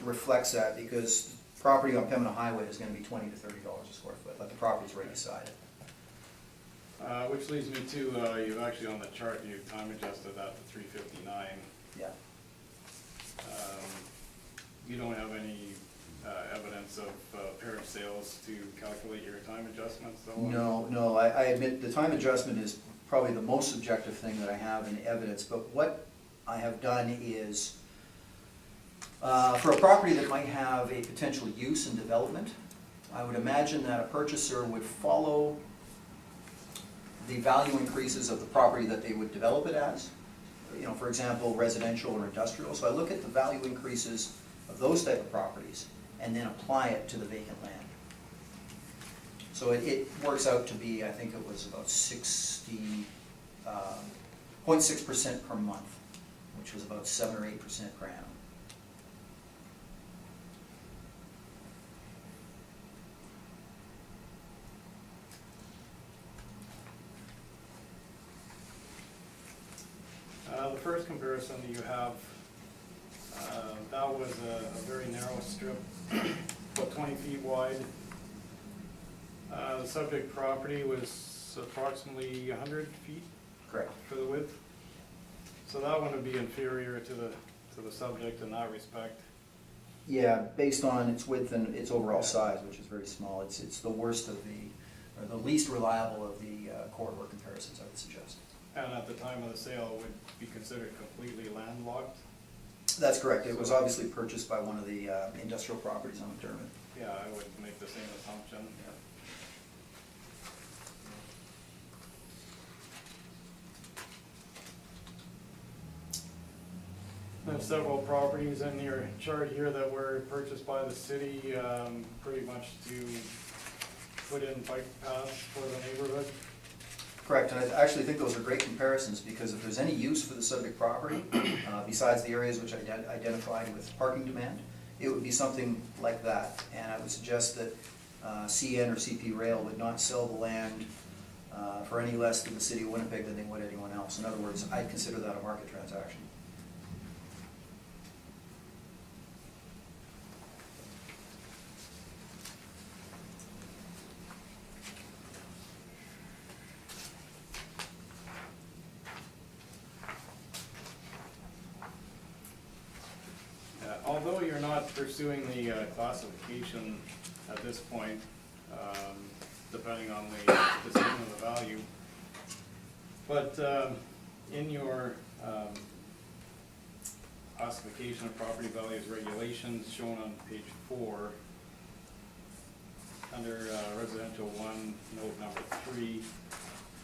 reflects that, because property on Pembina Highway is gonna be $20 to $30 a square foot, like the property's right beside it. Which leads me to, you've actually on the chart, you time adjusted that to 359. Yeah. You don't have any evidence of parent sales to calculate your time adjustments, though? No, I admit the time adjustment is probably the most subjective thing that I have in evidence, but what I have done is, for a property that might have a potential use and development, I would imagine that a purchaser would follow the value increases of the property that they would develop it as. You know, for example, residential or industrial. So I look at the value increases of those type of properties and then apply it to the vacant land. So it works out to be, I think it was about 0.6% per month, which was about 7 or 8% per annum. The first comparison that you have, that was a very narrow strip, about 20 feet wide. The subject property was approximately 100 feet Correct. for the width. So that one would be inferior to the subject in that respect. Yeah, based on its width and its overall size, which is very small. It's the worst of or the least reliable of the corridor comparisons, I would suggest. And at the time of the sale, would be considered completely landlocked? That's correct. It was obviously purchased by one of the industrial properties on McDermott. Yeah, I would make the same assumption. There's several properties in your chart here that were purchased by the city, pretty much to put in bike paths for the neighborhood. Correct, and I actually think those are great comparisons, because if there's any use for the subject property, besides the areas which I identified with parking demand, it would be something like that. And I would suggest that CN or CP Rail would not sell the land for any less to the city of Winnipeg than they would anyone else. In other words, I'd consider that a market transaction. Although you're not pursuing the classification at this point, depending on the decision of the value, but in your classification of property values regulations shown on page 4, under residential 1, note number 3,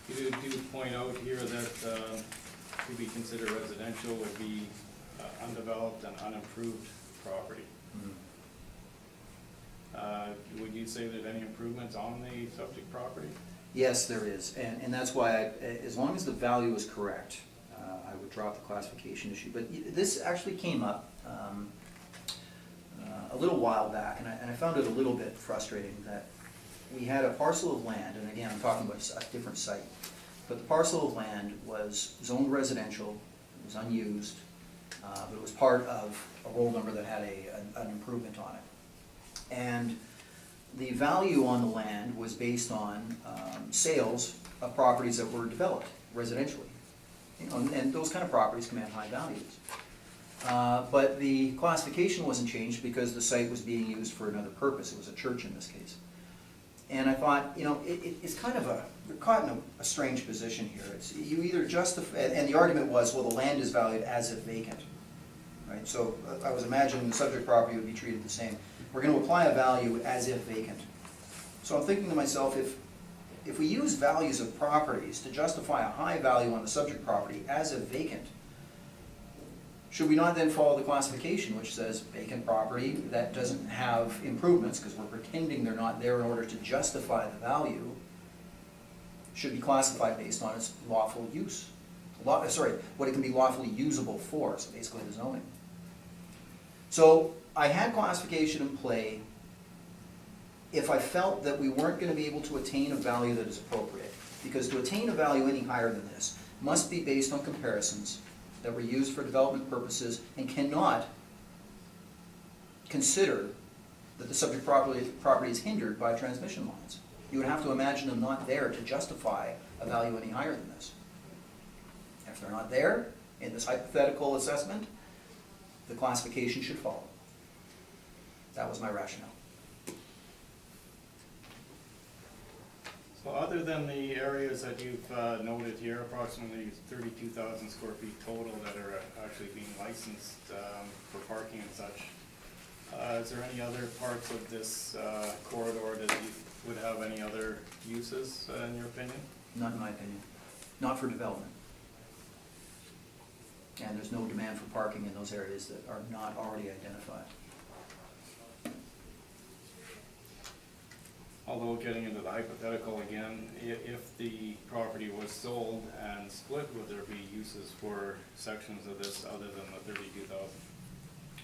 you do point out here that to be considered residential would be undeveloped and unimproved property. Would you say there's any improvements on the subject property? Yes, there is, and that's why, as long as the value is correct, I would drop the classification issue. But this actually came up a little while back, and I found it a little bit frustrating that we had a parcel of land, and again, I'm talking about a different site, but the parcel of land was zoned residential, it was unused, but it was part of a roll number that had an improvement on it. And the value on the land was based on sales of properties that were developed residentially. You know, and those kind of properties command high values. But the classification wasn't changed because the site was being used for another purpose. It was a church in this case. And I thought, you know, it's kind of we're caught in a strange position here. It's, you either justify, and the argument was, well, the land is valued as if vacant, right? So I was imagining the subject property would be treated the same. We're going to apply a value as if vacant. So I'm thinking to myself, if we use values of properties to justify a high value on the subject property as if vacant, should we not then follow the classification which says vacant property that doesn't have improvements, because we're pretending they're not there in order to justify the value, should be classified based on its lawful use. What it can be lawfully usable for, so basically the zoning. So I had classification in play if I felt that we weren't going to be able to attain a value that is appropriate. Because to attain a value any higher than this must be based on comparisons that were used for development purposes and cannot consider that the subject property is hindered by transmission lines. You would have to imagine them not there to justify a value any higher than this. If they're not there in this hypothetical assessment, the classification should follow. That was my rationale. So other than the areas that you've noted here, approximately 32,000 square feet total that are actually being licensed for parking and such, is there any other parts of this corridor that you would have any other uses, in your opinion? Not in my opinion. Not for development. And there's no demand for parking in those areas that are not already identified. Although getting into the hypothetical again, if the property was sold and split, would there be uses for sections of this other than the 32,000?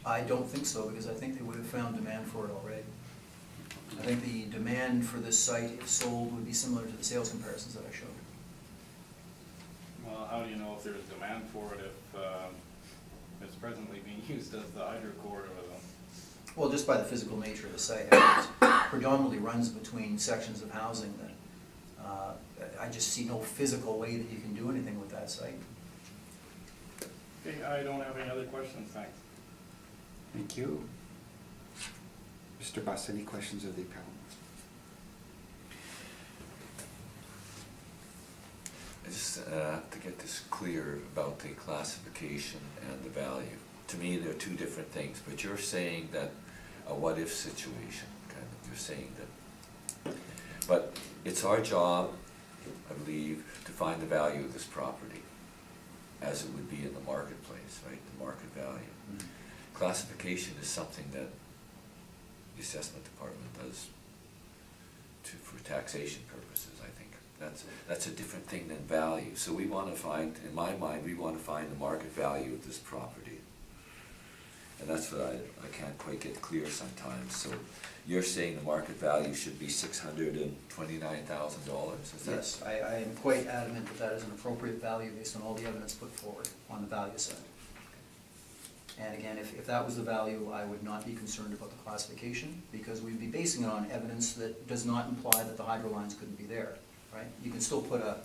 I don't think so, because I think they would have found demand for it already. I think the demand for this site, if sold, would be similar to the sales comparisons that I showed. Well, how do you know if there's demand for it if it's presently being used as the hydro corridor though? Well, just by the physical nature of the site, it predominantly runs between sections of housing that I just see no physical way that you can do anything with that site. Okay, I don't have any other questions, thanks. Thank you. Mr. Buss, any questions of the appellant? I just have to get this clear about the classification and the value. To me, they're two different things, but you're saying that a what-if situation, kind of, you're saying that. But it's our job, I believe, to find the value of this property, as it would be in the marketplace, right, the market value. Mm-hmm. Classification is something that the assessment department does for taxation purposes, I think. That's a different thing than value. So we want to find, in my mind, we want to find the market value of this property. And that's what I can't quite get clear sometimes. So you're saying the market value should be $629,000? Yes, I am quite adamant that that is an appropriate value based on all the evidence put forward on the value side. And again, if that was the value, I would not be concerned about the classification, because we'd be basing it on evidence that does not imply that the hydro lines couldn't be there, right? You can still put a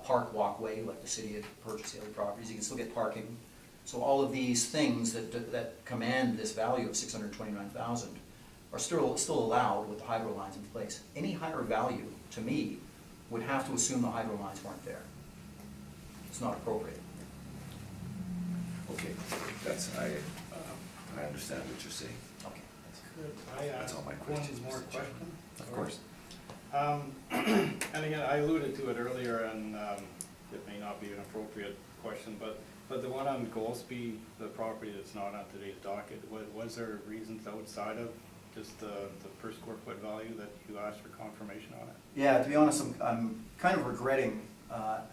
park walkway, like the city had purchased the other properties, you can still get parking. So all of these things that command this value of $629,000 are still allowed with the hydro lines in place. Any higher value, to me, would have to assume the hydro lines weren't there. It's not appropriate. Okay, I understand what you're saying. Okay. Could I That's ask all my one questions, more Mr. Chairman. question? Of course. And again, I alluded to it earlier, and it may not be an appropriate question, but the one on Goldsby, the property that's not on today's docket, was there reasons outside of just the per square foot value that you asked for confirmation on it? Yeah, to be honest, I'm kind of regretting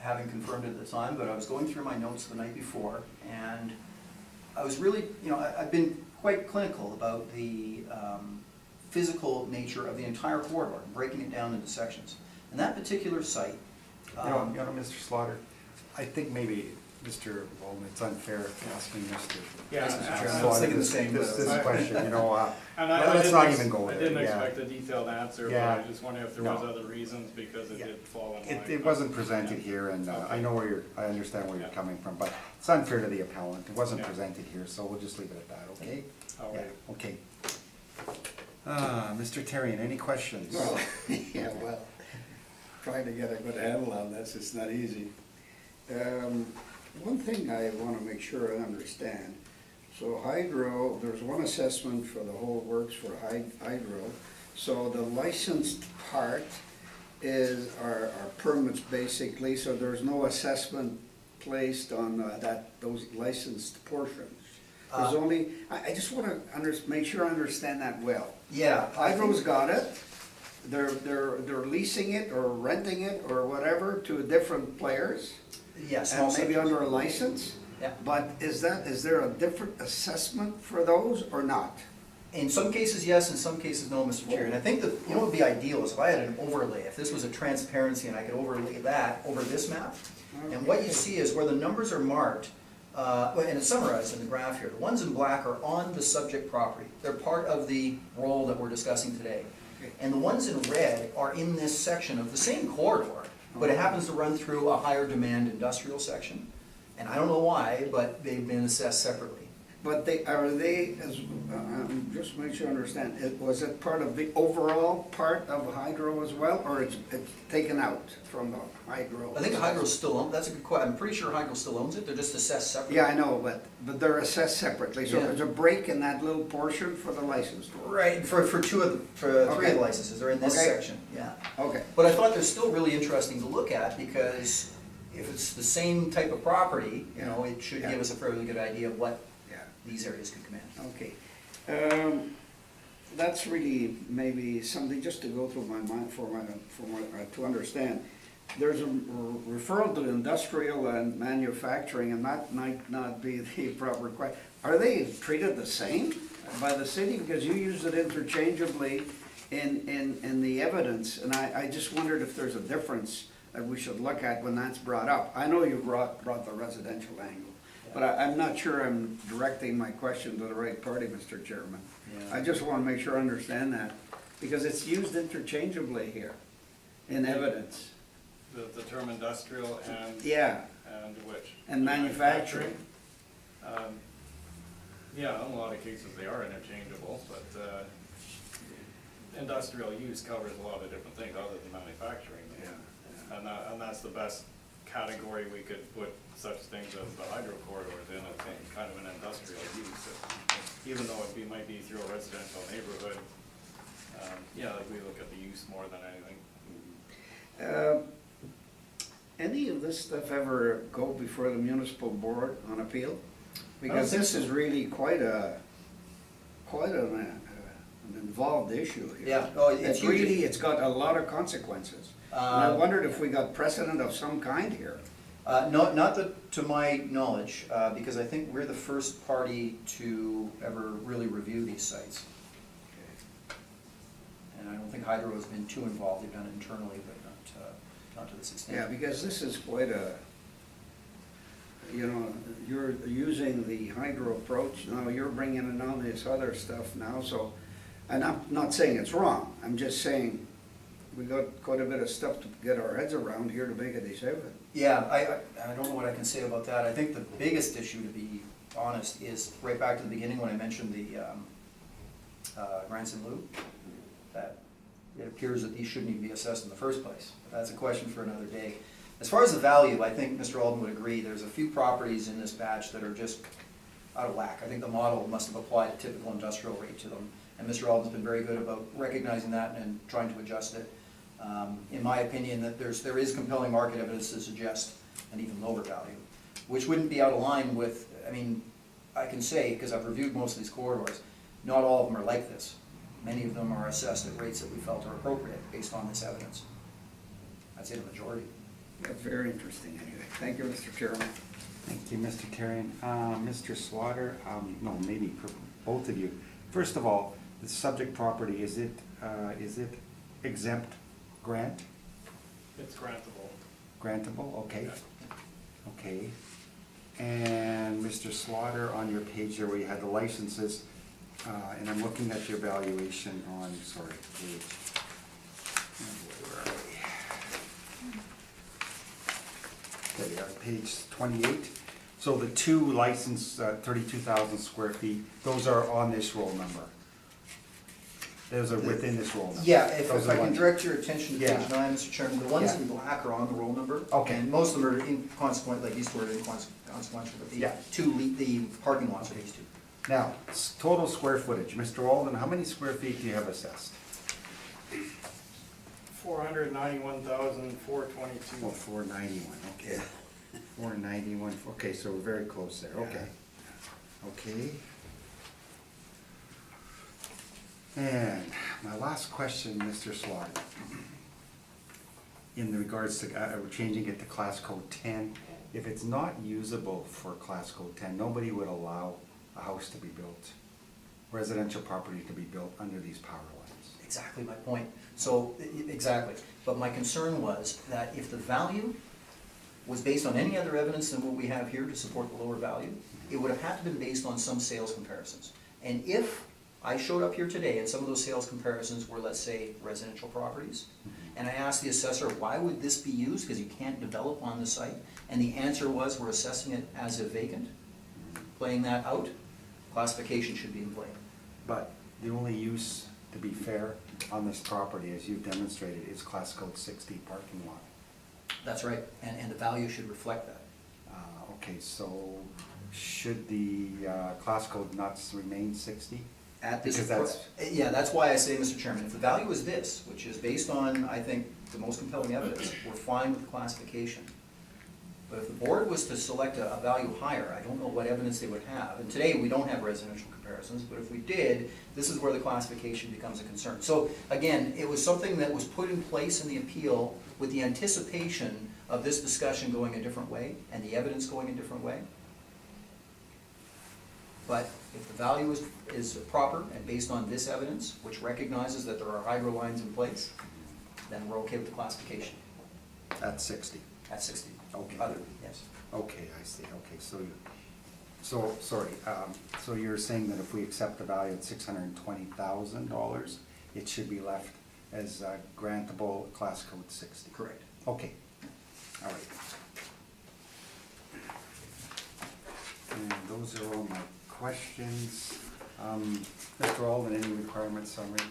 having confirmed it at the time, but I was going through my notes the night before, and I was really, I've been quite clinical about the physical nature of the entire corridor, breaking it down into sections. And that particular site, Mr. Slaughter, I think maybe, Mr. Walden, it's unfair asking Mr. Yeah, Mr. Chairman, I Slaughter was thinking the same, this but- question, And let's not even go I there. didn't Yeah. expect a detailed answer, but Yeah. I just wondered if there No. was other reasons, because it Yeah. did fall in line. It wasn't presented here, and I know I understand where you're Yeah. coming from, but it's unfair to the appellant. It wasn't Yeah. presented here, so we'll just leave it at that, okay? All Yeah, right. okay. Mr. Terrian, any questions? Well, yeah, well, trying to get a good handle on this, it's not easy. One thing I want to make sure I understand, so hydro, there's one assessment for the whole works for hydro, so the licensed part is our permits basically, so there's no assessment placed on those licensed portions. There's only, I just want to make sure I understand that well. Yeah. Hydro's got it, they're leasing it or renting it or whatever to different players, Yes. and maybe under a license. Yeah. But is there a different assessment for those or not? In some cases, yes, in some cases, no, Mr. Chair. And I think that, what would be ideal is if I had an overlay, if this was a transparency and I could overlay that over this map. And what you see is where the numbers are marked, and it's summarized in the graph here. The ones in black are on the subject property. They're part of the role that we're discussing today. And the ones in red are in this section of the same corridor, but it happens to run through a higher demand industrial section. And I don't know why, but they've been assessed separately. But just make sure I understand, was it part of the overall part of hydro as well, or it's taken out from the hydro? I think hydro still owns, that's a good question. I'm pretty sure hydro still owns it, they're just assessed separately. Yeah, I know, but they're assessed separately, so Yeah. there's a break in that little portion for the license. Right, for three of the licenses, they're in this Okay. section, yeah. Okay, But I thought they're still really interesting to look at, because if it's the same type of property, you know, it should Yeah. give us a fairly good idea of what yeah, these areas could command. okay. That's really maybe something just to go through my mind to understand. There's a referral to industrial and manufacturing, and that might not be the proper question. Are they treated the same by the city? Because you use it interchangeably in the evidence, and I just wondered if there's a difference that we should look at when that's brought up. I know you brought the residential angle, but I'm not sure I'm directing my question to the right party, Mr. Chairman. Yeah. I just want to make sure I understand that, because it's used interchangeably here in evidence. The term industrial and. Yeah, And which? and manufacturing. Yeah, in a lot of cases they are interchangeable, but industrial use covers a lot of different things other than manufacturing. And that's the best category we could put such things as the hydro corridors in, I think, kind of an industrial use. Even though it might be through a residential neighborhood, yeah, we look at the use more than anything. Any of this stuff ever go before the municipal board on appeal? Because think this is really quite an involved issue here. Yeah, oh, it's huge. Really, it's got a lot of consequences. And I wondered if we got precedent of some kind here. Not to my knowledge, because I think we're the first party to ever really review these sites. And I don't think Hydro has been too involved. They've done it internally, but not to this extent. Yeah, because this is quite a, you know, you're using the hydro approach, now you're bringing in all this other stuff now, so, and I'm not saying it's wrong, I'm just saying we got quite a bit of stuff to get our heads around here to make a decision. Yeah, I don't know what I can say about that. I think the biggest issue, to be honest, is right back to the beginning when I mentioned the grants in lieu, that it appears that these shouldn't even be assessed in the first place. But that's a question for another day. As far as the value, I think Mr. Alden would agree, there's a few properties in this batch that are just out of whack. I think the model must have applied a typical industrial rate to them, and Mr. Alden's been very good about recognizing that and trying to adjust it. In my opinion, that there is compelling market evidence to suggest an even lower value, which wouldn't be out of line with, I mean, I can say, because I've reviewed most of these corridors, not all of them are like this. Many of them are assessed at rates that we felt are appropriate based on this evidence. I'd say the majority. Yeah, very interesting anyway. Thank you, Mr. Chairman. Thank you, Mr. Carrion. Mr. Slaughter, no, maybe for both of you. First of all, the subject property, is it exempt grant? It's grantable. Grantable, okay. Yeah. Okay. And Mr. Slaughter, on your page there where you had the licenses, and I'm looking at your valuation on, sorry, page, where are we? There we are, page 28. So the two license, 32,000 square feet, those are on this roll number. Those are within this roll number. Yeah, if Those I are can ones- direct your attention to Yeah. page 9, Mr. Chairman, the ones Yeah. in black are on the roll number. Okay. And most of them are inconsequential, like these were inconsequential, but Yeah. the parking lots are these two. Now, total square footage, Mr. Alden, how many square feet do you have assessed? 491,422. Oh, 491, okay. 491, okay, so we're very close there, okay. Okay. And my last question, Mr. Slaughter, in regards to changing it to class code 10, if it's not usable for class code 10, nobody would allow a house to be built, residential property to be built under these power lines. Exactly my point. So, exactly. But my concern was that if the value was based on any other evidence than what we have here to support the lower value, it would have had to been based on some sales comparisons. And if I showed up here today and some of those sales comparisons were, let's say, residential properties, and I asked the assessor, why would this be used, because you can't develop on the site, and the answer was, we're assessing it as a vacant, playing that out, classification should be in play. But the only use, to be fair, on this property, as you've demonstrated, is class code 60 parking lot. That's right, and the value should reflect that. Okay, so should the class code not remain 60? At this, Because yeah, that's why I say, Mr. Chairman, if the value is this, which is based on, I think, the most compelling evidence, we're fine with the classification. But if the board was to select a value higher, I don't know what evidence they would have. And today, we don't have residential comparisons, but if we did, this is where the classification becomes a concern. So again, it was something that was put in place in the appeal with the anticipation of this discussion going a different way and the evidence going a different way. But if the value is proper and based on this evidence, which recognizes that there are hydro lines in place, then we're okay with the classification At 60? at 60. Okay. Yes. Okay, I see, okay, so you're saying that if we accept the value at $620,000, it should be left as grantable class code 60? Correct. Okay, all right. And those are all my questions. Mr. Alden, any requirements summary?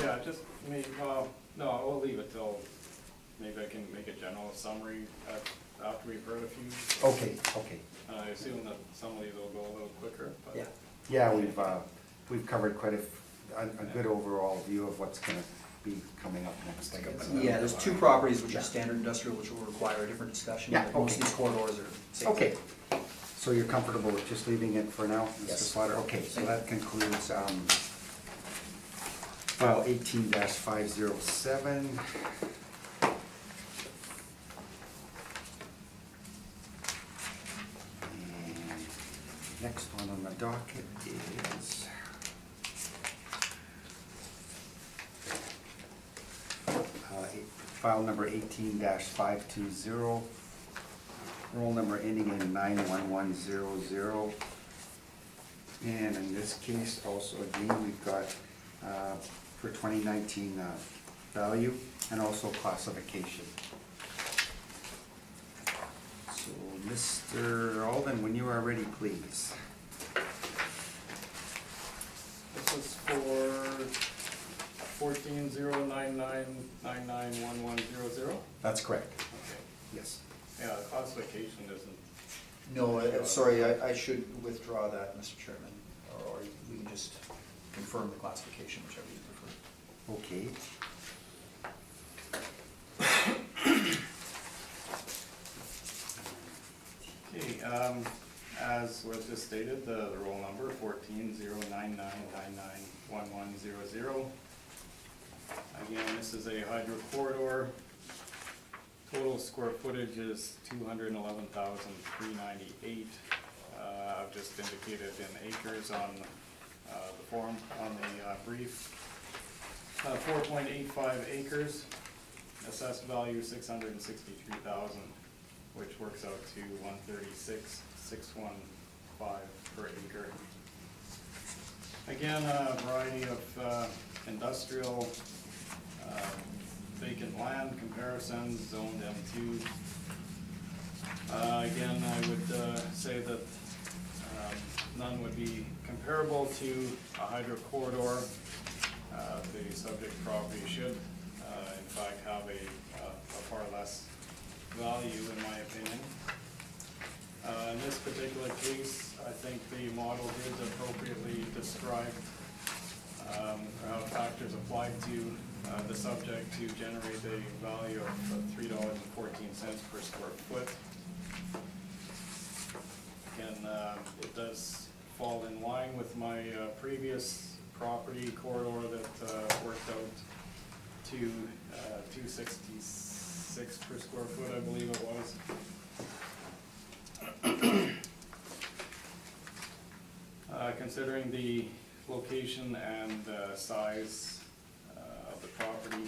Yeah, just maybe, no, we'll leave it till, maybe I can make a general summary after we've heard a few. Okay, okay. I assume that some of these will go a little quicker, but. Yeah. Yeah, we've covered quite a good overall view of what's gonna be coming up next, I guess. Yeah, there's two properties which are standard industrial, which will require a different discussion. Yeah, but most of okay. these corridors are same. Okay, so you're comfortable with just leaving it for now, Mr. Yes. Slaughter? Okay, so that concludes, file 18-507. And next one on the docket is file number 18-520, roll number ending in 91100. And in this case, also again, we've got for 2019 value and also classification. So, Mr. Alden, when you are ready, please. This is for 14-099-991100. That's correct, Okay. yes. Yeah, the classification isn't. No, sorry, I should withdraw that, Mr. Chairman, or we can just confirm the classification, whichever you prefer. Okay. Okay, as was just stated, the roll number 14-099-991100. Again, this is a hydro corridor. Total square footage is 211,398. I've just indicated in acres on the form, on the brief. 4.85 acres, assessed value 663,000, which works out to 136,615 per acre. Again, a variety of industrial vacant land comparisons, zoned M2. Again, I would say that none would be comparable to a hydro corridor. The subject property should, in fact, have a far less value, in my opinion. In this particular case, I think the model did appropriately describe how factors applied to the subject to generate a value of $3.14 per square foot. Again, it does fall in line with my previous property corridor that worked out to $2.66 per square foot, I believe it was. considering the location and size of the property,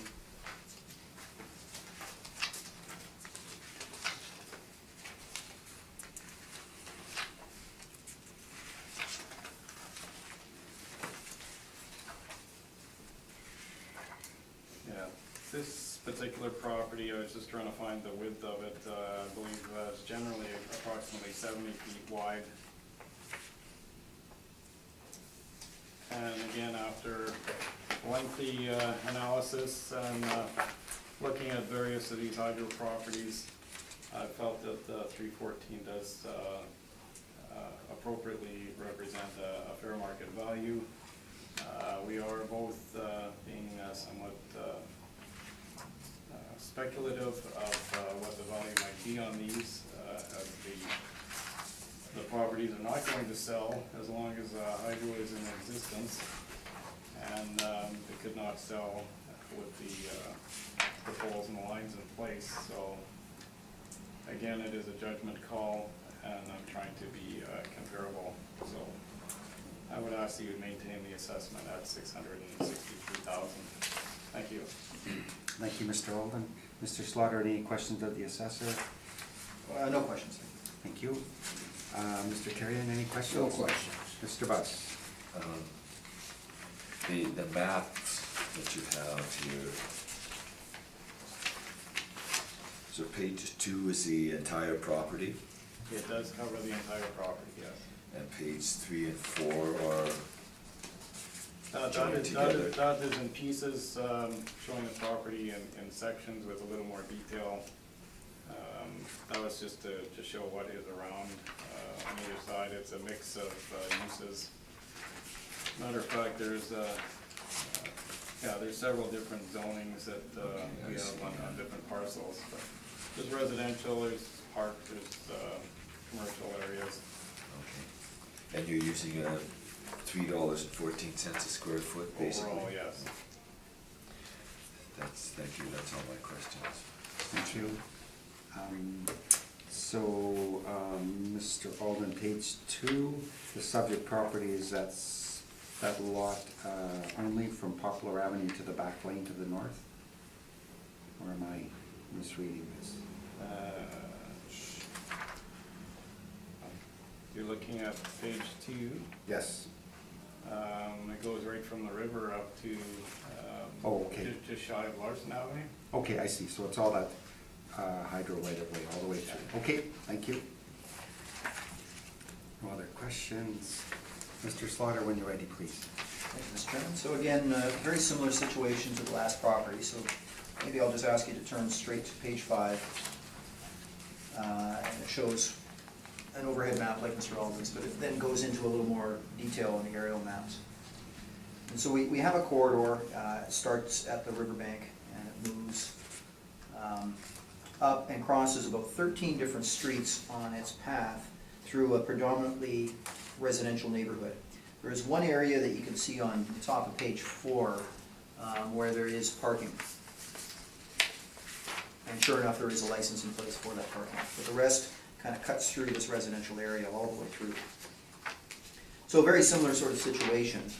yeah, this particular property, I was just trying to find the width of it. I believe it's generally approximately 70 feet wide. And again, after lengthy analysis and looking at various of these hydro properties, I felt that 314 does appropriately represent a fair market value. We are both being somewhat speculative of what the value might be on these, as the properties are not going to sell as long as hydro is in existence, and they could not sell with the poles and the lines in place. So again, it is a judgment call, and I'm trying to be comparable. So I would ask that you maintain the assessment at $663,000. Thank you. Thank you, Mr. Alden. Mr. Slaughter, any questions of the assessor? No questions. Thank you. Mr. Terrian, any questions? No questions. Mr. Buss? The maps that you have here, so page 2 is the entire property, It does cover the entire property, yes. and page 3 and 4 are That joined together. is in pieces, showing the property in sections with a little more detail. That was just to show what is around. On either side, it's a mix of uses. Matter of fact, there's several different zonings that we have on different parcels. But there's residential, there's park, there's commercial areas. Okay. And you're using $3.14 a square foot, basically? Overall, yes. Thank you, that's all my questions. Thank you. Mr. Alden, page 2, the subject property is that lot only from Poplar Avenue to the back lane to the north? Or am I misreading this? You're looking at page 2. Yes. It goes right from the river up to, Oh, okay. just shy of Larson Avenue. Okay, I see. So it's all that hydro right of way all the way through. Okay, thank you. No other questions? Mr. Slaughter, when you're ready, please. Thank you, Mr. Chairman. So again, very similar situation to the last property, so maybe I'll just ask you to turn straight to page 5. And it shows an overhead map like Mr. Alden's, but it then goes into a little more detail on the aerial maps. And so we have a corridor, it starts at the riverbank and it moves up and crosses about 13 different streets on its path through a predominantly residential neighborhood. There is one area that you can see on the top of page 4 where there is parking. And sure enough, there is a license in place for that parking. But the rest kind of cuts through this residential area all the way through. So a very similar sort of situation.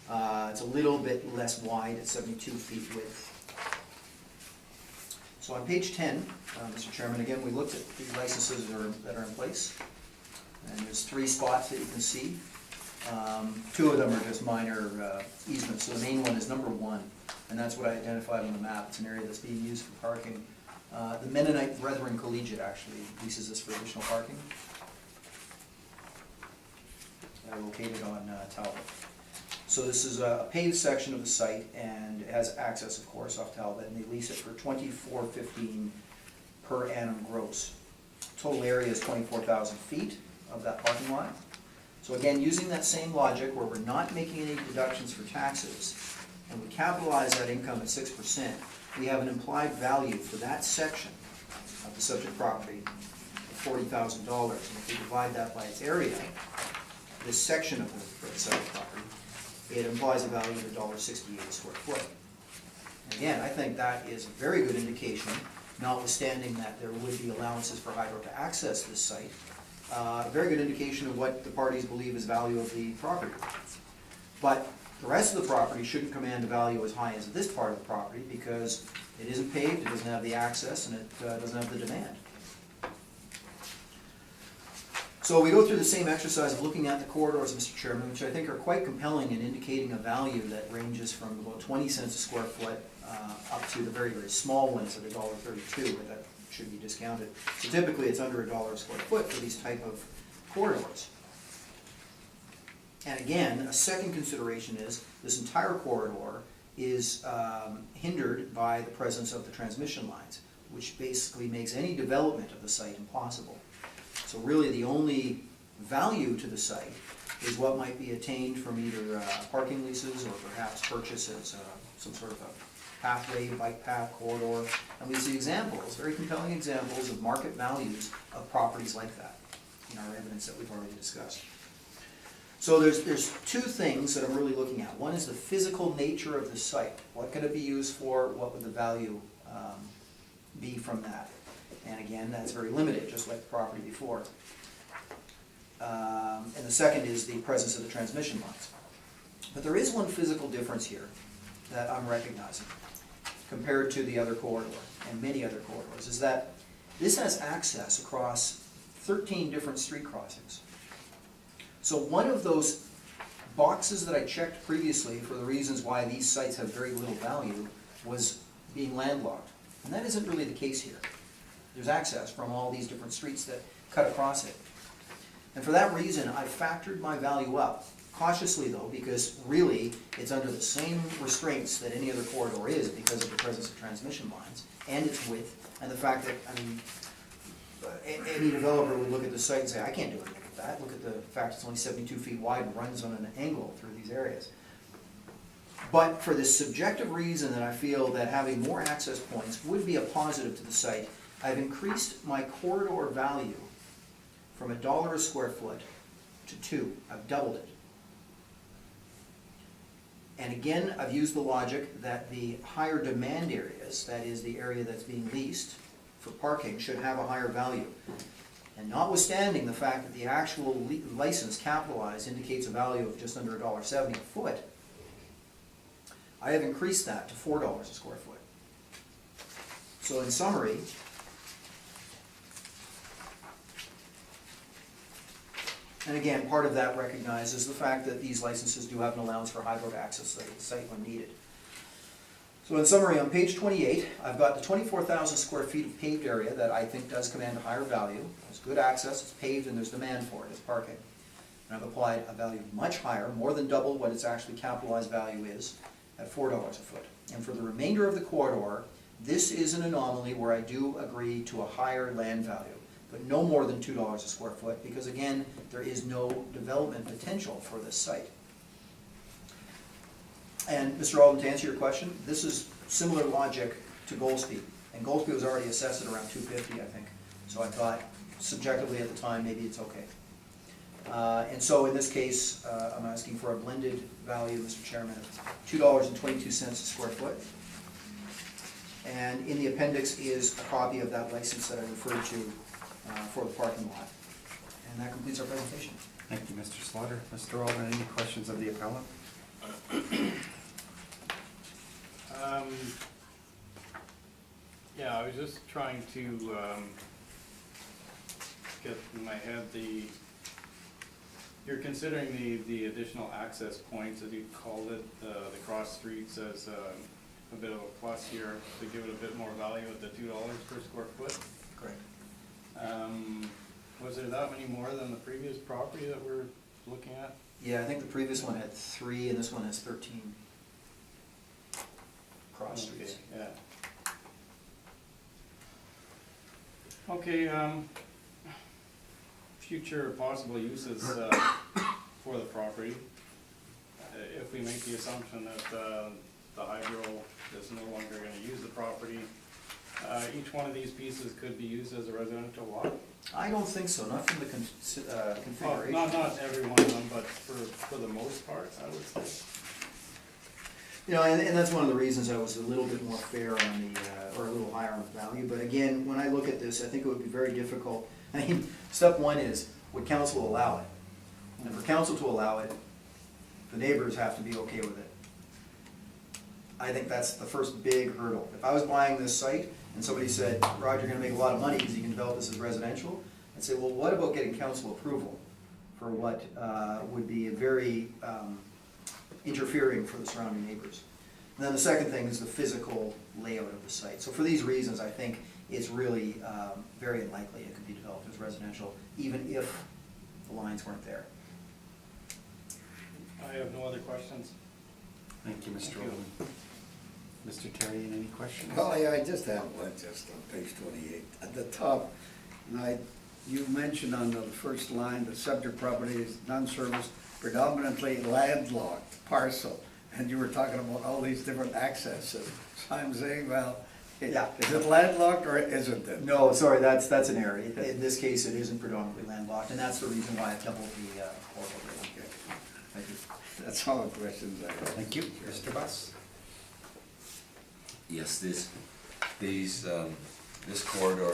It's a little bit less wide at 72 feet width. So on page 10, Mr. Chairman, again, we looked at the licenses that are in place. And there's 3 spots that you can see. 2 of them are just minor easements. So the main one is number 1, and that's what I identified on the map. It's an area that's being used for parking. The Mennonite Brethren Collegiate actually leases this for additional parking. Located on Talbot. So this is a paved section of the site, and it has access, of course, off Talbot, and they lease it for $24.15 per annum gross. Total area is 24,000 feet of that parking lot. So again, using that same logic where we're not making any deductions for taxes, and we capitalize that income at 6%, we have an implied value for that section of the subject property of $40,000. And if we divide that by its area, this section of the subject property, it implies a value of $1.68 a square foot. And again, I think that is a very good indication, notwithstanding that there would be allowances for hydro to access this site, a very good indication of what the parties believe is value of the property. But the rest of the property shouldn't command a value as high as this part of the property because it isn't paved, it doesn't have the access, and it doesn't have the demand. So we go through the same exercise of looking at the corridors, Mr. Chairman, which I think are quite compelling in indicating a value that ranges from about 20 cents a square foot up to the very, very small ones at $1.32, but that should be discounted. So typically it's under $1 a square foot for these type of corridors. And again, a second consideration is this entire corridor is hindered by the presence of the transmission lines, which basically makes any development of the site impossible. So really the only value to the site is what might be attained from either parking leases or perhaps purchase as some sort of a pathway, bike path, corridor. And we see examples, very compelling examples of market values of properties like that in our evidence that we've already discussed. So there's two things that I'm really looking at. One is the physical nature of the site. What could it be used for? What would the value be from that? And again, that's very limited, just like the property before. And the second is the presence of the transmission lines. But there is one physical difference here that I'm recognizing compared to the other corridor and many other corridors, is that this has access across 13 different street crossings. So one of those boxes that I checked previously for the reasons why these sites have very little value was being landlocked. And that isn't really the case here. There's access from all these different streets that cut across it. And for that reason, I factored my value up. Cautiously though, because really it's under the same restraints that any other corridor is because of the presence of transmission lines and its width and the fact that, I mean, any developer would look at the site and say, I can't do anything with that. Look at the fact it's only 72 feet wide and runs on an angle through these areas. But for the subjective reason that I feel that having more access points would be a positive to the site, I've increased my corridor value from $1 a square foot to $2. I've doubled it. And again, I've used the logic that the higher demand areas, that is the area that's being leased for parking, should have a higher value. And notwithstanding the fact that the actual license capitalized indicates a value of just under $1.70 a foot, I have increased that to $4 a square foot. So in summary, and again, part of that recognizes the fact that these licenses do have an allowance for high road access to the site when needed. So in summary, on page 28, I've got the 24,000 square feet of paved area that I think does command a higher value. There's good access, it's paved, and there's demand for it as parking. And I've applied a value much higher, more than double what its actually capitalized value is, at $4 a foot. And for the remainder of the corridor, this is an anomaly where I do agree to a higher land value, but no more than $2 a square foot, because again, there is no development potential for this site. And Mr. Alden, to answer your question, this is similar logic to Goldsby. And Goldsby was already assessed at around $2.50, I think. So I thought, subjectively at the time, maybe it's okay. And so in this case, I'm asking for a blended value, Mr. Chairman, of $2.22 a square foot. And in the appendix is a copy of that license that I referred to for the parking lot. And that completes our presentation. Thank you, Mr. Slaughter. Mr. Alden, any questions of the appellant? Yeah, I was just trying to get in my head you're considering the additional access points, as you called it, the cross streets as a bit of a plus here to give it a bit more value at the $2 per square foot. Correct. Was there that many more than the previous property that we're looking at? Yeah, I think the previous one had 3 and this one has 13 cross streets. Okay, yeah. Okay, future possible uses for the property. If we make the assumption that the hydro is no longer going to use the property, each one of these pieces could be used as a residential lot? I don't think so, not from the configuration. Not every one of them, but for the most part, I would say. You know, and that's one of the reasons I was a little bit more fair on the, or a little higher higher on the value, but again, when I look at this, I think it would be very difficult. I mean, step one is, would council allow it? And for council to allow it, the neighbors have to be okay with it. I think that's the first big hurdle. If I was buying this site and somebody said, Rod, you're gonna make a lot of money because you can develop this as residential, I'd say, well, what about getting council approval for what would be a very interfering for the surrounding neighbors? And then the second thing is the physical layout of the site. So for these reasons, I think it's really very unlikely it could be developed as residential, even if the lines weren't there. I have no other questions. Thank you, Mr. Thank you. Olden. Mr. Terry, any questions? Well, yeah, I just have one, just on page 28. At the top, you mentioned on the first line, the subject property is non-service, predominantly landlocked parcel. And you were talking about all these different accesses. So I'm saying, well, Yeah. is it landlocked or isn't it? No, sorry, that's an error. In this case, it isn't predominantly landlocked, and that's the reason why I've doubled the corridor. Okay. Thank you. That's all the questions I have. Thank you. Mr. Buss? Yes, this corridor,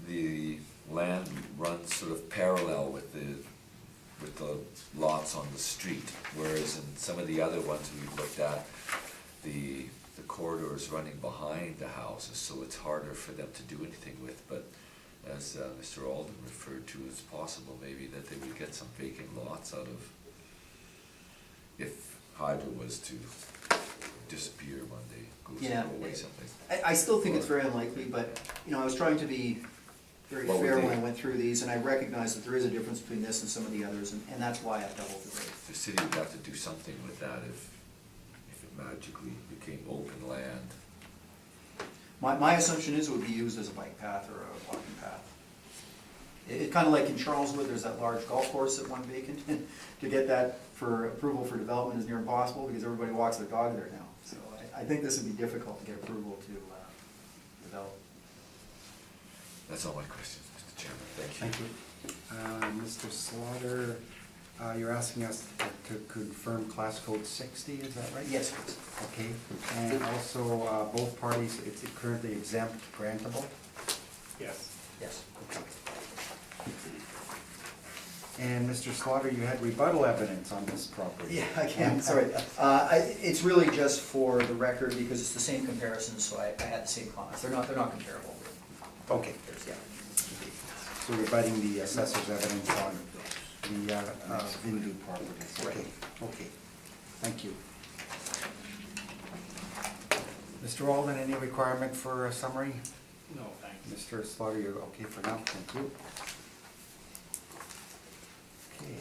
the land runs sort of parallel with the lots on the street, whereas in some of the other ones we've looked at, the corridor is running behind the houses, so it's harder for them to do anything with. But as Mr. Alden referred to, it's possible maybe that they would get some vacant lots out of, if Hydro was to disappear one day, Yeah. go away someplace. I still think it's very unlikely, but, you know, I was trying to be very What would fair they- when I went through these, and I recognize that there is a difference between this and some of the others, and that's why I've doubled the rate. The city would have to do something with that if it magically became open land. My assumption is it would be used as a bike path or a walking path. It kind of like in Charleswood, there's that large golf course that went vacant. To get that for approval for development is near impossible because everybody walks their dog there now. So I think this would be difficult to get approval to develop. That's all my questions, Mr. Chairman. Thank you. Thank you. Mr. Slaughter, you're asking us to confirm class code 60, is that right? Yes, please. Okay, and also, both parties, it's currently exempt grantable? Yes. Yes. Okay. And Mr. Slaughter, you had rebuttal evidence on this property? Yeah, I can, sorry. It's really just for the record because it's the same comparison, so I had the same comments. They're not comparable. Okay. Yeah. So you're rebutting the assessor's evidence on the Vindu properties? Right. Okay, okay, thank you. Mr. Alden, any requirement for a summary? No, thanks. Mr. Slaughter, you're okay for now, thank you. Okay.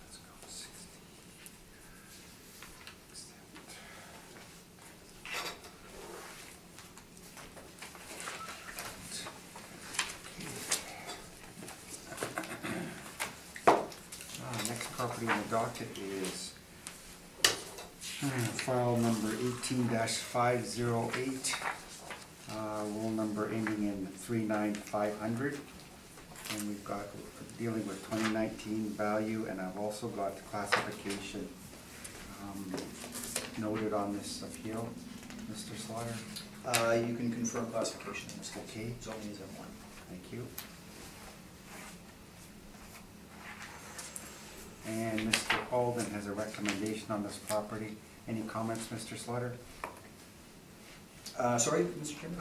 Let's go 60. Next property in the docket is file number 18-508, roll number ending in 39500. And we've got dealing with 2019 value, and I've also got the classification noted on this appeal. Mr. Slaughter? You can confirm classification in this case. Okay. Zoning is M1. Thank you. And Mr. Alden has a recommendation on this property. Any comments, Mr. Slaughter? Sorry, Mr. Chairman?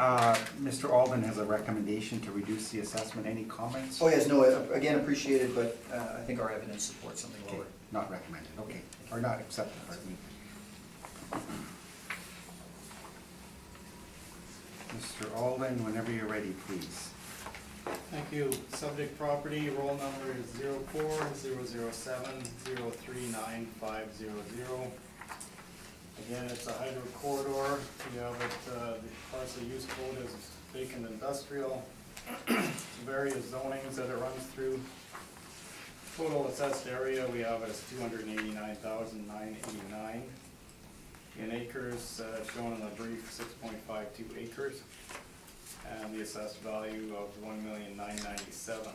Mr. Alden has a recommendation to reduce the assessment. Any comments? Oh, yes, no, again, appreciated, but I think our evidence supports something Okay, lower. not recommended, okay, or not accepted, pardon me. Mr. Alden, whenever you're ready, please. Thank you. Subject property, roll number is 04-007-039-500. Again, it's a hydro corridor. We have it, the parcel use code is vacant industrial. Various zonings that it runs through. Total assessed area we have is 289,989. In acres, shown in the brief, 6.52 acres. And the assessed value of $1,997,000.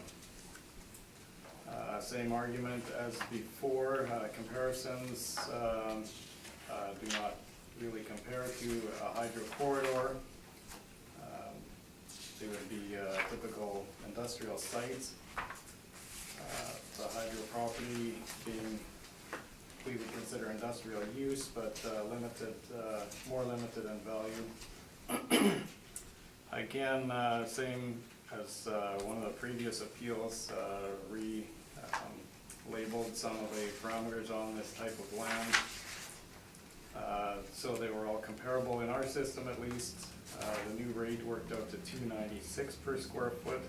Same argument as before, comparisons do not really compare to a hydro corridor. They would be typical industrial sites. The hydro property being, we would consider industrial use, but limited, more limited in value. Again, same as one of the previous appeals, labeled some of the parameters on this type of land. So they were all comparable in our system at least. The new rate worked out to $296 per square foot,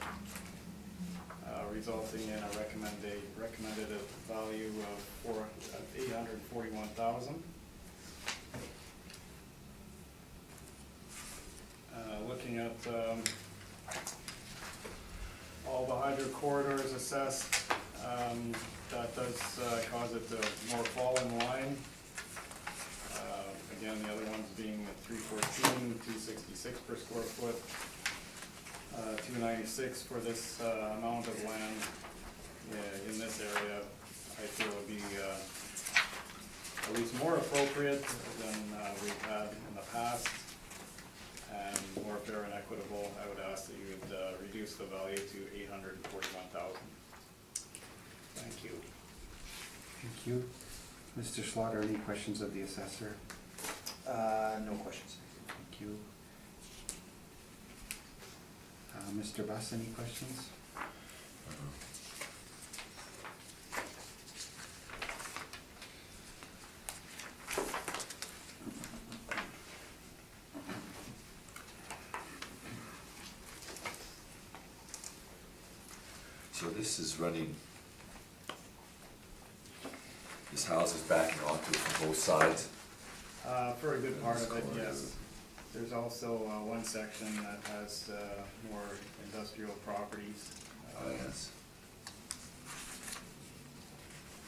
resulting in a recommended value of $841,000. Looking at all the hydro corridors assessed, that does cause it to more fall in line. Again, the other ones being at 314, 266 per square foot, 296 for this amount of land in this area. I feel would be at least more appropriate than we've had in the past, and more fair and equitable. I would ask that you would reduce the value to $841,000. Thank you. Thank you. Mr. Slaughter, any questions of the assessor? No questions. Thank you. Mr. Buss, any questions? So this is running, this house is backing onto it from both sides? For a good part of it, That's cool. yes. There's also one section that has more industrial properties. Oh, yes.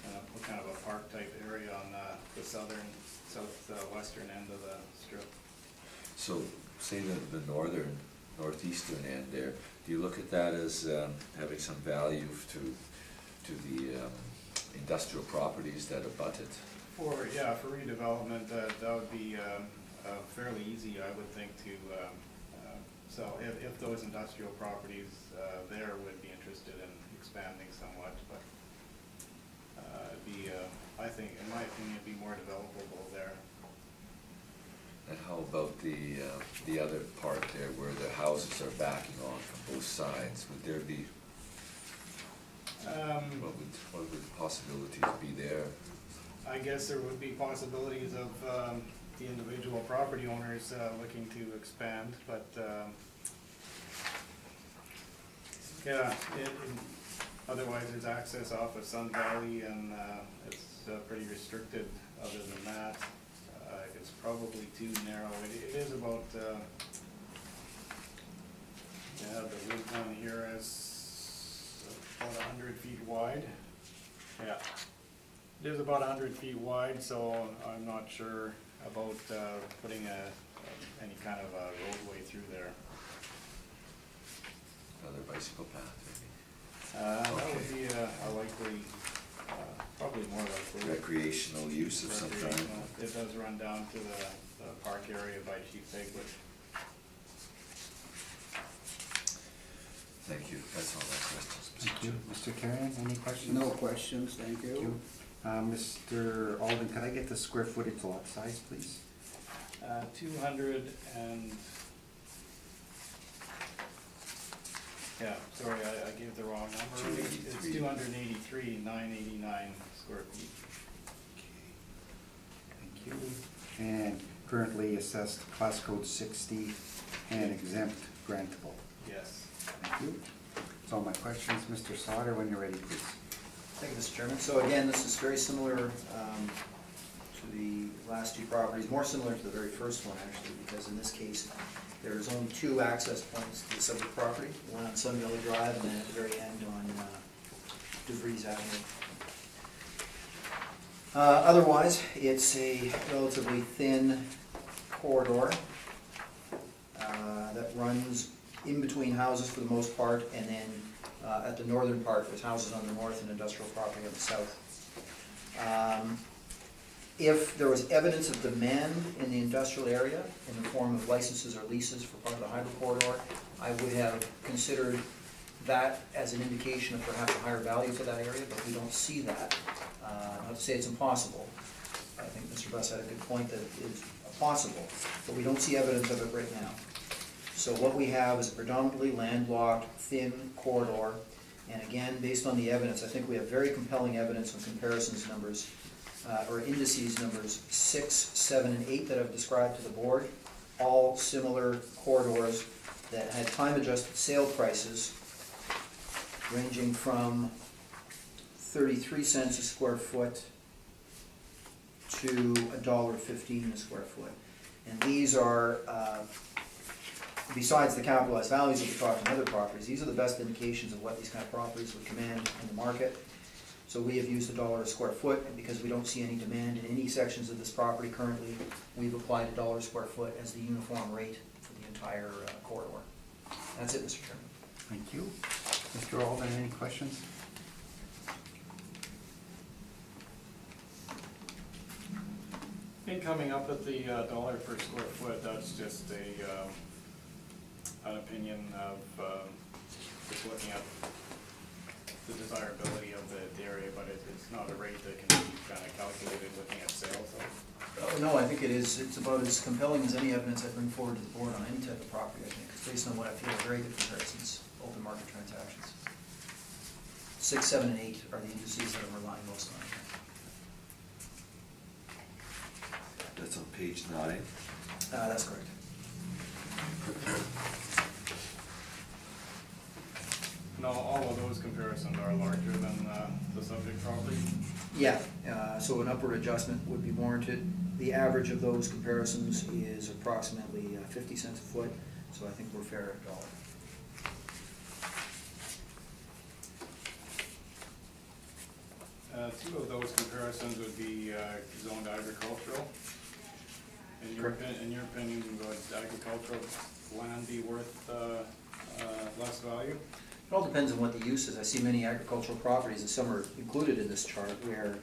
And a kind of a park type area on the southwestern end of the strip. So, say the northeastern end there, do you look at that as having some value to the industrial properties that abut it? For redevelopment, that would be fairly easy, I would think, to sell, if those industrial properties there would be interested in expanding somewhat, but it'd be, I think, in my opinion, it'd be more developable there. And how about the other part there where the houses are backing on from both sides? Would there be, what would the possibilities be there? I guess there would be possibilities of the individual property owners looking to expand, but otherwise there's access off of Sun Valley, and it's pretty restricted. Other than that, it's probably too narrow. It is about, the width on here is about 100 feet wide. Yeah. It is about 100 feet wide, so I'm not sure about putting any kind of a roadway through there. Another bicycle path, That would Okay. be a likely, probably more likely. maybe? Recreational use of some kind? Recreational. It does run down to the park area by Chief Pegwood. Thank you, that's all my questions. Mr. Thank you. Chair. Mr. Carrion, any questions? No questions, thank Thank you. you. Mr. Alden, could I get the square footage lot size, please? 200 and, yeah, sorry, I gave the wrong number. It's 283. 283,989 square feet. Thank you. And currently assessed class code 60 and exempt grantable. Yes. Thank you. That's all my questions. Mr. Slaughter, when you're ready, please. Thank you, Mr. Chairman. So again, this is very similar to the last two properties, more similar to the very first one actually, because in this case, there's only two access points to the subject property, one on Sun Valley Drive and then at the very end on DeVries Avenue. Otherwise, it's a relatively thin corridor that runs in between houses for the most part, and then at the northern part, with houses on the north and industrial property on the south. If there was evidence of demand in the industrial area in the form of licenses or leases for part of the hydro corridor, I would have considered that as an indication of perhaps a higher value for that area, but we don't see that. Not to say it's impossible. I think Mr. Buss had a good point that it is possible, but we don't see evidence of it right now. So what we have is a predominantly landlocked, thin corridor, and again, based on the evidence, I think we have very compelling evidence on comparisons numbers, or indices numbers 6, 7, and 8 that I've described to the board, all similar corridors that had time-adjusted sale prices ranging from 33 cents a square foot to $1.15 a square foot. And these are, besides the capitalized values that we talked in other properties, these are the best indications of what these kind of properties would command in the market. So we have used $1 a square foot, and because we don't see any demand in any sections of this property currently, we've applied $1 a square foot as the uniform rate for the entire corridor. That's it, Mr. Chairman. Thank you. Mr. Alden, any questions? In coming up with the dollar per square foot, that's just an opinion of just looking at the desirability of the area, but it's not a rate that can be kind of calculated looking at sales. No, I think it is. It's about as compelling as any evidence I bring forward to the board on any type of property, I think. It's based on what I feel are very good comparisons, open market transactions. 6, 7, and 8 are the indices that I'm relying most on. That's on page 9. That's correct. No, all of those comparisons are larger than the subject property. Yeah, so an upward adjustment would be warranted. The average of those comparisons is approximately 50 cents a foot, so I think we're fair at $1. Two of those comparisons would be zoned agricultural. In your opinion, would agricultural land be worth less value? It all depends on what the use is. I see many agricultural properties, and some are included in this chart, where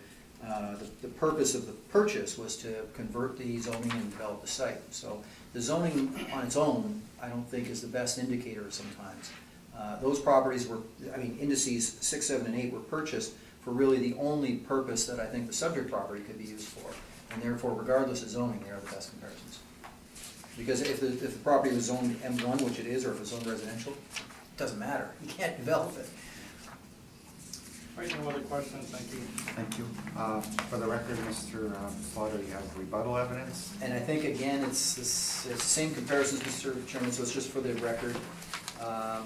the purpose of the purchase was to convert the zoning and develop the site. So the zoning on its own, I don't think is the best indicator sometimes. Those properties were, indices 6, 7, and 8 were purchased for really the only purpose that I think the subject property could be used for. And therefore, regardless of zoning, they are the best comparisons. Because if the property was zoned M1, which it is, or if it's zoned residential, it doesn't matter. You can't develop it. Right, no other questions? Thank you. Thank you. For the record, Mr. Slaughter, you have rebuttal evidence? And I think, again, it's the same comparisons, Mr. Chairman, so it's just for the record. The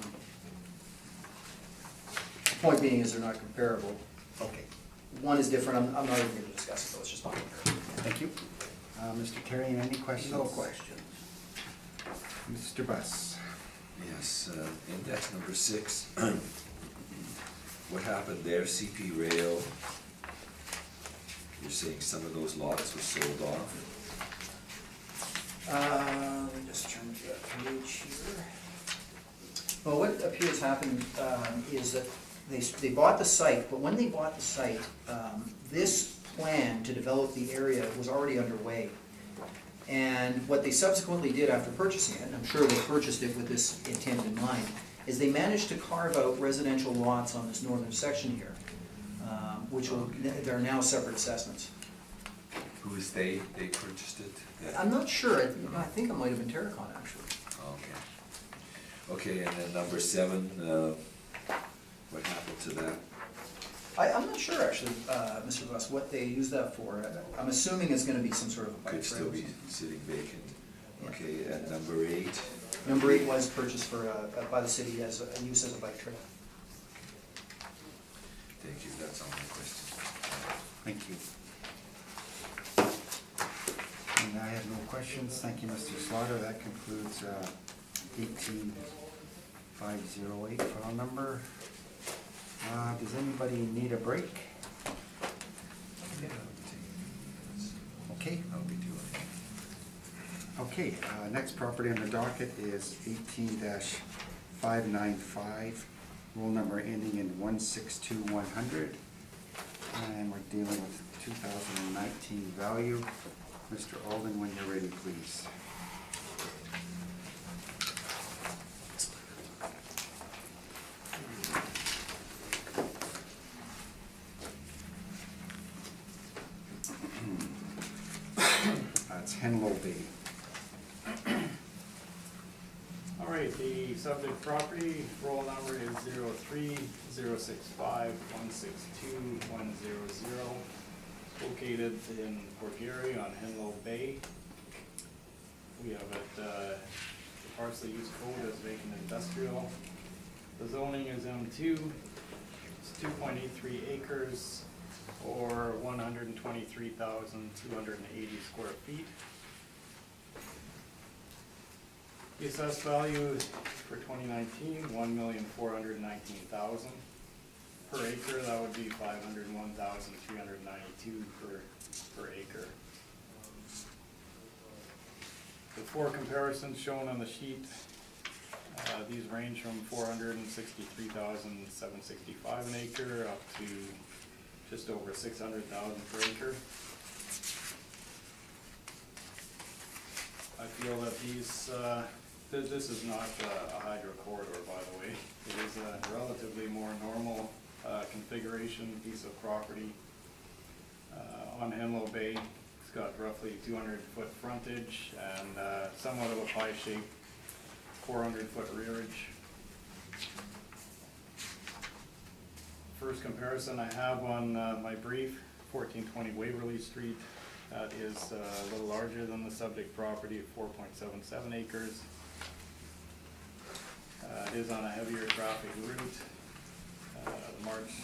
point being is they're not comparable. Okay. One is different. I'm not even going to discuss it, though. It's just not comparable. Thank you. Mr. Terry, any questions? No questions. Mr. Buss? Yes, index number 6. What happened there, CP Rail? You're saying some of those lots were sold off? Let me just turn to that page here. Well, what appears happened is that they bought the site, but when they bought the site, this plan to develop the area was already underway. And what they subsequently did after purchasing it, and I'm sure they purchased it with this intent in mind, is they managed to carve out residential lots on this northern section here, there are now separate assessments. Who is they? They purchased it? I'm not sure. I think it might have been Terracon, actually. Okay. Okay, and then number 7, what happened to that? I'm not sure, actually, Mr. Buss, what they use that for. I'm assuming it's going to be some sort of a bike Could trail still or be something. sitting vacant. Yeah. Okay, and number 8? Number 8 was purchased for by the city as a use as a bike trail. Thank you, that's all my questions. Thank you. And I have no questions. Thank you, Mr. Slaughter. That concludes 18508 file number. Does anybody need a break? Yeah, I'll be taking minutes. Okay. I'll be doing it. Okay, next property on the docket is 18-595 roll number ending in 162100. And we're dealing with 2019 value. Mr. Alden, when you're ready, please. That's Henlow Bay. All right, the subject property, roll number is 03-065-162-100, located in Port Garry on Henlow Bay. We have it, the parcel use code as vacant industrial. The zoning is M2, it's 2.83 acres, or 123,280 square feet. The assessed value for 2019, 1,419,000 per acre. That would be 501,392 per acre. The four comparisons shown on the sheet, these range from 463,765 an acre up to just over 600,000 per acre. I feel that these, this is not a hydro corridor, by the way. It is a relatively more normal configuration piece of property on Henlow Bay. It's got roughly 200-foot frontage and somewhat of a pie-shaped 400-foot rearage. First comparison I have on my brief, 1420 Waverly Street. That is a little larger than the subject property of 4.77 acres. It is on a heavier traffic route. The March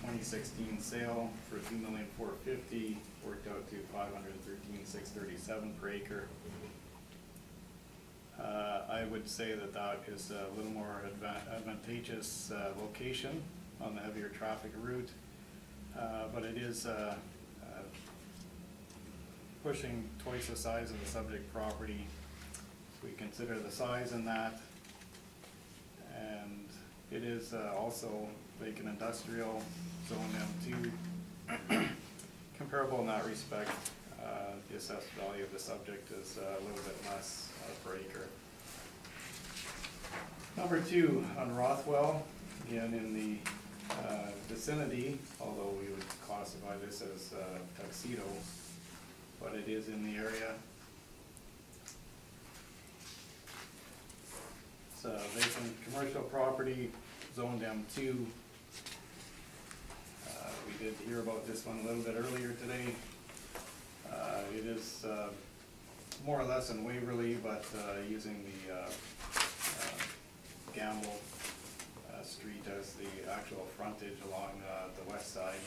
2016 sale for $2,450,000 worked out to $513,637 per acre. I would say that that is a little more advantageous location on the heavier traffic route, but it is pushing twice the size of the subject property. So we consider the size in that, and it is also vacant industrial, zone M2, comparable in that respect. The assessed value of the subject is a little bit less per acre. Number two, on Rothwell, again in the vicinity, although we would classify this as Tuxedo, but it is in the area. It's a vacant commercial property, zoned M2. We did hear about this one a little bit earlier today. It is more or less in Waverly, but using the Gamble Street as the actual frontage along the west side,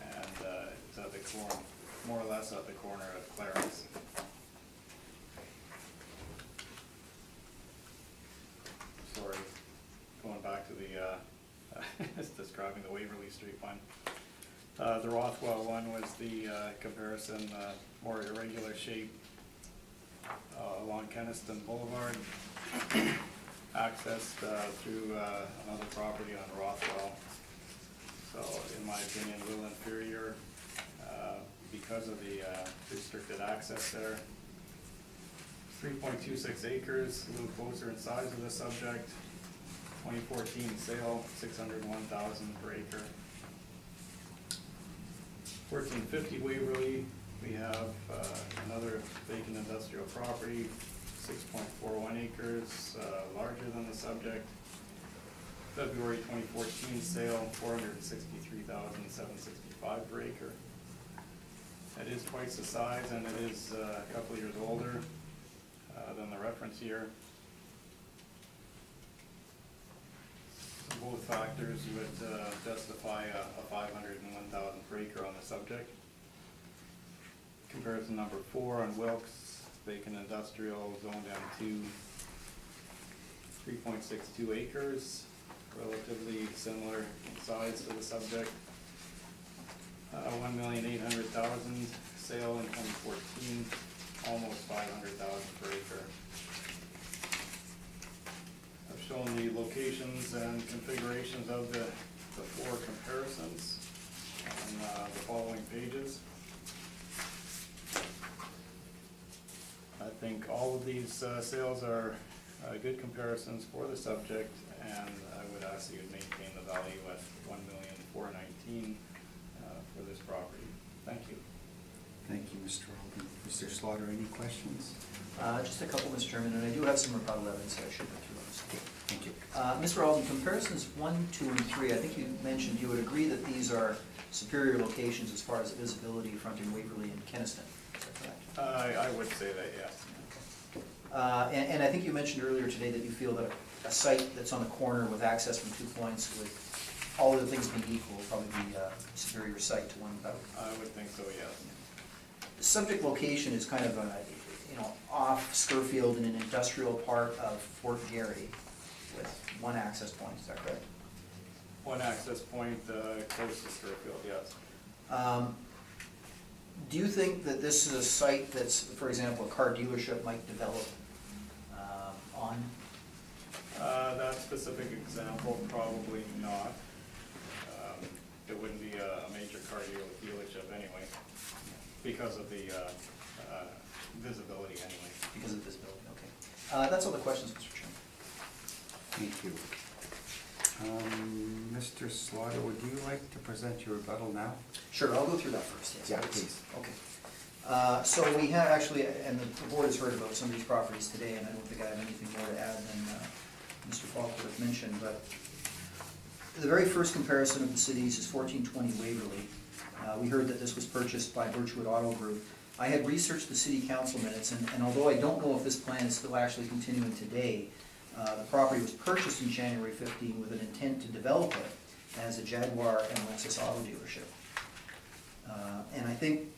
and it's at the corner, more or less at the corner of Clarence. Sorry, going back to the it's describing the Waverly Street one. The Rothwell one was the comparison, more irregular shape along Kenniston Boulevard, accessed through another property on Rothwell. So in my opinion, a little inferior because of the restricted access there. 3.26 acres, a little closer in size of the subject. 2014 sale, $601,000 per acre. 1450 Waverly, we have another vacant industrial property, 6.41 acres, larger than the subject. February 2014 sale, $463,765 per acre. It is twice the size, and it is a couple years older than the reference year. So both factors would justify a $501,000 per acre on the subject. Comparison number 4 on Wilkes, vacant industrial, zoned M2, 3.62 acres, relatively similar in size to the subject. $1,800,000 sale in 2014, almost $500,000 per acre. I've showing the locations and configurations of the four comparisons on the following pages. I think all of these sales are good comparisons for the subject, and I would ask that you maintain the value at $1,419,000 for this property. Thank you. Thank you, Mr. Alden. Mr. Slaughter, any questions? Just a couple, Mr. Chairman, and I do have some rebuttal evidence that I should go through on this. Thank you. Mr. Alden, comparisons 1, 2, and 3, I think you mentioned you would agree that these are superior locations as far as visibility fronting Waverly and Kenniston. Is that correct? I would say that, yes. And I think you mentioned earlier today that you feel that a site that's on the corner with access from 2 points, with all other things being equal, will probably be a superior site to one without. I would think so, yes. The subject location is kind of off Scurfield in an industrial part of Fort Garry with one access point. Is that correct? One access point close to Scurfield, yes. Do you think that this is a site that's, for example, a car dealership might develop on? That specific example, probably not. It wouldn't be a major car dealership anyway, because of the visibility anyway. Because of visibility, okay. That's all the questions, Mr. Chairman. Thank you. Mr. Slaughter, would you like to present your rebuttal now? Sure, I'll go through that first, yes. Yeah, please. Okay. So we have actually, and the board has heard about some of these properties today, and I don't think I have anything more to add than Mr. Faulkner has mentioned, but the very first comparison of the cities is 1420 Waverly. We heard that this was purchased by Birchwood Auto Group. I had researched the city council minutes, and although I don't know if this plan is still actually continuing today, the property was purchased in January 15 with an intent to develop it as a Jaguar and Lexus auto dealership. And I think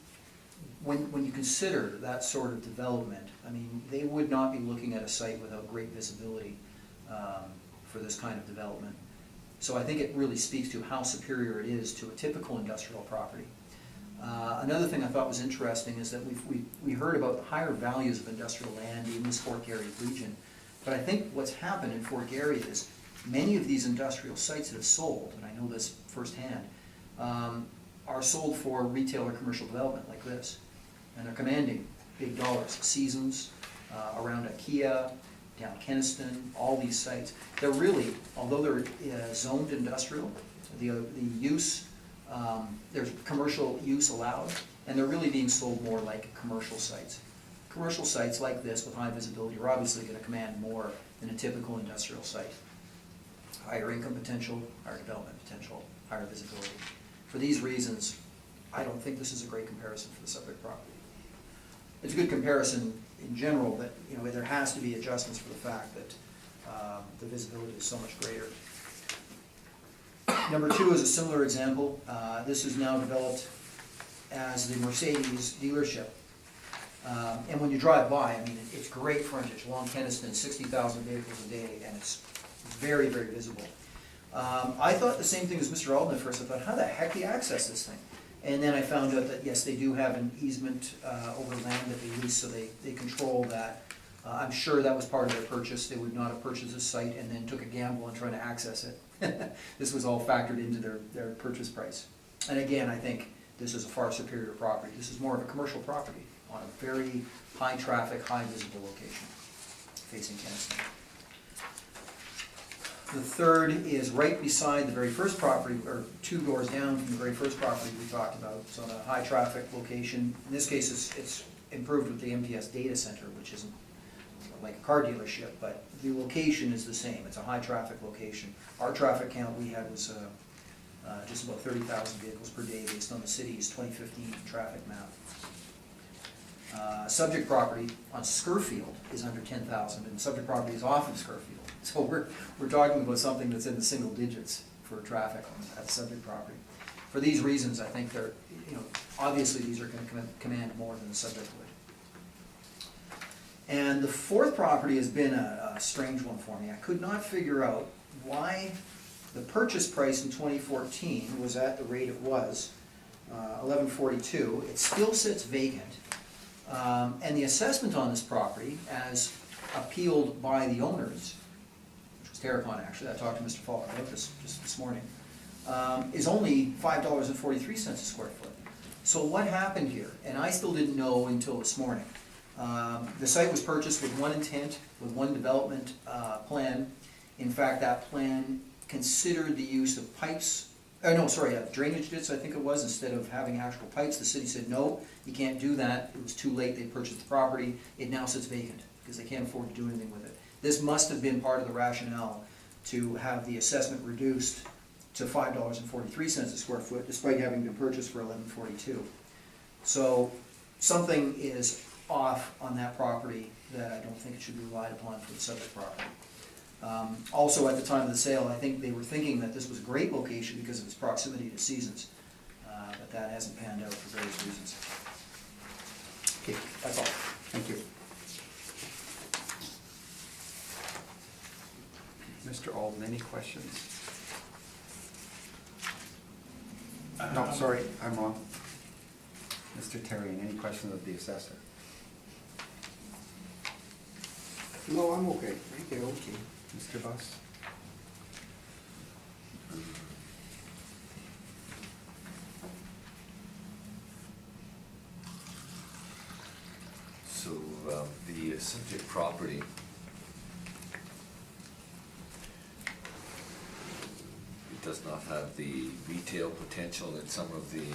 when you consider that sort of development, I mean, they would not be looking at a site without great visibility for this kind of development. So I think it really speaks to how superior it is to a typical industrial property. Another thing I thought was interesting is that we heard about the higher values of industrial land in this Fort Garry region. But I think what's happened in Fort Garry is many of these industrial sites that have sold, and I know this firsthand, are sold for retail or commercial development like this. And they're commanding big dollars. Seasons, around IKEA, down Kenniston, all these sites. They're really, although they're zoned industrial, the use, there's commercial use allowed, and they're really being sold more like commercial sites. Commercial sites like this with high visibility are obviously going to command more than a typical industrial site. Higher income potential, higher development potential, higher visibility. For these reasons, I don't think this is a great comparison for the subject property. It's a good comparison in general, but there has to be adjustments for the fact that the visibility is so much greater. Number 2 is a similar example. This is now developed as the Mercedes dealership. And when you drive by, I mean, it's great frontage along Kenniston, 60,000 vehicles a day, and it's very, very visible. I thought the same thing as Mr. Alden at first. I thought, how the heck do you access this thing? And then I found out that, yes, they do have an easement over land that they lease, so they control that. I'm sure that was part of their purchase. They would not have purchased this site and then took a gamble on trying to access it. This was all factored into their purchase price. And again, I think this is a far superior property. This is more of a commercial property on a very high traffic, high visible location facing Kenniston. The third is right beside the very first property, or 2 doors down from the very first property we talked about. It's on a high traffic location. In this case, it's improved with the MTS data center, which isn't like a car dealership, but the location is the same. It's a high traffic location. Our traffic count we had was just about 30,000 vehicles per day based on the city's 2015 traffic map. Subject property on Scurfield is under 10,000, and subject property is off of Scurfield. So we're talking about something that's in the single digits for traffic on that subject property. For these reasons, I think they're, obviously these are going to command more than the subject would. And the fourth property has been a strange one for me. I could not figure out why the purchase price in 2014 was at the rate it was, $1142. It still sits vacant. And the assessment on this property, as appealed by the owners, which was Caricon actually, I talked to Mr. Falk about this just this morning, is only $5.43 a square foot. So what happened here? And I still didn't know until this morning. The site was purchased with one intent, with one development plan. In fact, that plan considered the use of pipes, drainage ditch, I think it was, instead of having actual pipes. The city said, no, you can't do that. It was too late, they purchased the property. It now sits vacant, because they can't afford to do anything with it. This must have been part of the rationale to have the assessment reduced to $5.43 a square foot, despite having been purchased for $11.42. So something is off on that property that I don't think it should be relied upon for the subject property. Also, at the time of the sale, I think they were thinking that this was a great location because of its proximity to Seasons, but that hasn't panned out for various reasons. Okay, That's all. thank you. Mr. Alden, any questions? No, sorry, I'm wrong. Mr. Terrian, any questions of the assessor? No, I'm okay, thank you. Okay. Mr. Buss? So, the subject property, it does not have the retail potential that some of the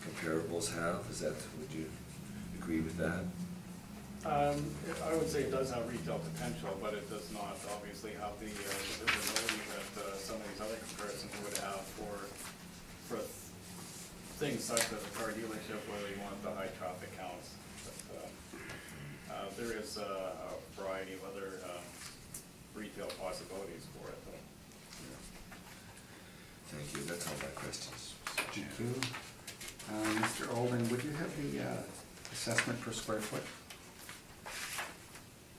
comparables have, would you agree with that? I would say it does have retail potential, but it does not obviously have the visibility that some of these other comparisons would have for things such as a car dealership where they want the high traffic counts. But there is a variety of other retail possibilities for it, though. Thank you, that's all my questions. Thank you. Mr. Alden, would you have the assessment per square foot?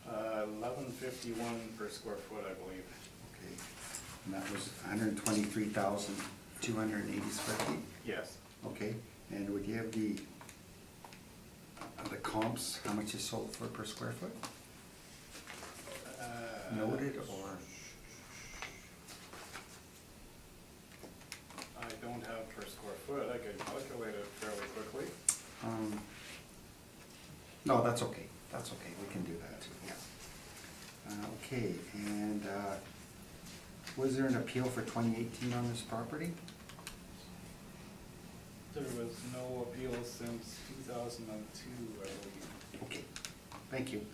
$11.51 per square foot, I believe. Okay, and that was 123,280 square feet? Yes. Okay, and would you have the comps, how much is sold for per square foot? Noted, or? I don't have per square foot. I could calculate it fairly quickly. No, that's okay, we can do that too, yeah. Okay, and was there an appeal for 2018 on this property? There was no appeal since 2002, I believe. Okay, thank you.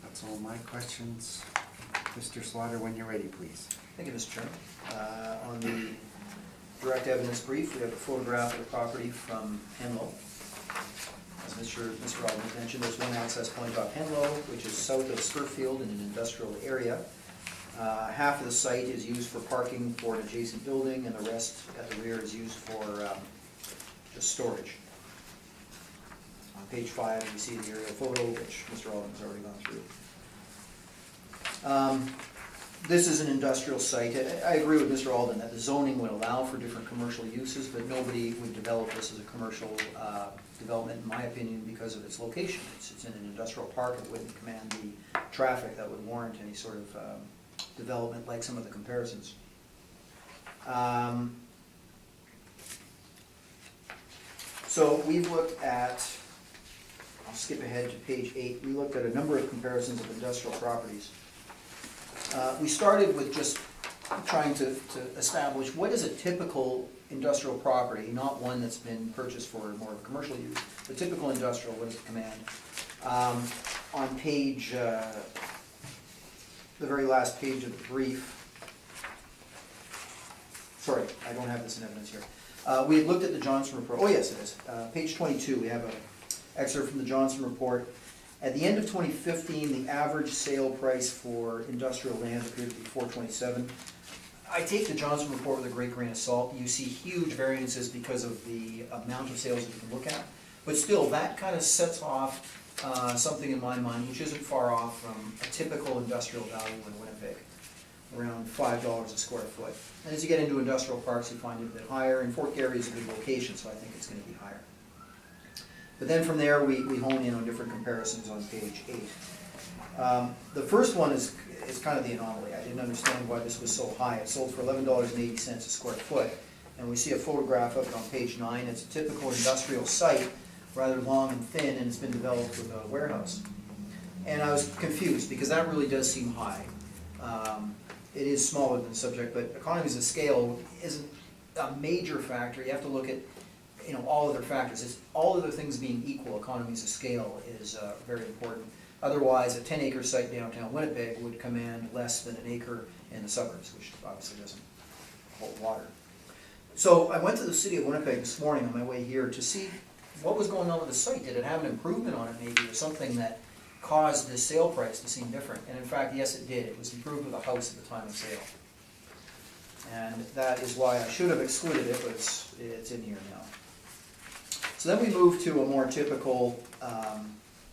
That's all my questions. Mr. Slaughter, when you're ready, please. Thank you, Mr. Chairman. On the direct evidence brief, we have a photograph of the property from Henlow. As Mr. Alden mentioned, there's one access point off Henlow, which is south of Spurfield in an industrial area. Half of the site is used for parking for an adjacent building, and the rest at the rear is used for just storage. On page 5, you see the aerial photo, which Mr. Alden has already gone through. This is an industrial site. I agree with Mr. Alden that the zoning would allow for different commercial uses, but nobody would develop this as a commercial development, in my opinion, because of its location. It's in an industrial park. It wouldn't command the traffic that would warrant any sort of development like some of the comparisons. So we've looked at, I'll skip ahead to page 8, we looked at a number of comparisons of industrial properties. We started with just trying to establish what is a typical industrial property, not one that's been purchased for more of a commercial use, but typical industrial, what does it command? On page, the very last page of the brief, sorry, I don't have this in evidence here. We had looked at the Johnson report, oh yes it is, page 22, we have an excerpt from the Johnson report. At the end of 2015, the average sale price for industrial land appeared to be $427. I take the Johnson report with a great grain of salt. You see huge variances because of the amount of sales that you can look at. But still, that kind of sets off something in my mind which isn't far off from a typical industrial value in Winnipeg, around $5 a square foot. And as you get into industrial parks, you find it a bit higher. And Fort Garry is a good location, so I think it's going to be higher. But then from there, we hone in on different comparisons on page 8. The first one is kind of the anomaly. I didn't understand why this was so high. It sold for $11.80 a square foot. And we see a photograph of it on page 9. It's a typical industrial site, rather long and thin, and it's been developed with a warehouse. And I was confused, because that really does seem high. It is smaller than the subject, but economies of scale isn't a major factor. You have to look at, all other factors. It's all other things being equal, economies of scale is very important. Otherwise, a 10-acre site downtown Winnipeg would command less than an acre in the suburbs, which obviously doesn't hold water. So I went to the city of Winnipeg this morning on my way here to see what was going on with the site. Did it have an improvement on it maybe, or something that caused the sale price to seem different? And in fact, yes, it did. It was improved with a house at the time of sale. And that is why I should have excluded it, but it's in here now. So then we move to a more typical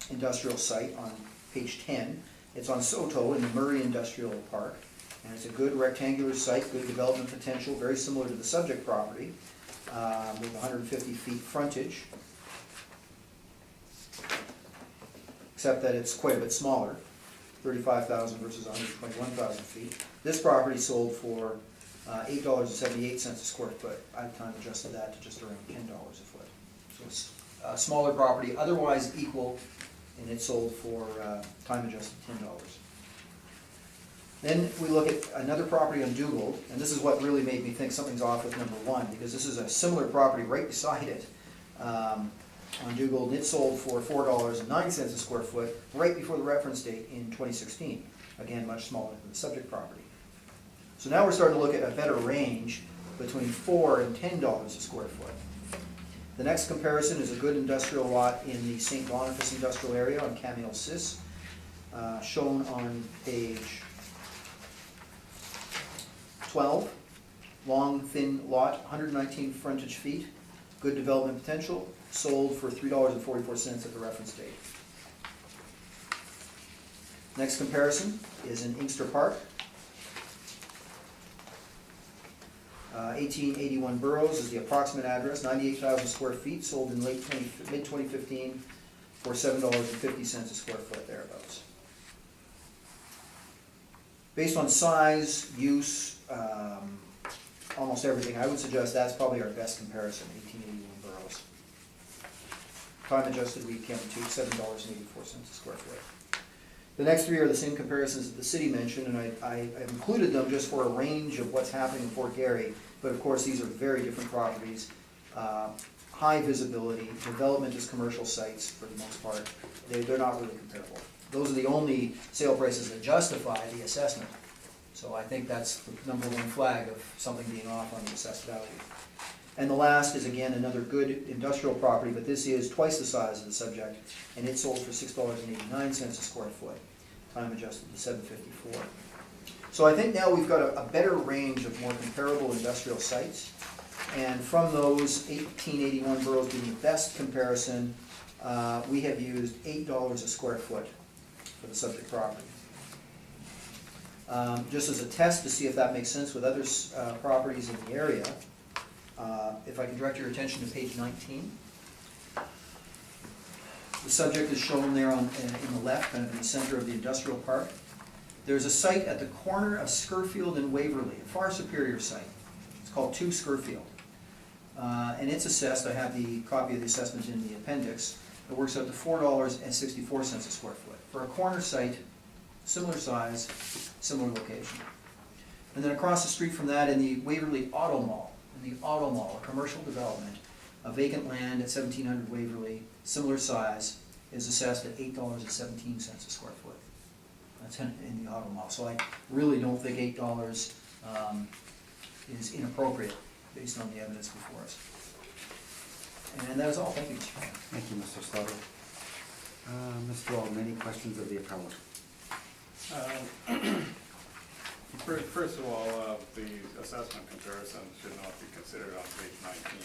industrial site on page 10. It's on Soto in the Murray Industrial Park. And it's a good rectangular site, good development potential, very similar to the subject property, with 150 feet frontage. Except that it's quite a bit smaller, 35,000 versus 121,000 feet. This property sold for $8.78 a square foot. I've time adjusted that to just around $10 a foot. So it's a smaller property, otherwise equal, and it sold for time adjusted $10. Then we look at another property on Dugald, and this is what really made me think something's off with number 1, because this is a similar property right beside it on Dugald, and it sold for $4.09 a square foot right before the reference date in 2016. Again, much smaller than the subject property. So now we're starting to look at a better range between $4 and $10 a square foot. The next comparison is a good industrial lot in the St. Boniface industrial area on Camille Sis, shown on page 12. Long, thin lot, 119 frontage feet, good development potential, sold for $3.44 at the reference date. Next comparison is in Inkster Park. 1881 Burroughs is the approximate address, 98,000 square feet, sold in mid-2015 for $7.50 a square foot, thereabouts. Based on size, use, almost everything, I would suggest that's probably our best comparison, 1881 Burroughs. Time adjusted, we came to $7.84 a square foot. The next 3 are the same comparisons that the city mentioned, and I included them just for a range of what's happening in Fort Garry, but of course these are very different properties. High visibility, development is commercial sites for the most part. They're not really comparable. Those are the only sale prices that justify the assessment. So I think that's the number 1 flag of something being off on the assessed value. And the last is again another good industrial property, but this is twice the size of the subject, and it sold for $6.89 a square foot, time adjusted to $7.54. So I think now we've got a better range of more comparable industrial sites, and from those, 1881 Burroughs being the best comparison, we have used $8 a square foot for the subject property. Just as a test to see if that makes sense with other properties in the area, if I can direct your attention to page 19. The subject is shown there in the left, kind of in the center of the industrial park. There's a site at the corner of Scurfield and Waverley, a far superior site. It's called 2 Scurfield. And it's assessed, I have the copy of the assessment in the appendix, it works out to $4.64 a square foot. For a corner site, similar size, similar location. And then across the street from that in the Waverley Auto Mall, a commercial development, a vacant land at 1700 Waverley, similar size, is assessed at $8.17 a square foot. That's in the auto mall. So I really don't think $8 is inappropriate based on the evidence before us. And that is all. Thank you, Mr. Chairman. Thank you, Mr. Slaughter. Mr. Alden, any questions of the appellant? First of all, the assessment comparison should not be considered on page 19.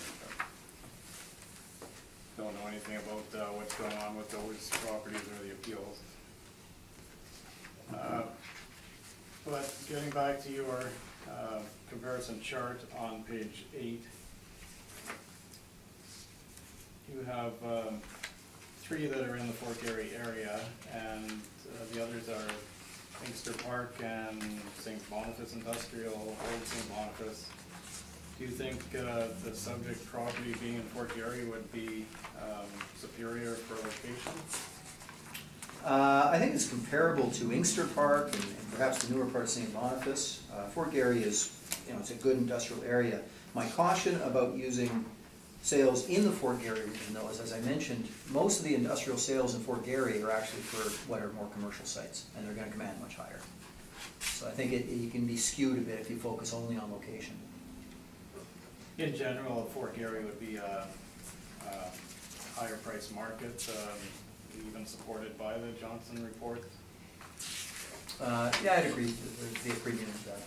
Don't know anything about what's going on with those properties or the appeals. But getting back to your comparison chart on page 8, you have three that are in the Fort Garry area, and the others are Inkster Park and St. Boniface Industrial, Old St. Boniface. Do you think the subject property being in Fort Garry would be superior for location? I think it's comparable to Inkster Park and perhaps the newer part of St. Boniface. Fort Garry is, it's a good industrial area. My caution about using sales in the Fort Garry region, though, is, as I mentioned, most of the industrial sales in Fort Garry are actually for what are more commercial sites, and they're gonna command much higher. So I think you can be skewed a bit if you focus only on location. In general, Fort Garry would be a higher price market, even supported by the Johnson report. Yeah, I'd agree, there'd be a premium to that.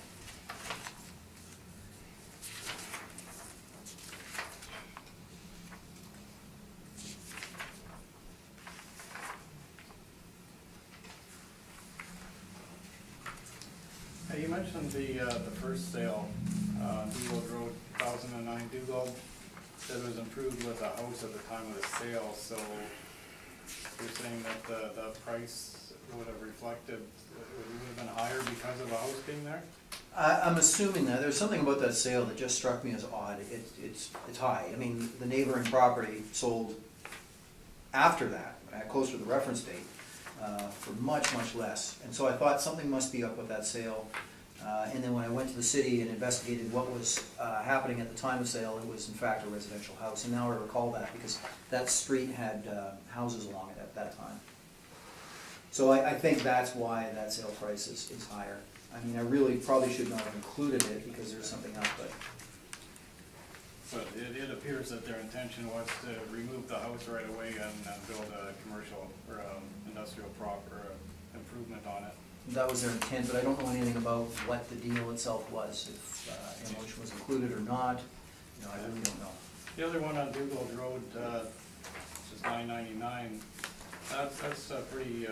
You mentioned the first sale, Dugald Road, 2009 Dugald, that it was improved with a house at the time of the sale, so you're saying that the price would have reflected, would have been higher because of a house being there? I'm assuming that. There's something about that sale that just struck me as odd. It's high. I mean, the neighboring property sold after that, closer to the reference date, for much, much less. And so I thought something must be up with that sale. And then when I went to the city and investigated what was happening at the time of sale, it was in fact a residential house. And now I recall that because that street had houses along it at that time. So I think that's why that sale price is higher. I mean, I really probably should not have included it because there's something else, but. But it appears that their intention was to remove the house right away and build a commercial or industrial improvement on it. That was their intent, but I don't know anything about what the deal itself was, if motion was included or not. I really don't know. The other one on Dugald Road, which is 999, that's a pretty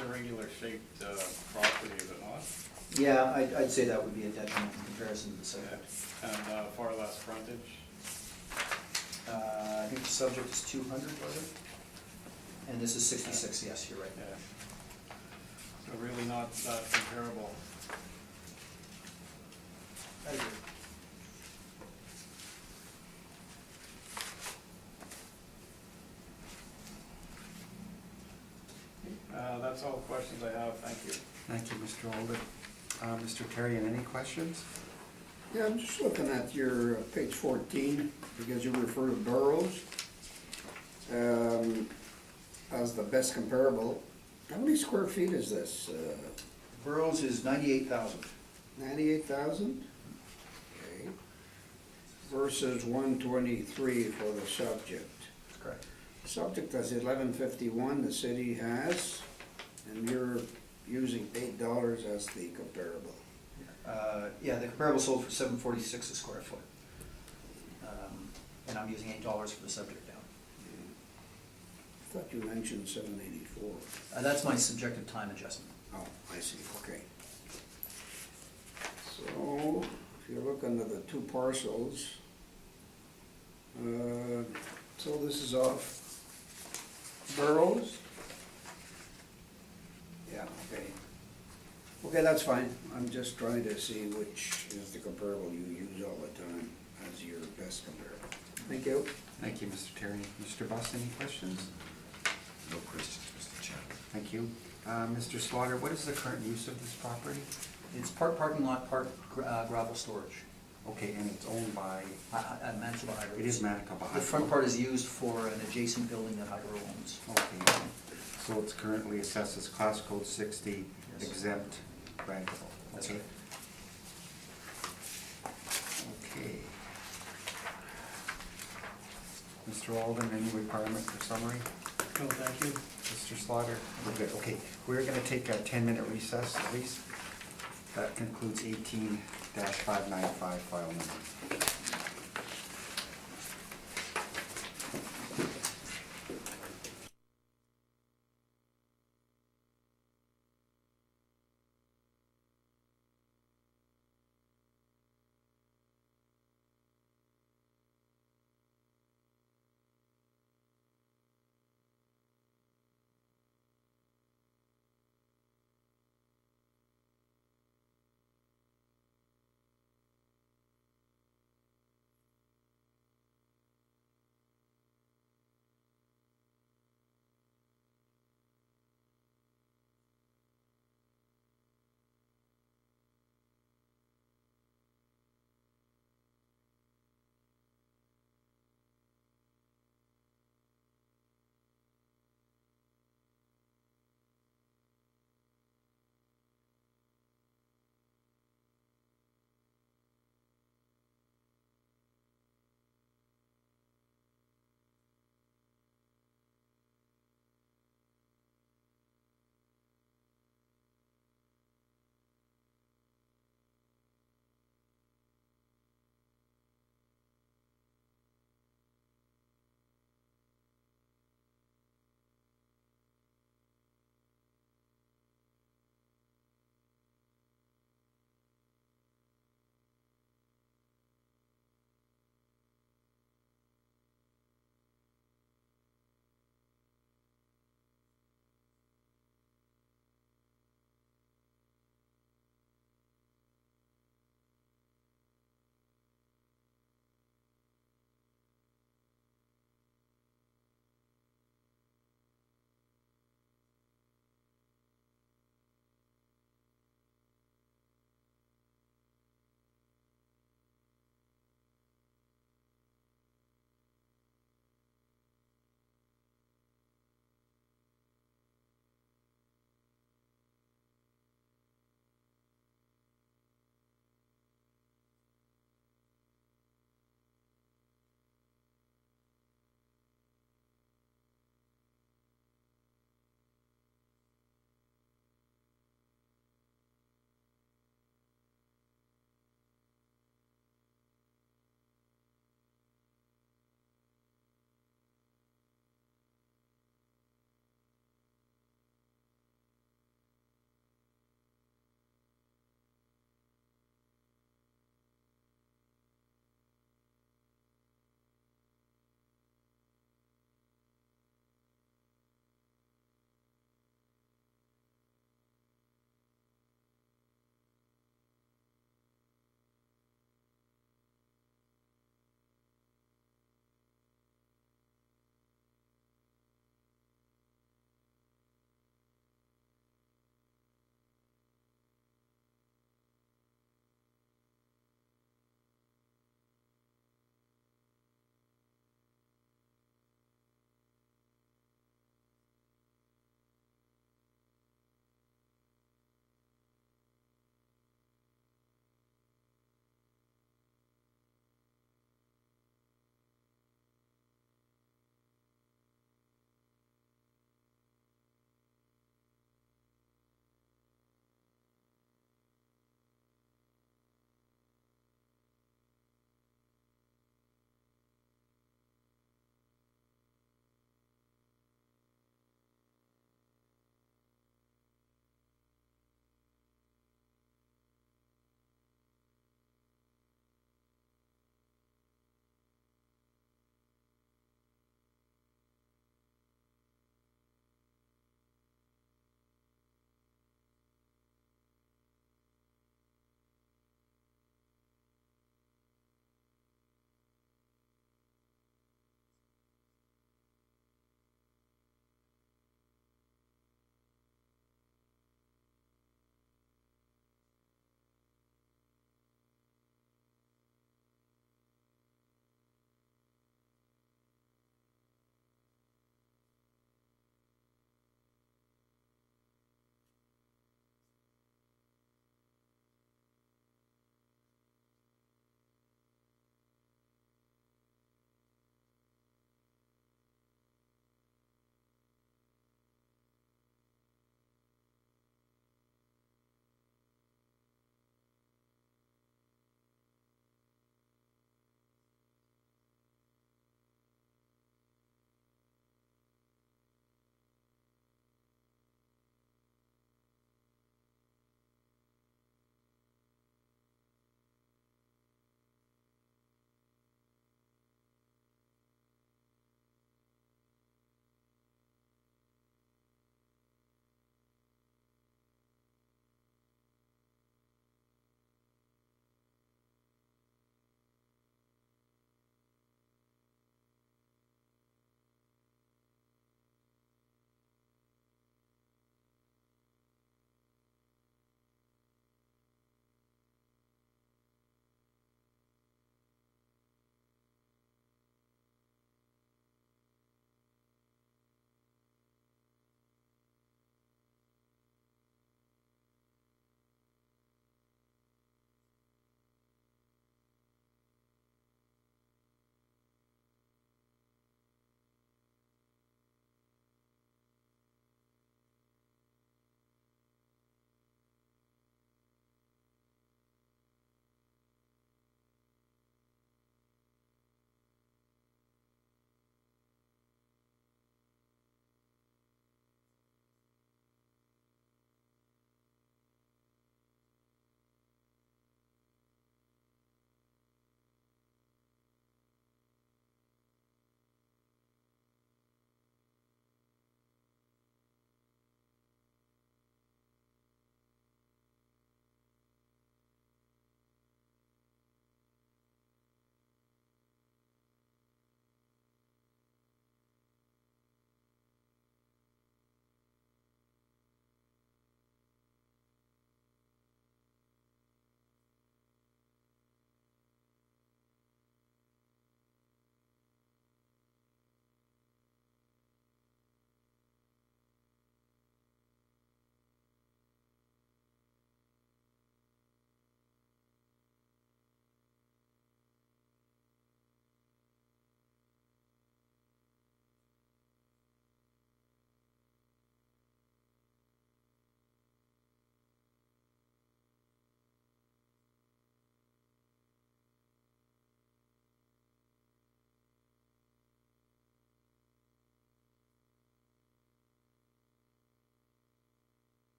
irregular shaped property, is it not? Yeah, I'd say that would be a detriment in comparison to the subject. And far less frontage. I think the subject is 200, was it? And this is 66, yes, you're right. Yeah. So really not that comparable. I agree. That's all the questions I have, thank you. Thank you, Mr. Olden. Mr. Terrian, any questions? Yeah, I'm just looking at your page 14, because you refer to Burroughs as the best comparable. How many square feet is this? Burroughs is 98,000. 98,000? Okay. Versus 123 for the subject. That's correct. The subject has 1151, the city has, and you're using $8 as the comparable. Yeah, the comparable sold for $746 a square foot. And I'm using $8 for the subject down. I thought you mentioned 784. That's my subjective time adjustment. Oh, I see, okay. So, if you look under the two parcels, so this is off Burroughs? Yeah, okay. Okay, that's fine. I'm just trying to see which is the comparable you use all the time as your best comparable. Thank you. Thank you, Mr. Terrian. Mr. Bust, any questions? No questions, Mr. Chairman. Thank you. Mr. Slaughter, what is the current use of this property? It's part parking lot, part gravel storage. Okay, and it's owned by, At Manitoba Hydro. it is Manitoba Hydro. The front part is used for an adjacent building that Hydro owns. Okay, so it's currently assessed as class code 60, Yes. exempt rentable. That's Okay. right. Okay. Mr. Alden, any requirement for summary? No, thank you. Mr. Slaughter? We're good. Okay, we're gonna take a 10-minute recess at least. That concludes 18-595 file number.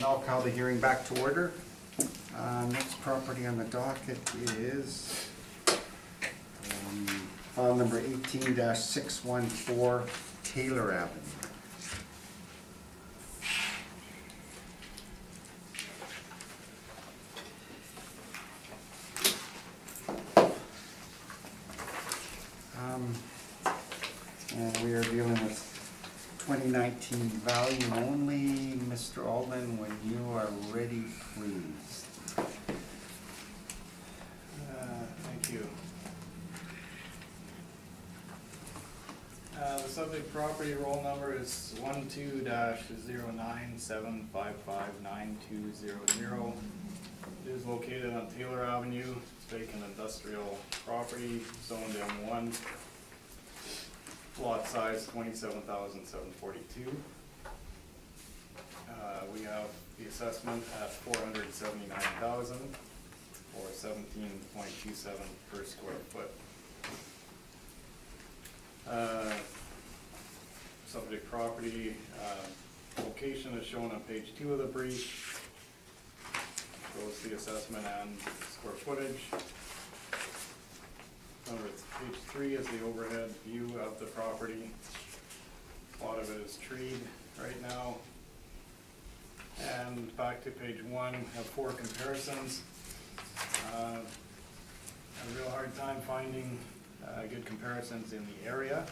I'll call the hearing back to order. Next property on the docket is file number 18-614 Taylor Avenue. And we are dealing with 2019 value only. Mr. Alden, when you are ready, please. Thank you. The subject property roll number is 12-0975599200. It is located on Taylor Avenue. It's vacant industrial property, zoned M1. Lot size 27,742. We have the assessment at 479,000 or 17.27 per square foot. Subject property location is shown on page 2 of the brief. Shows the assessment and square footage. Page 3 is the overhead view of the property. A lot of it is treed right now. And back to page 1, have 4 comparisons. Had a real hard time finding good comparisons in the area.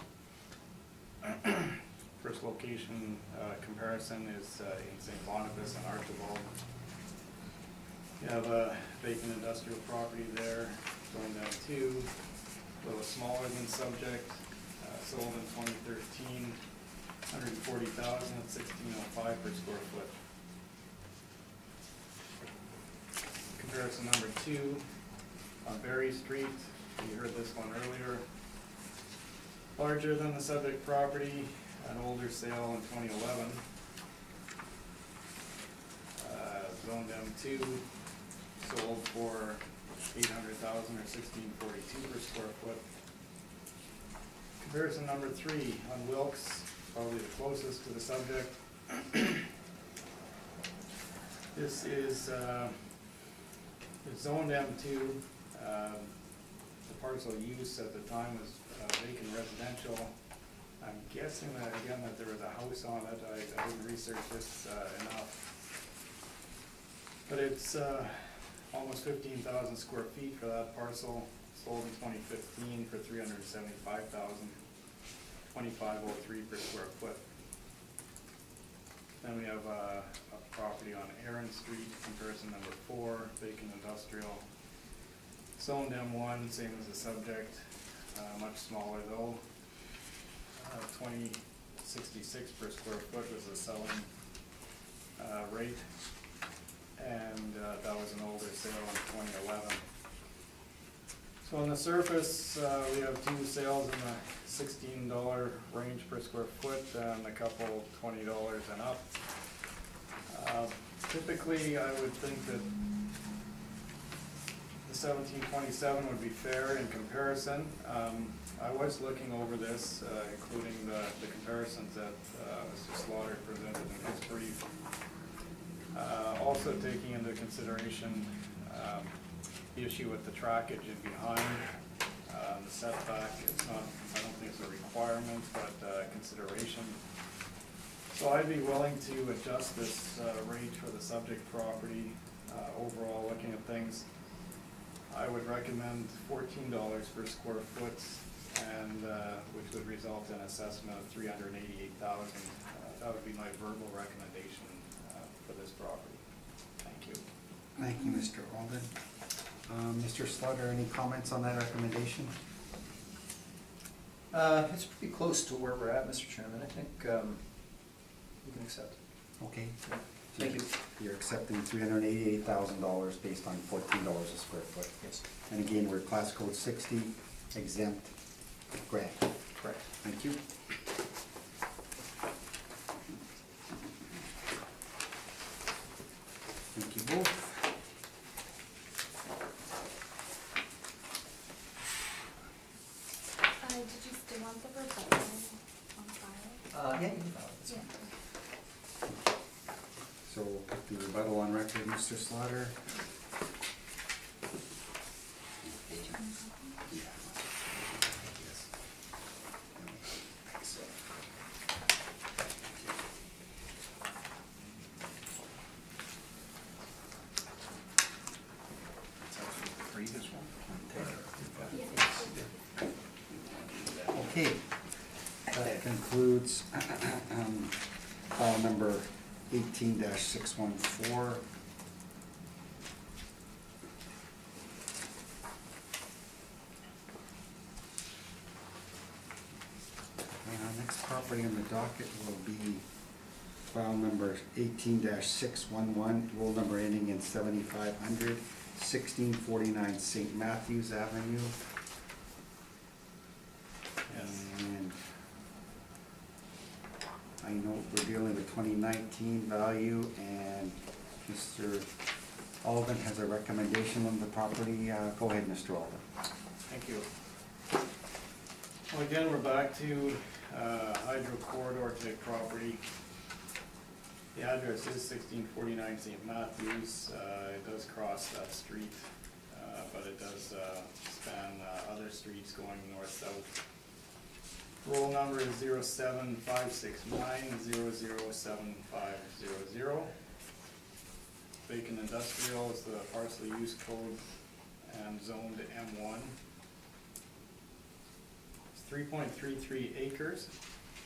First location comparison is in St. Boniface and Archibald. You have a vacant industrial property there, going down 2. A little smaller than subject, sold in 2013, 140,000 at 1605 per square foot. Comparison number 2 on Berry Street. You heard this one earlier. Larger than the subject property, an older sale in 2011. Zoned M2, sold for 800,000 or 1642 per square foot. Comparison number 3 on Wilkes, probably the closest to the subject. This is it's zoned M2. The parcel use at the time was vacant residential. I'm guessing that again that there was a house on it. I didn't research this enough, but it's almost 15,000 square feet for that parcel, sold in 2015 for 375,000, 2503 per square foot. Then we have a property on Aaron Street, comparison number 4, vacant industrial, zoned M1, same as the subject, much smaller though. 2066 per square foot was the selling rate. And that was an older sale in 2011. So on the surface, we have 2 sales in the $16 range per square foot and a couple $20 and up. Typically, I would think that the 1727 would be fair in comparison. I was looking over this, including the comparisons that Mr. Slaughter presented in his brief. Also taking into consideration the issue with the trackage in behind, the setback, it's not, I don't think it's a requirement, but consideration. So I'd be willing to adjust this rate for the subject property. Overall, looking at things, I would recommend $14 per square foot, and which would result in assessment of $388,000. That would be my verbal recommendation for this property. Thank you. Thank you, Mr. Alden. Mr. Slaughter, any comments on that recommendation? It's pretty close to where we're at, Mr. Chairman. I think we can accept. Okay. Thank you. You're accepting $388,000 based on $14 a square foot. Yes. And again, we're class code 60 exempt grant. Correct. Thank you. Thank you both. Did you still want the rebuttal on file? Yeah, you can file it. That's Yeah. fine. So we'll put the rebuttal on record, Mr. Slaughter. It's actually the previous one. Okay, that concludes file number 18-614. And our next property on the docket will be file number 18-611, roll number ending in 7500, 1649 St. Matthews Avenue. And I know we're dealing with 2019 value, and Mr. Alden has a recommendation on the property. Go ahead, Mr. Alden. Thank you. Well, again, we're back to hydro corridor type property. The address is 1649 St. Matthews. It does cross that street, but it does span other streets going north-south. Roll number is 07569007500. Vacant industrial is the parcel use code and zoned M1. It's 3.33 acres.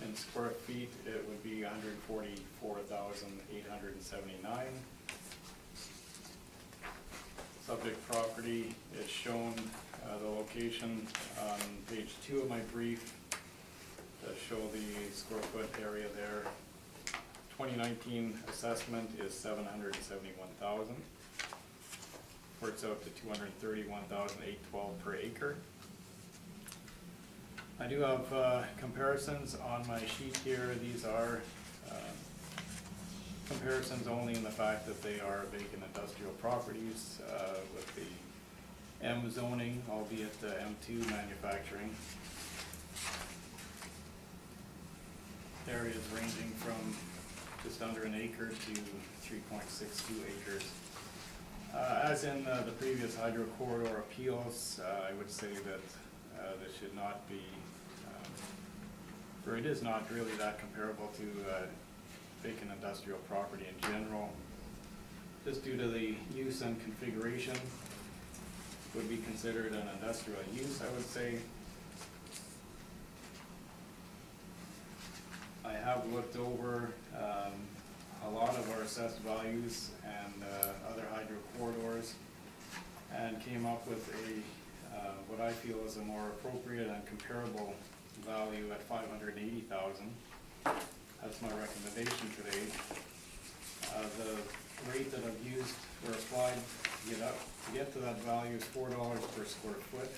In square feet, it would be 144,879. Subject property is shown, the location on page 2 of my brief. Does show the square foot area there. 2019 assessment is 771,000. Works out to 231,812 per acre. I do have comparisons on my sheet here. These are comparisons only in the fact that they are vacant industrial properties with the M zoning, albeit the M2 manufacturing. Areas ranging from just under an acre to 3.62 acres. As in the previous hydro corridor appeals, I would say that this should not be, or it is not really that comparable to vacant industrial property in general. Just due to the use and configuration, would be considered an industrial use, I would say. I have looked over a lot of our assessed values and other hydro corridors and came up with a what I feel is a more appropriate and comparable value at 580,000. That's my recommendation today. The rate that I've used or applied to get to that value is $4 per square foot.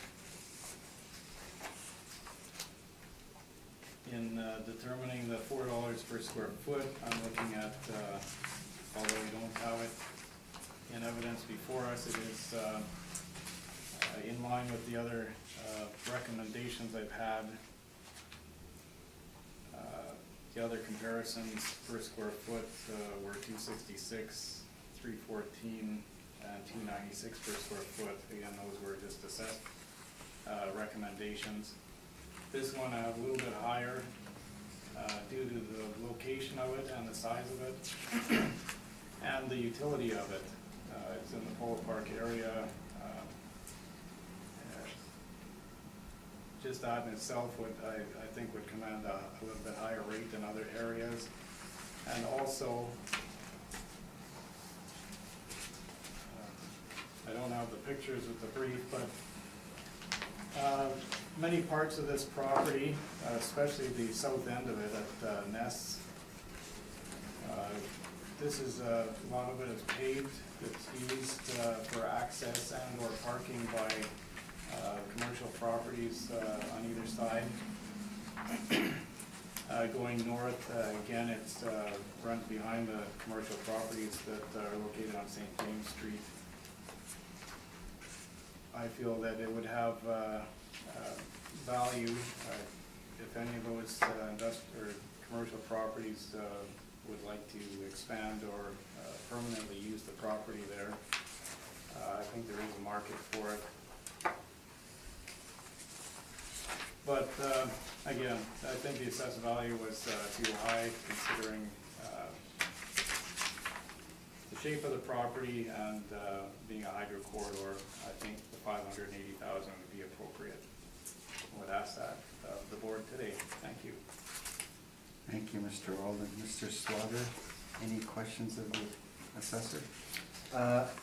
In determining the $4 per square foot, I'm looking at, although we don't have it in evidence before us, it is in line with the other recommendations I've had. The other comparisons per square foot were 266, 314, and 296 per square foot. Again, those were just assessed recommendations. This one I have a little bit higher due to the location of it and the size of it and the utility of it. It's in the Polo Park area. Just that in itself would, I think, would command a little bit higher rate than other areas. And also, I don't have the pictures with the brief, but many parts of this property, especially the south end of it at Ness, this is a lot of it is paved. It's used for access and or parking by commercial properties on either side. Going north, again, it's runs behind the commercial properties that are located on St. James Street. I feel that it would have value if any of those industrial or commercial properties would like to expand or permanently use the property there. I think there is a market for it. But again, I think the assessed value was too high considering the shape of the property and being a hydro corridor. I think the $580,000 would be appropriate. I would ask that of the board today. Thank you. Thank you, Mr. Alden. Mr. Slaughter, any questions of the assessor?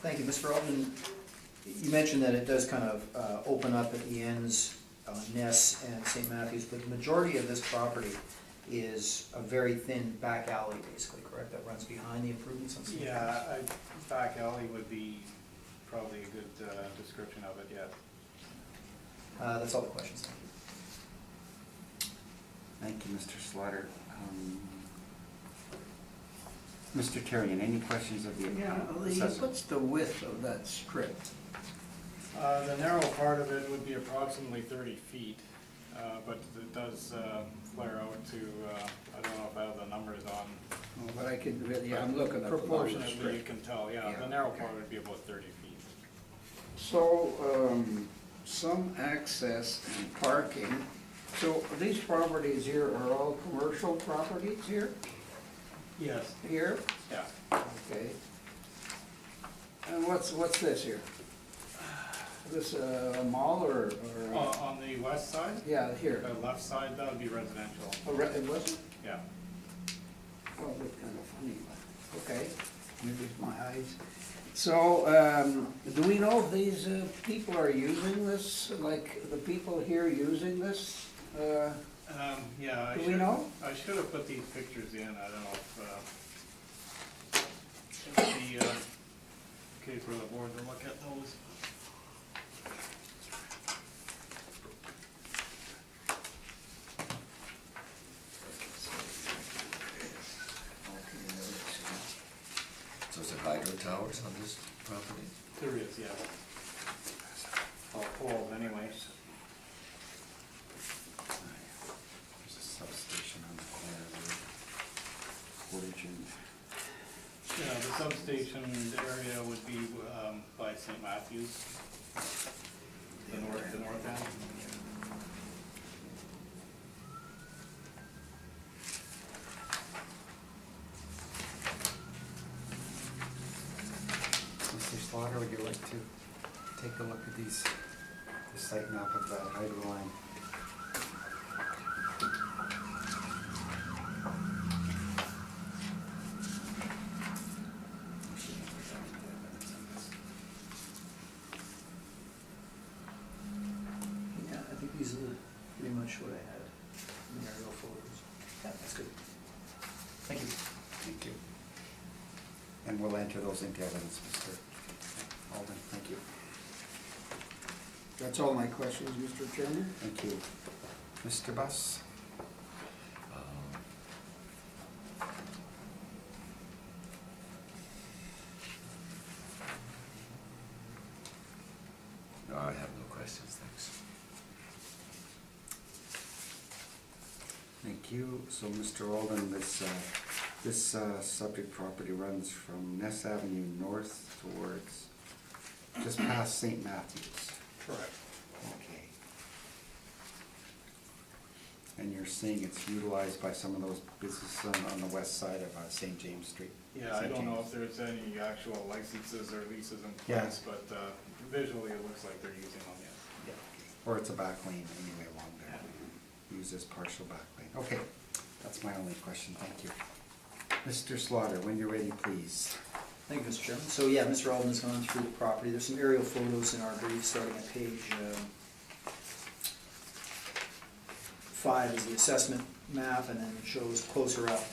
Thank you, Mr. Altman. You mentioned that it does kind of open up at the ends on Ness and St. Matthews, but the majority of this property is a very thin back alley, basically, correct? That runs behind the improvements on St. Matthews? Yeah, back alley would be probably a good description of it, yeah. That's all the questions, thank you. Thank you, Mr. Slaughter. Mr. Terrian, any questions of the assessor? What's the width of that strip? The narrow part of it would be approximately 30 feet, but it does flare out to, I don't know if I have the numbers on. Oh, but I can, yeah, I'm looking at the longer Proportionately, you strip. can tell, yeah, Yeah, the narrow okay. part would be about 30 feet. So, some access and parking. So these properties here are all commercial properties here? Yes. Here? Yeah. Okay. And what's this here? This a mall or? On the west side, Yeah, here. the left side, that would be residential, It wasn't? yeah. Oh, that's kind of funny, but, okay, maybe it's my eyes. So, do we know if these people are using this, like the people here using this? Yeah, Do we know? I should have put these pictures in, I don't know if it'd be okay for the board to look at those. So is there hydro towers on this property? There is, yeah. All poles anyways. There's a substation on the corner of Portage and, Yeah, the substation area would be by St. Matthews, the north end. Mr. Slaughter, would you like to take a look at these, the site map of that hydro line? Yeah, I think these are pretty much what I had in the aerial photos. Yeah, that's good. Thank you. Thank you. And we'll enter those into evidence, Mr. Alden. Thank you. That's all my questions, Mr. Chairman. Thank you. Mr. Buss? No, I have no questions, thanks. Thank you. So, Mr. Alden, this subject property runs from Ness Avenue north towards, just past St. Matthews. Correct. Okay. And you're saying it's utilized by some of those businesses on the west side of St. James Street? Yeah, I St. don't know James. if there's any actual licenses or leases in Yeah. place, but visually it looks like they're using them, yes. Yeah. Or it's a back lane anyway along there. Use this partial back lane. Okay, that's my only question. Thank you. Mr. Slaughter, when you're ready, please. Thank you, Mr. Chairman. So, yeah, Mr. Alden's gone through the property. There's some aerial photos in our brief, starting at page 5 is the assessment map, and then it shows closer up.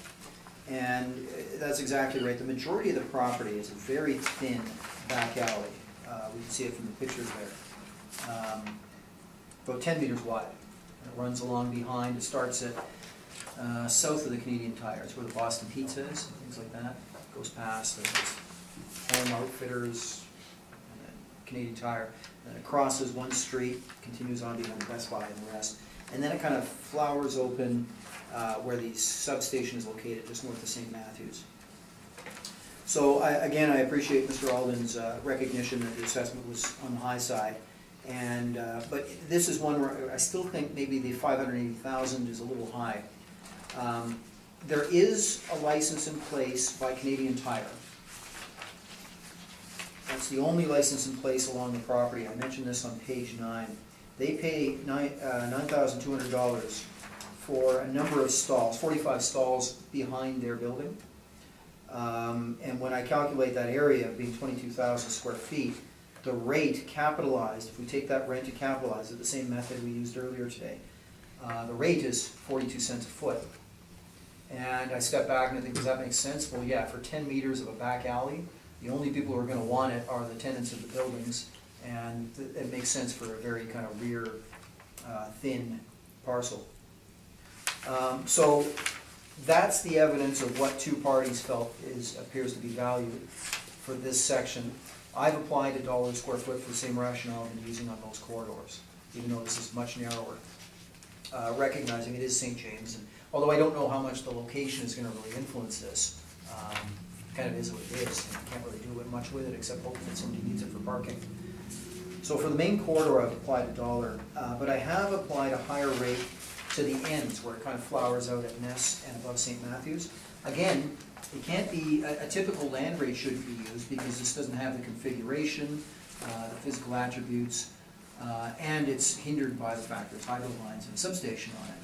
And that's exactly right. The majority of the property is a very thin back alley. We can see it from the pictures there. About 10 meters wide. And it runs along behind. It starts at south of the Canadian Tire. It's where the Boston Pizza is, things like that. Goes past, there's Home Outfitters, and then Canadian Tire. Then it crosses one street, continues on behind Best Buy and the rest. And then it kind of flowers open where the substation is located, just north of St. Matthews. So again, I appreciate Mr. Alden's recognition that the assessment was on the high side. And, but this is one where I still think maybe the 580,000 is a little high. There is a license in place by Canadian Tire. That's the only license in place along the property. I mentioned this on page 9. They pay $9,200 for a number of stalls, 45 stalls behind their building. And when I calculate that area being 22,000 square feet, the rate capitalized, if we take that rent to capitalize it, the same method we used earlier today, the rate is 42 cents a foot. And I step back and I think, does that make sense? Well, yeah, for 10 meters of a back alley, the only people who are going to want it are the tenants of the buildings, and it makes sense for a very kind of rear thin parcel. So that's the evidence of what two parties felt appears to be valued for this section. I've applied $1 a square foot for the same rationale I've been using on those corridors, even though this is much narrower. Recognizing it is St. James, and although I don't know how much the location is going to really influence this, kind of is what it is, and you can't really do much with it except hope that somebody needs it for parking. So for the main corridor, I've applied $1, but I have applied a higher rate to the ends where it kind of flowers out at Ness and above St. Matthews. Again, it can't be, a typical land rate shouldn't be used because this doesn't have the configuration, the physical attributes, and it's hindered by the fact there's hydro lines and a substation on it.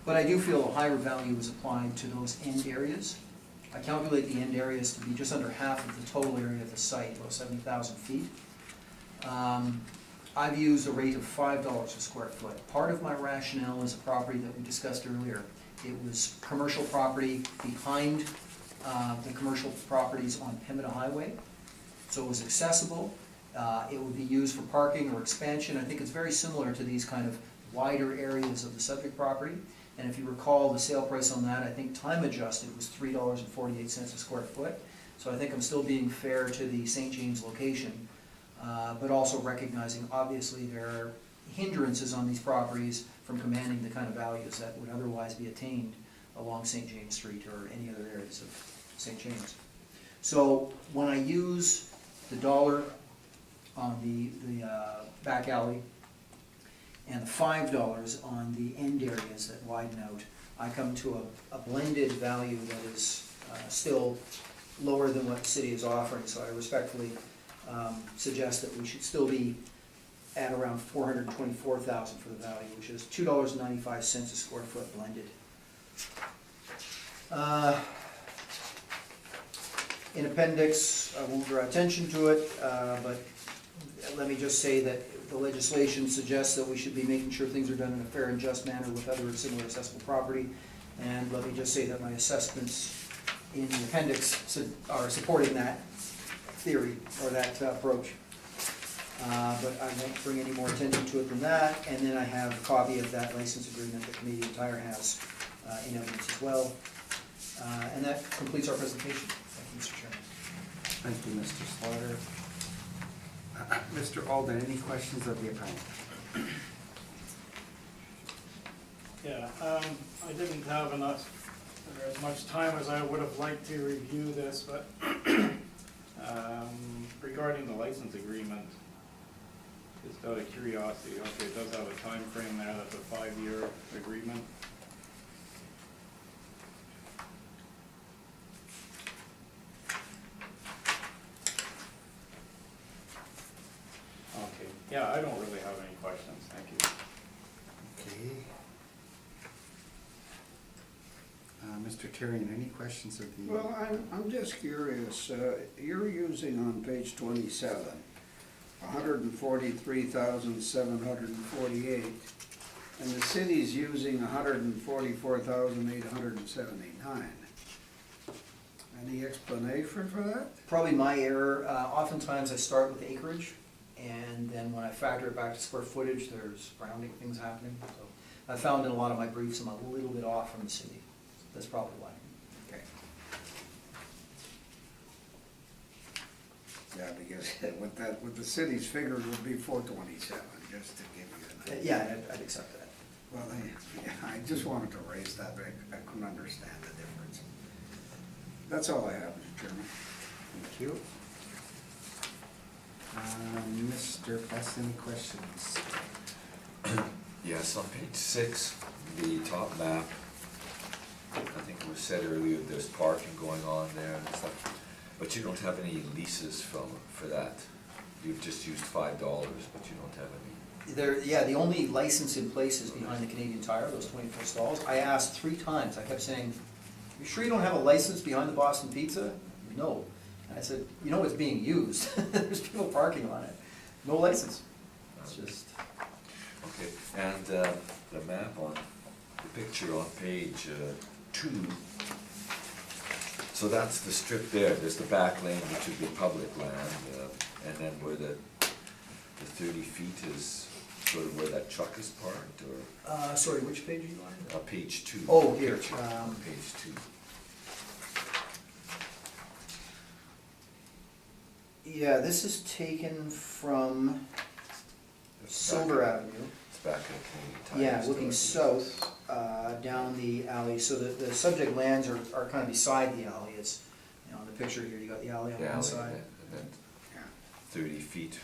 But I do feel a higher value is applied to those end areas. I calculate the end areas to be just under half of the total area of the site, about 70,000 feet. I've used a rate of $5 a square foot. Part of my rationale is a property that we discussed earlier. It was commercial property behind the commercial properties on Pembina Highway. So it was accessible. It would be used for parking or expansion. I think it's very similar to these kind of wider areas of the subject property. And if you recall, the sale price on that, I think time adjusted, was $3.48 a square foot. So I think I'm still being fair to the St. James location, but also recognizing obviously there are hindrances on these properties from commanding the kind of values that would otherwise be attained along St. James Street or any other areas of St. James. So when I use the $1 on the back alley and the $5 on the end areas that widen out, I come to a blended value that is still lower than what the city is offering. So I respectfully suggest that we should still be at around $424,000 for the value, which is $2.95 a square foot blended. In appendix, I won't draw attention to it, but let me just say that the legislation suggests that we should be making sure things are done in a fair and just manner with other similar accessible property. And let me just say that my assessments in the appendix are supporting that theory or that approach. But I won't bring any more attention to it than that. And then I have a copy of that license agreement that Canadian Tire has in evidence as well. And that completes our presentation. Thank you, Mr. Chairman. Thank you, Mr. Slaughter. Mr. Alden, any questions of the appellant? Yeah, I didn't have enough, or as much time as I would have liked to review this, but regarding the license agreement, just out of curiosity, okay, it does have a time frame there, that's a 5-year agreement. Okay, yeah, I don't really have any questions, thank you. Okay. Mr. Terrian, any questions of the? Well, I'm just curious, you're using on page 27, 143,748, and the city's using 144,879. Any explanation for that? Probably my error. Oftentimes I start with acreage, and then when I factor it back to square footage, there's rounding things happening. So I found in a lot of my briefs I'm a little bit off from the city. That's probably why. Okay. Yeah, because with the city's figure, it would be 427, just to give you an idea. Yeah, I'd accept that. Well, yeah, I just wanted to raise that, but I couldn't understand the difference. That's all I have, Mr. Chairman. Thank you. Mr. Best, any questions? Yes, on page 6, the top map, I think it was said earlier, there's parking going on there and stuff, but you don't have any leases for that. You've just used $5, but you don't have any. There, yeah, the only license in place is behind the Canadian Tire, those 24 stalls. I asked 3 times, I kept saying, you sure you don't have a license behind the Boston Pizza? No. And I said, you know it's being used, there's people parking on it, no license. It's just, Okay, and the map on, the picture on page 2, so that's the strip there, there's the back lane, which would be public land, and then where the 30 feet is sort of where that truck is parked, or? sorry, which page are you on? Page 2. Oh, here, Picture, page 2. Yeah, this is taken from It's Silver back- Avenue. It's back at Canadian Tire. Yeah, store. looking south, down the alley, so the subject lands are kind of beside the alley. It's, you know, in the picture here, you got the alley on The one alley, side. and then Yeah. 30 feet.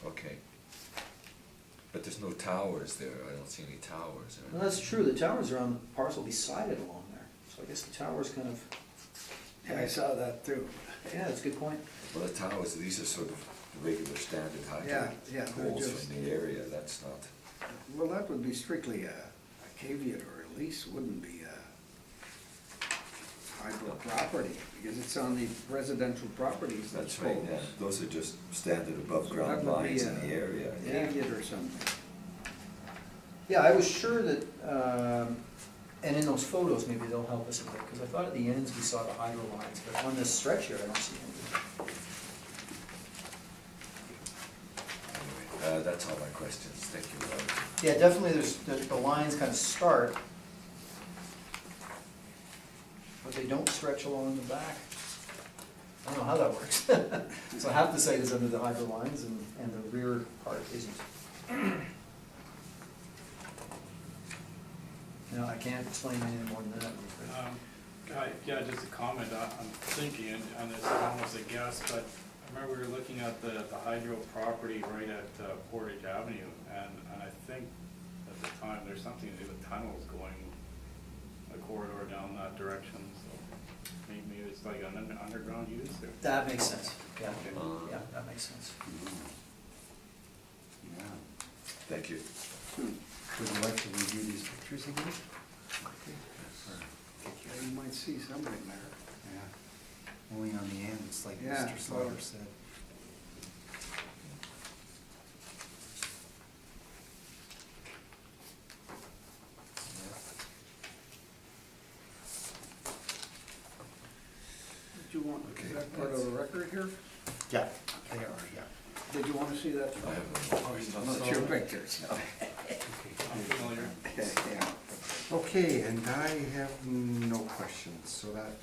Okay. But there's no towers there, I don't see any towers. Well, that's true, the towers are on the parcel beside it along there, so I guess the towers kind of, Yeah, I saw that too. yeah, that's a good point. Well, the towers, these are sort of the regular standard height Yeah, yeah, they're poles just- from the area, that's not, Well, that would be strictly a caveat or a lease, wouldn't be a hydro property, because it's on the residential properties. that's right, yeah, those are just standard above So ground that would be lines a in the area. I think. Caveat or something. Yeah, I was sure that, and in those photos, maybe they'll help us a bit, because I thought at the ends we saw the hydro lines, but on this stretch here, I don't see anything. Anyway, that's all my questions, thank you. Yeah, definitely, the lines kind of start, but they don't stretch along the back. I don't know how that works. So half the site is under the hydro lines and the rear part isn't. No, I can't explain anything more than that. Yeah, just a comment, I'm thinking, and it's almost a guess, but I remember we were looking at the hydro property right at Portage Avenue, and I think at the time, there's something to do with tunnels going a corridor down that direction, so maybe it's like an underground use or. That makes sense, yeah, Okay. yeah, that makes sense. Yeah. Thank you. Would you like to review these pictures again? Okay. You might see something there. Yeah. Only on the ends, like Yeah, Mr. Slaughter well- said. Did you want, Okay, is that part of the record here? Yeah, they are, yeah. Did you want to see that? I have Not your pictures. I'm familiar. Yeah. Okay, and I have no questions, so that,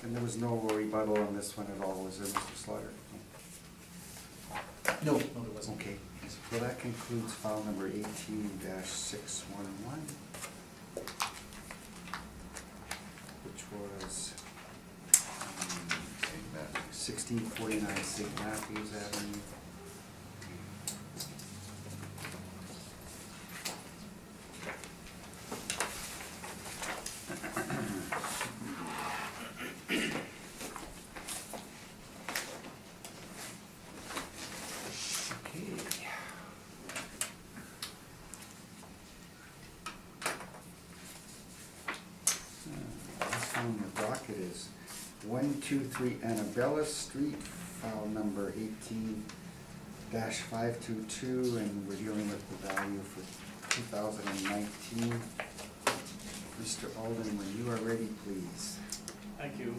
and there was no rebuttal on this one at all, was there, Mr. Slaughter? No, there wasn't. Okay, so that concludes file number 18-611, which was 1649 St. Matthews Avenue. This one, the docket is 123 Annabella Street, file number 18-522, and we're dealing with the value for 2019. Mr. Alden, when you are ready, please. Thank you.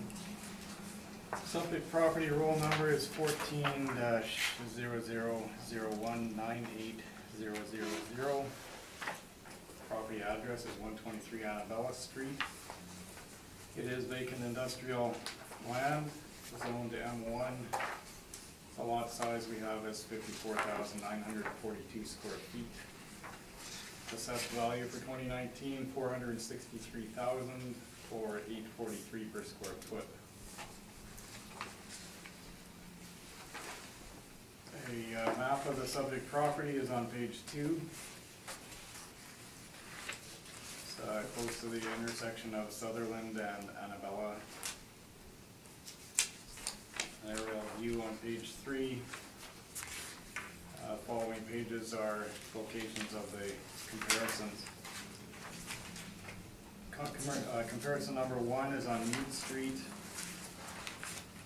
Subject property roll number is 14-000198-000. Property address is 123 Annabella Street. It is vacant industrial land, zoned M1, The lot size we have is 54,942 square feet. Assessed value for 2019, 463,000 or $843 per square foot. A map of the subject property is on page 2. It's close to the intersection of Sutherland and Annabella. An aerial view on page 3. Following pages are locations of the comparisons. Comparison number 1 is on Mead Street.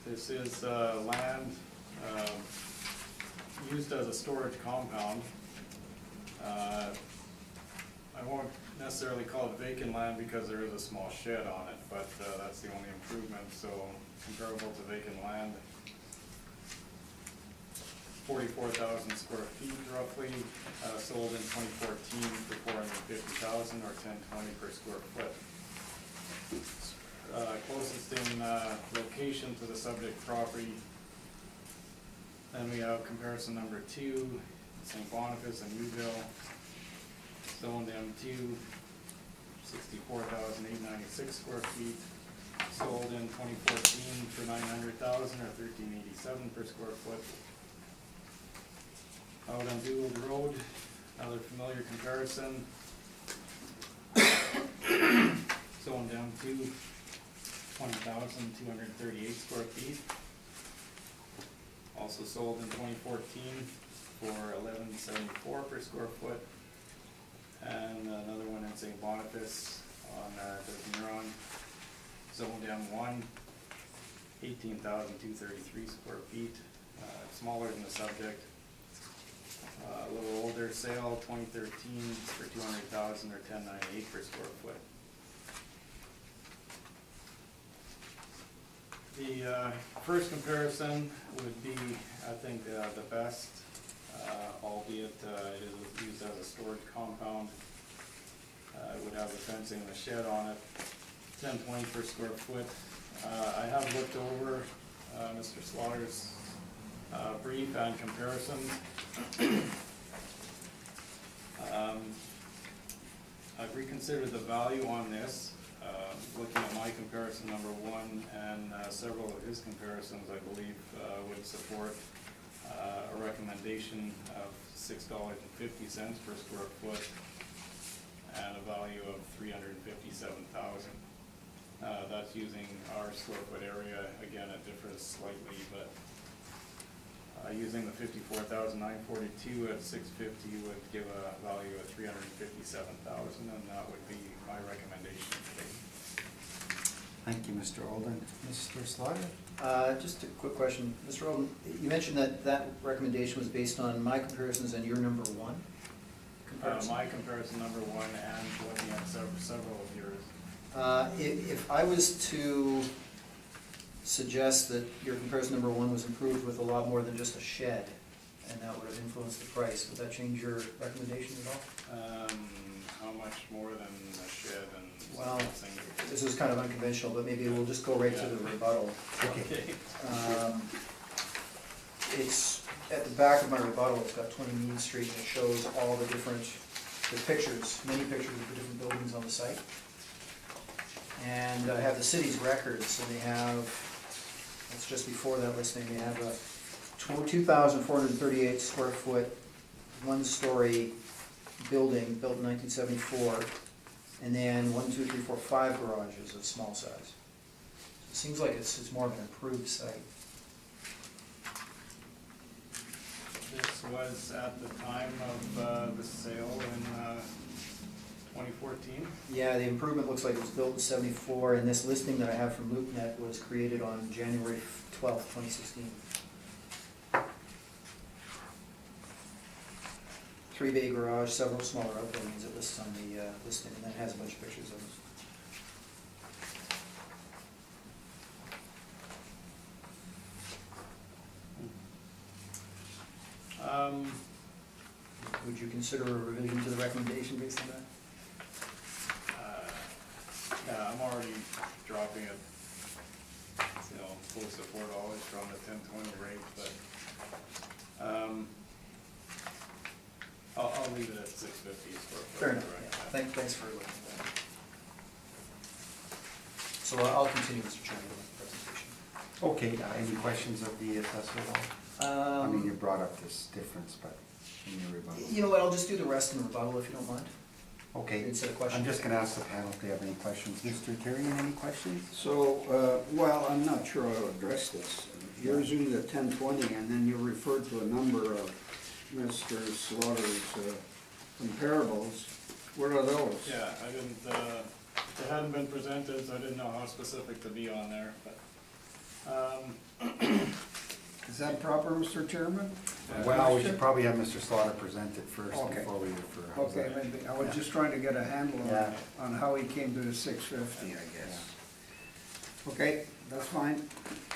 This is land used as a storage compound. I won't necessarily call it vacant land because there is a small shed on it, but that's the only improvement, so comparable to vacant land. 44,000 square feet roughly, sold in 2014 for 450,000 or $10.20 per square foot. Closest in location to the subject property. Then we have comparison number 2, St. Boniface and Newville, zoned M2, 64,896 square feet, sold in 2014 for 900,000 or $13.87 per square foot. Out on Dewald Road, another familiar comparison. Zoned M2, 20,238 square feet. Also sold in 2014 for $11.74 per square foot. And another one in St. Boniface on Desmuron, zoned M1, 18,233 square feet, smaller than the subject. A little older sale, 2013 for $200,000 or $10.98 per square foot. The first comparison would be, I think, the best, albeit it is used as a storage compound. It would have the fencing and the shed on it, $10.20 per square foot. I have looked over Mr. Slaughter's brief and comparisons. I've reconsidered the value on this. Looking at my comparison number 1 and several of his comparisons, I believe would support a recommendation of $6.50 per square foot and a value of $357,000. That's using our square foot area. Again, it differs slightly, but using the 54,942 at 650 would give a value of $357,000, and that would be my recommendation today. Thank you, Mr. Olden. Mr. Slaughter? Just a quick question. Mr. Olden, you mentioned that that recommendation was based on my comparisons and your number 1 comparison? My comparison number 1 and looking at several of yours. If I was to suggest that your comparison number 1 was improved with a lot more than just a shed, and that would have influenced the price, would that change your recommendation at all? How much more than a shed and Well, something? this is kind of unconventional, but maybe we'll just go right to the rebuttal. Okay. It's at the back of my rebuttal, it's got 20 Mead Street, and it shows all the different, the pictures, many pictures of the different buildings on the site. And I have the city's records, and they have, it's just before that listing, they have a 2,438 square foot, 1-story building built in 1974, and then 1, 2, 3, 4, 5 garages of small size. It seems like it's more of an improved site. This was at the time of the sale in 2014. Yeah, the improvement looks like it was built in 74, and this listing that I have from LoopNet was created on January 12th, 2016. 3-bay garage, several smaller outbuildings it lists on the listing, and then it has a bunch of pictures of them. Would you consider a revision to the recommendation based on that? Yeah, I'm already dropping it, close to $4 from the 10-20 rate, but I'll leave it at 650 square foot. Fair enough, Correct. yeah. Thanks for looking at that. So I'll continue, Mr. Chairman, with the presentation. Okay, any questions of the assessor at all? I mean, you brought up this difference, but in your rebuttal. You know what, I'll just do the rest in rebuttal if you don't mind. Okay, Instead of questions. I'm just gonna ask the panel if they have any questions. Mr. Terrian, any questions? So, well, I'm not sure how to address this. You're using the 1020, and then you referred to a number of Mr. Slaughter's comparables. What are those? Yeah, I didn't, it hadn't been presented, so I didn't know how specific to be on there, but, Is that proper, Mr. Chairman? Well, we should probably have Mr. Slaughter present it first Okay. before we refer. How's Okay, that? maybe, I was just trying to get a handle Yeah. on how he came to the 650, I guess. Okay, that's fine.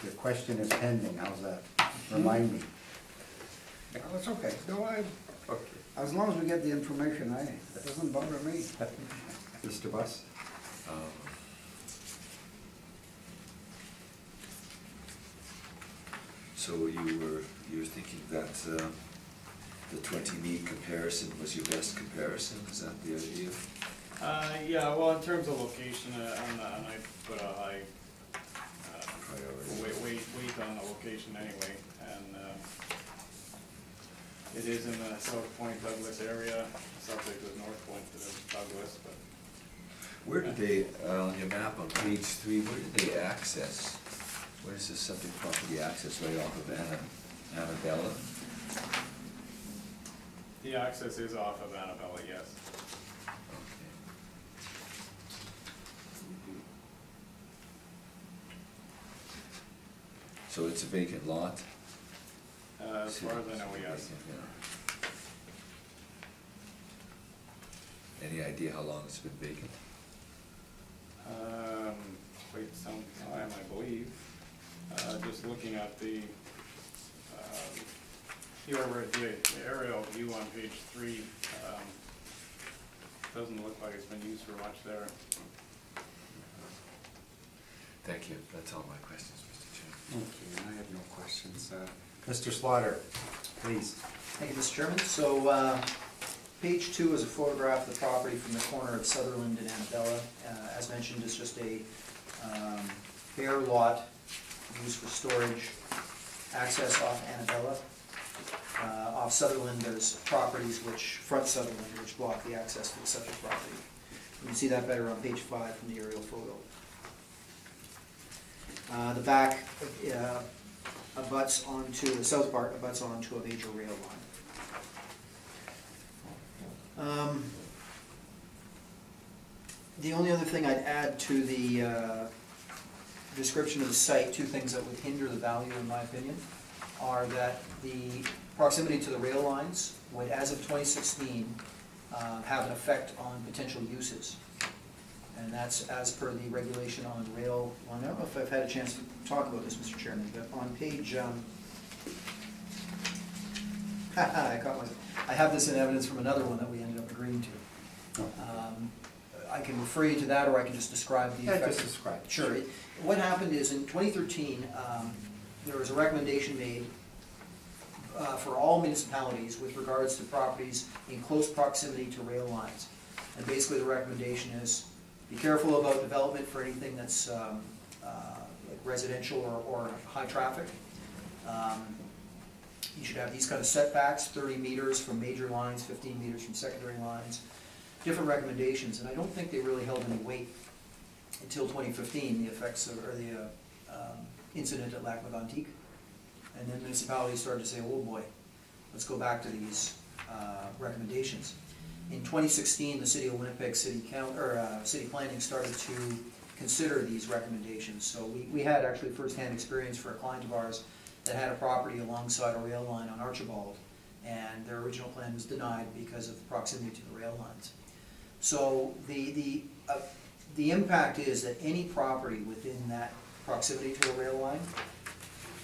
The question is pending, how's that? Remind me. No, it's okay. No, Okay. as long as we get the information, it doesn't bother me. Mr. Buss? So you were thinking that the 20 meet comparison was your best comparison, is that the idea? yeah, well, in terms of location, and I put a high, weight on the location anyway, and, it is in the South Point Douglas area, subject is North Point to Douglas, but. Where did they, on your map on page 3, where did they access? Where is the subject property access, right off of Annabella? The access is off of Annabella, yes. Okay. So it's a vacant lot? As far as I know, yes. Yeah. Any idea how long it's been vacant? Quite some time, I believe. Just looking at the, the aerial view on page 3, doesn't look like it's been used for much there. Thank you, that's all my questions, Mr. Chairman. Okay, I have no questions. Mr. Slaughter, please. Thank you, Mr. Chairman. So, page 2 is a photograph of the property from the corner of Sutherland and Annabella. As mentioned, it's just a bare lot used for storage, access off Annabella. Off Sutherland, there's properties which front Sutherland, which block the access to the subject property. You can see that better on page 5 from the aerial photo. The back abuts onto, the south part abuts onto a major rail line. The only other thing I'd add to the description of the site, two things that would hinder the value in my opinion, are that the proximity to the rail lines would, as of 2016, have an effect on potential uses. And that's as per the regulation on rail, well, I don't know if I've had a chance to talk about this, Mr. Chairman, but on page, I caught myself. I have this in evidence from another one that we ended up agreeing to. I can refer you to that, or I can just describe the Yeah, effect. just describe. Sure. What happened is, in 2013, there was a recommendation made for all municipalities with regards to properties in close proximity to rail lines. And basically the recommendation is, be careful about development for anything that's like residential or high traffic. You should have these kind of setbacks, 30 meters from major lines, 15 meters from secondary lines, different recommendations, and I don't think they really held any weight until 2015, the effects of, or the incident at Lac Mégantic. And then municipalities started to say, oh boy, let's go back to these recommendations. In 2016, the City of Winnipeg City Planning started to consider these recommendations. So we had actually first-hand experience for a client of ours that had a property alongside a rail line on Archibald, and their original plan was denied because of the proximity to the rail lines. So the impact is that any property within that proximity to a rail line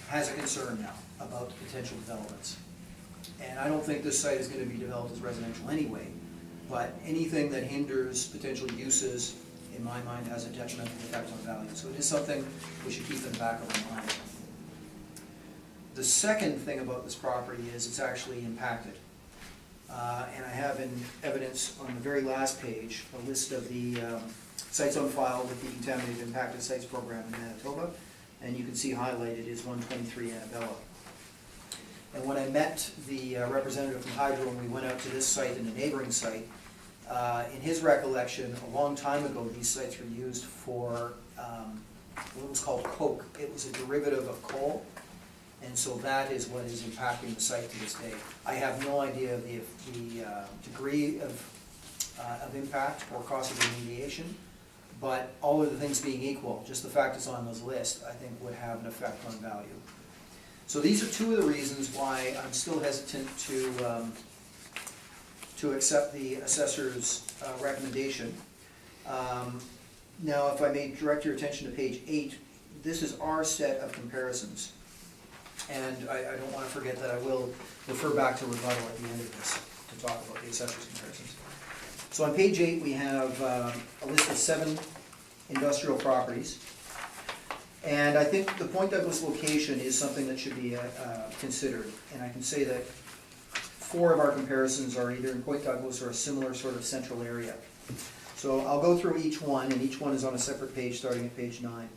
has a concern now about the potential developments. And I don't think this site is going to be developed as residential anyway, but anything that hinders potential uses, in my mind, has a detrimental effect on value. So it is something we should keep in the back of our mind. The second thing about this property is it's actually impacted. And I have in evidence on the very last page, a list of the sites on file with the Contaminated Impacted Sites Program in Manitoba. And you can see highlighted is 123 Annabella. And when I met the representative from Hydro and we went out to this site and a neighboring site, in his recollection, a long time ago, these sites were used for what was called coke. It was a derivative of coal, and so that is what is impacting the site to this day. I have no idea of the degree of impact or cost of remediation, but all of the things being equal, just the fact it's on those lists, I think would have an effect on value. So these are two of the reasons why I'm still hesitant to accept the assessor's recommendation. Now, if I may direct your attention to page 8, this is our set of comparisons. And I don't want to forget that I will refer back to rebuttal at the end of this to talk about the assessor's comparisons. So on page 8, we have a list of 7 industrial properties. And I think the Point Douglas location is something that should be considered. And I can say that 4 of our comparisons are either in Point Douglas or a similar sort of central area. So I'll go through each one, and each one is on a separate page starting at page 9.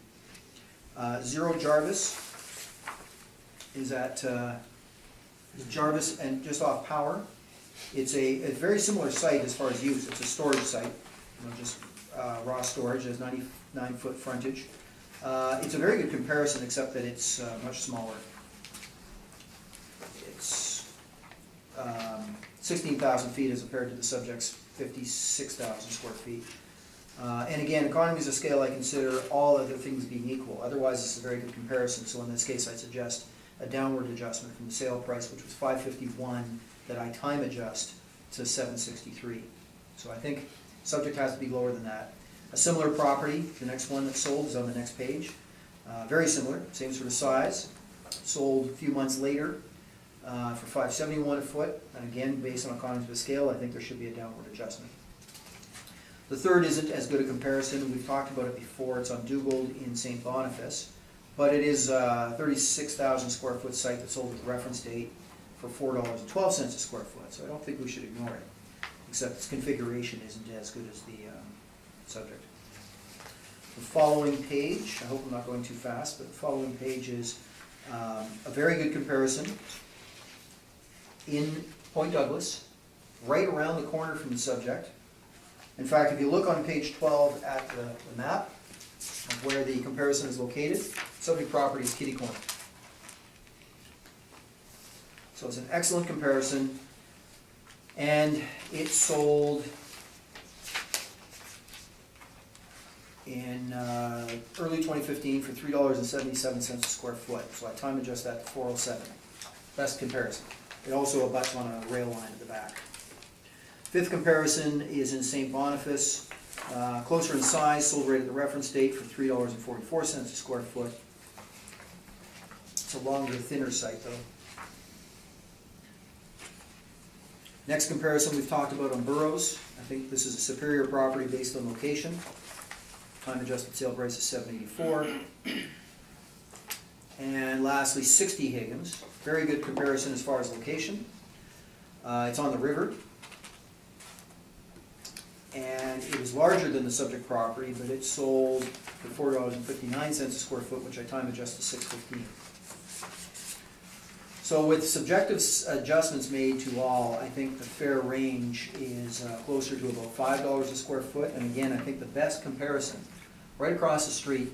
Zero Jarvis is at Jarvis and just off Power. It's a very similar site as far as use. It's a storage site, just raw storage. It has 99-foot frontage. It's a very good comparison, except that it's much smaller. It's 16,000 feet as compared to the subject's 56,000 square feet. And again, economies of scale I consider all other things being equal. Otherwise, it's a very good comparison. So in this case, I suggest a downward adjustment from the sale price, which was $551, that I time adjust to $763. So I think subject has to be lower than that. A similar property, the next one that's sold is on the next page. Very similar, same sort of size. Sold a few months later for $571 a foot. And again, based on economies of scale, I think there should be a downward adjustment. The third isn't as good a comparison. We've talked about it before. It's on Dugald in St. Boniface. But it is a 36,000 square foot site that sold at the reference date for $4.12 a square foot. So I don't think we should ignore it, except its configuration isn't as good as the subject. The following page, I hope I'm not going too fast, but the following page is a very good comparison in Point Douglas, right around the corner from the subject. In fact, if you look on page 12 at the map of where the comparison is located, subject property is kitty corner. So it's an excellent comparison, and it sold in early 2015 for $3.77 a square foot. So I time adjust that to $4.07. Best comparison. It also abuts on a rail line at the back. Fifth comparison is in St. Boniface. Closer in size, sold right at the reference date for $3.44 a square foot. It's a longer, thinner site though. Next comparison we've talked about on Burroughs. I think this is a superior property based on location. Time adjusted sale price is $784. And lastly, 60 Higgins. Very good comparison as far as location. It's on the river. And it was larger than the subject property, but it sold for $4.59 a square foot, which I time adjust to $6.15. So with subjective adjustments made to all, I think the fair range is closer to about $5 a square foot. And again, I think the best comparison right across the street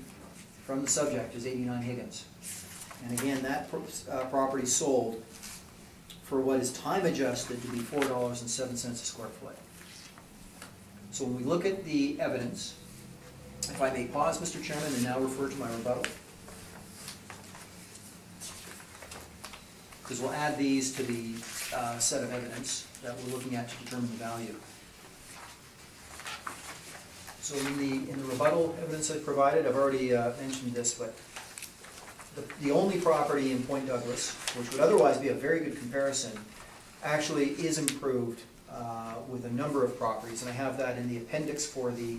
from the subject is 89 Higgins. And again, that property sold for what is time adjusted to be $4.07 a square foot. So when we look at the evidence, if I may pause, Mr. Chairman, and now refer to my rebuttal. Because we'll add these to the set of evidence that we're looking at to determine the value. So in the rebuttal evidence I provided, I've already mentioned this, but the only property in Point Douglas, which would otherwise be a very good comparison, actually is improved with a number of properties, and I have that in the appendix for the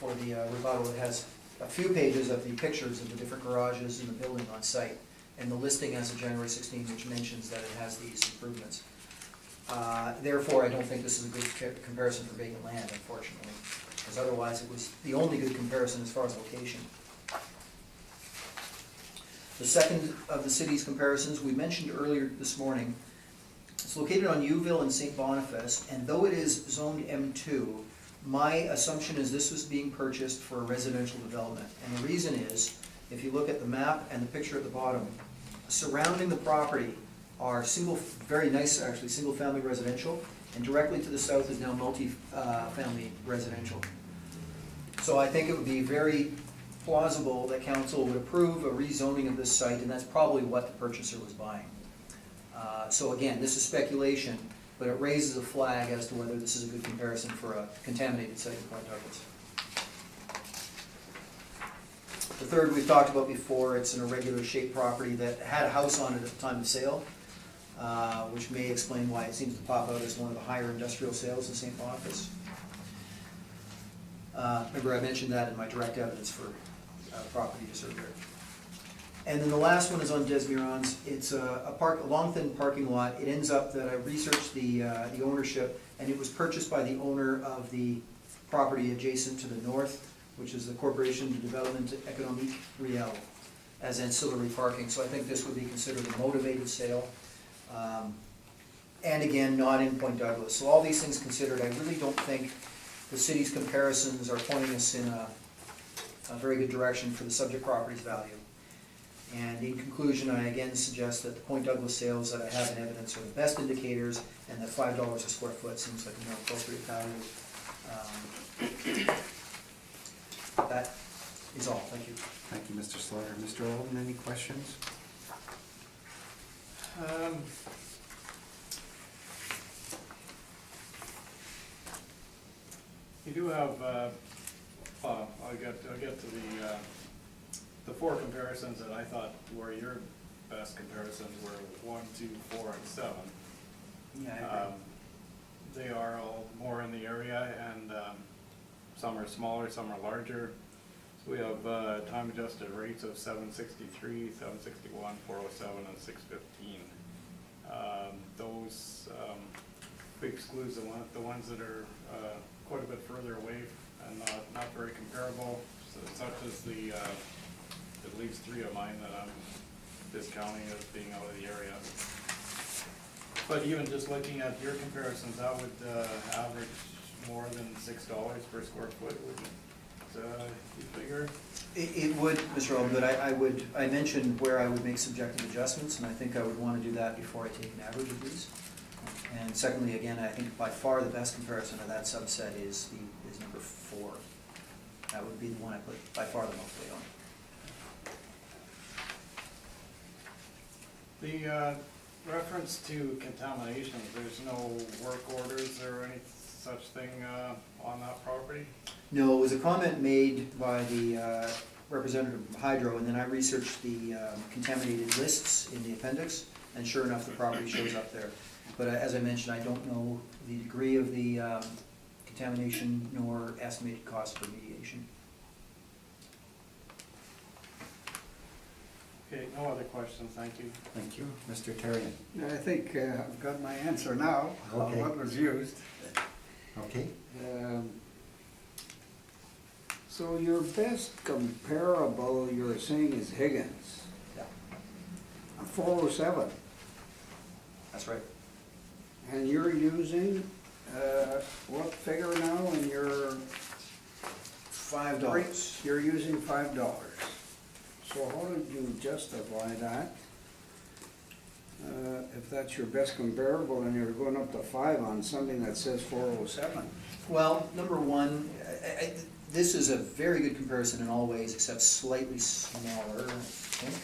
rebuttal. It has a few pages of the pictures of the different garages in the building on site, and the listing as of January 16, which mentions that it has these improvements. Therefore, I don't think this is a good comparison for vacant land, unfortunately, because otherwise it was the only good comparison as far as location. The second of the city's comparisons, we mentioned earlier this morning, it's located on Youville and St. Boniface, and though it is zoned M2, my assumption is this was being purchased for a residential development. And the reason is, if you look at the map and the picture at the bottom, surrounding the property are very nice actually, single-family residential, and directly to the south is now multi-family residential. So I think it would be very plausible that council would approve a rezoning of this site, and that's probably what the purchaser was buying. So again, this is speculation, but it raises a flag as to whether this is a good comparison for a contaminated site in Point Douglas. The third we've talked about before, it's an irregular shaped property that had a house on it at the time of sale, which may explain why it seems to pop out as one of the higher industrial sales in St. Boniface. Remember I mentioned that in my direct evidence for property to survey. And then the last one is on Desmirons. It's a long thin parking lot. It ends up that I researched the ownership, and it was purchased by the owner of the property adjacent to the north, which is the Corporation de Développement Économique Riel, as ancillary parking. So I think this would be considered a motivated sale. And again, not in Point Douglas. So all these things considered, I really don't think the city's comparisons are pointing us in a very good direction for the subject property's value. And in conclusion, I again suggest that the Point Douglas sales that I have in evidence are the best indicators, and that $5 a square foot seems like a more appropriate value. That is all. Thank you. Thank you, Mr. Slaughter. Mr. Alden, any questions? You do have, I'll get to the four comparisons that I thought were your best comparisons were 1, 2, 4, and 7. Yeah, I agree. They are all more in the area, and some are smaller, some are larger. So we have time adjusted rates of 763, 761, 407, and 615. Those excludes the ones that are quite a bit further away and not very comparable, such as the at least 3 of mine that I'm discounting as being out of the area. But even just looking at your comparisons, that would average more than $6 per square foot, wouldn't you figure? It would, Mr. Alden, but I mentioned where I would make subjective adjustments, and I think I would want to do that before I take an average of these. And secondly, again, I think by far the best comparison of that subset is number 4. That would be the one I put by far the most weight on. The reference to contamination, there's no work orders or any such thing on that property? No, it was a comment made by the representative of Hydro, and then I researched the contaminated lists in the appendix, and sure enough, the property shows up there. But as I mentioned, I don't know the degree of the contamination nor estimated cost for remediation. Okay, no other questions, thank you. Thank you. Mr. Terrian? I think I've got my answer now on Okay. what was used. Okay. So your best comparable, you're saying, is Higgins, Yeah, 407, that's right. and you're using, what figure now in your $5. You're using $5. So how did you justify that? If that's your best comparable and you're going up to 5 on something that says 407? Well, number one, this is a very good comparison in all ways, except slightly smaller, I think.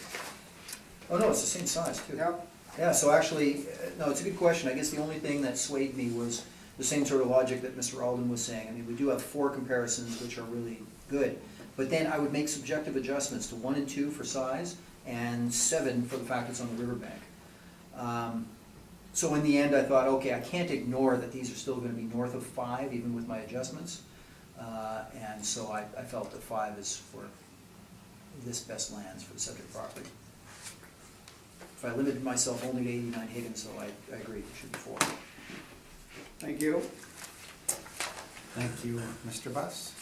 Oh, no, it's the same size, too. Yep. Yeah, so actually, no, it's a good question. I guess the only thing that swayed me was the same sort of logic that Mr. Alden was saying. I mean, we do have 4 comparisons which are really good, but then I would make subjective adjustments to 1 and 2 for size, and 7 for the fact it's on the riverbank. So in the end, I thought, okay, I can't ignore that these are still going to be north of 5, even with my adjustments. And so I felt that 5 is for this best lands for the subject property. if I limited myself only to 89 Higgins, so I agree, it should be 4. Thank you. Thank you, Mr. Buss.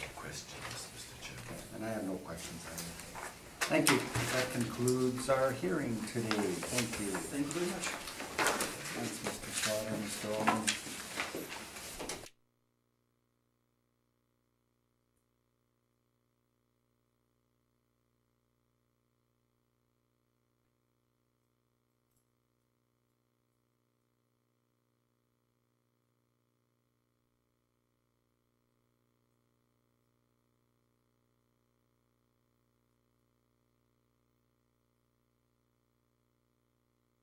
No questions, Mr. Chairman. And I have no questions either. Thank you. That concludes our hearing today. Thank you. Thank you very much. Thanks, Mr. Slaughter, Mr. Ullman.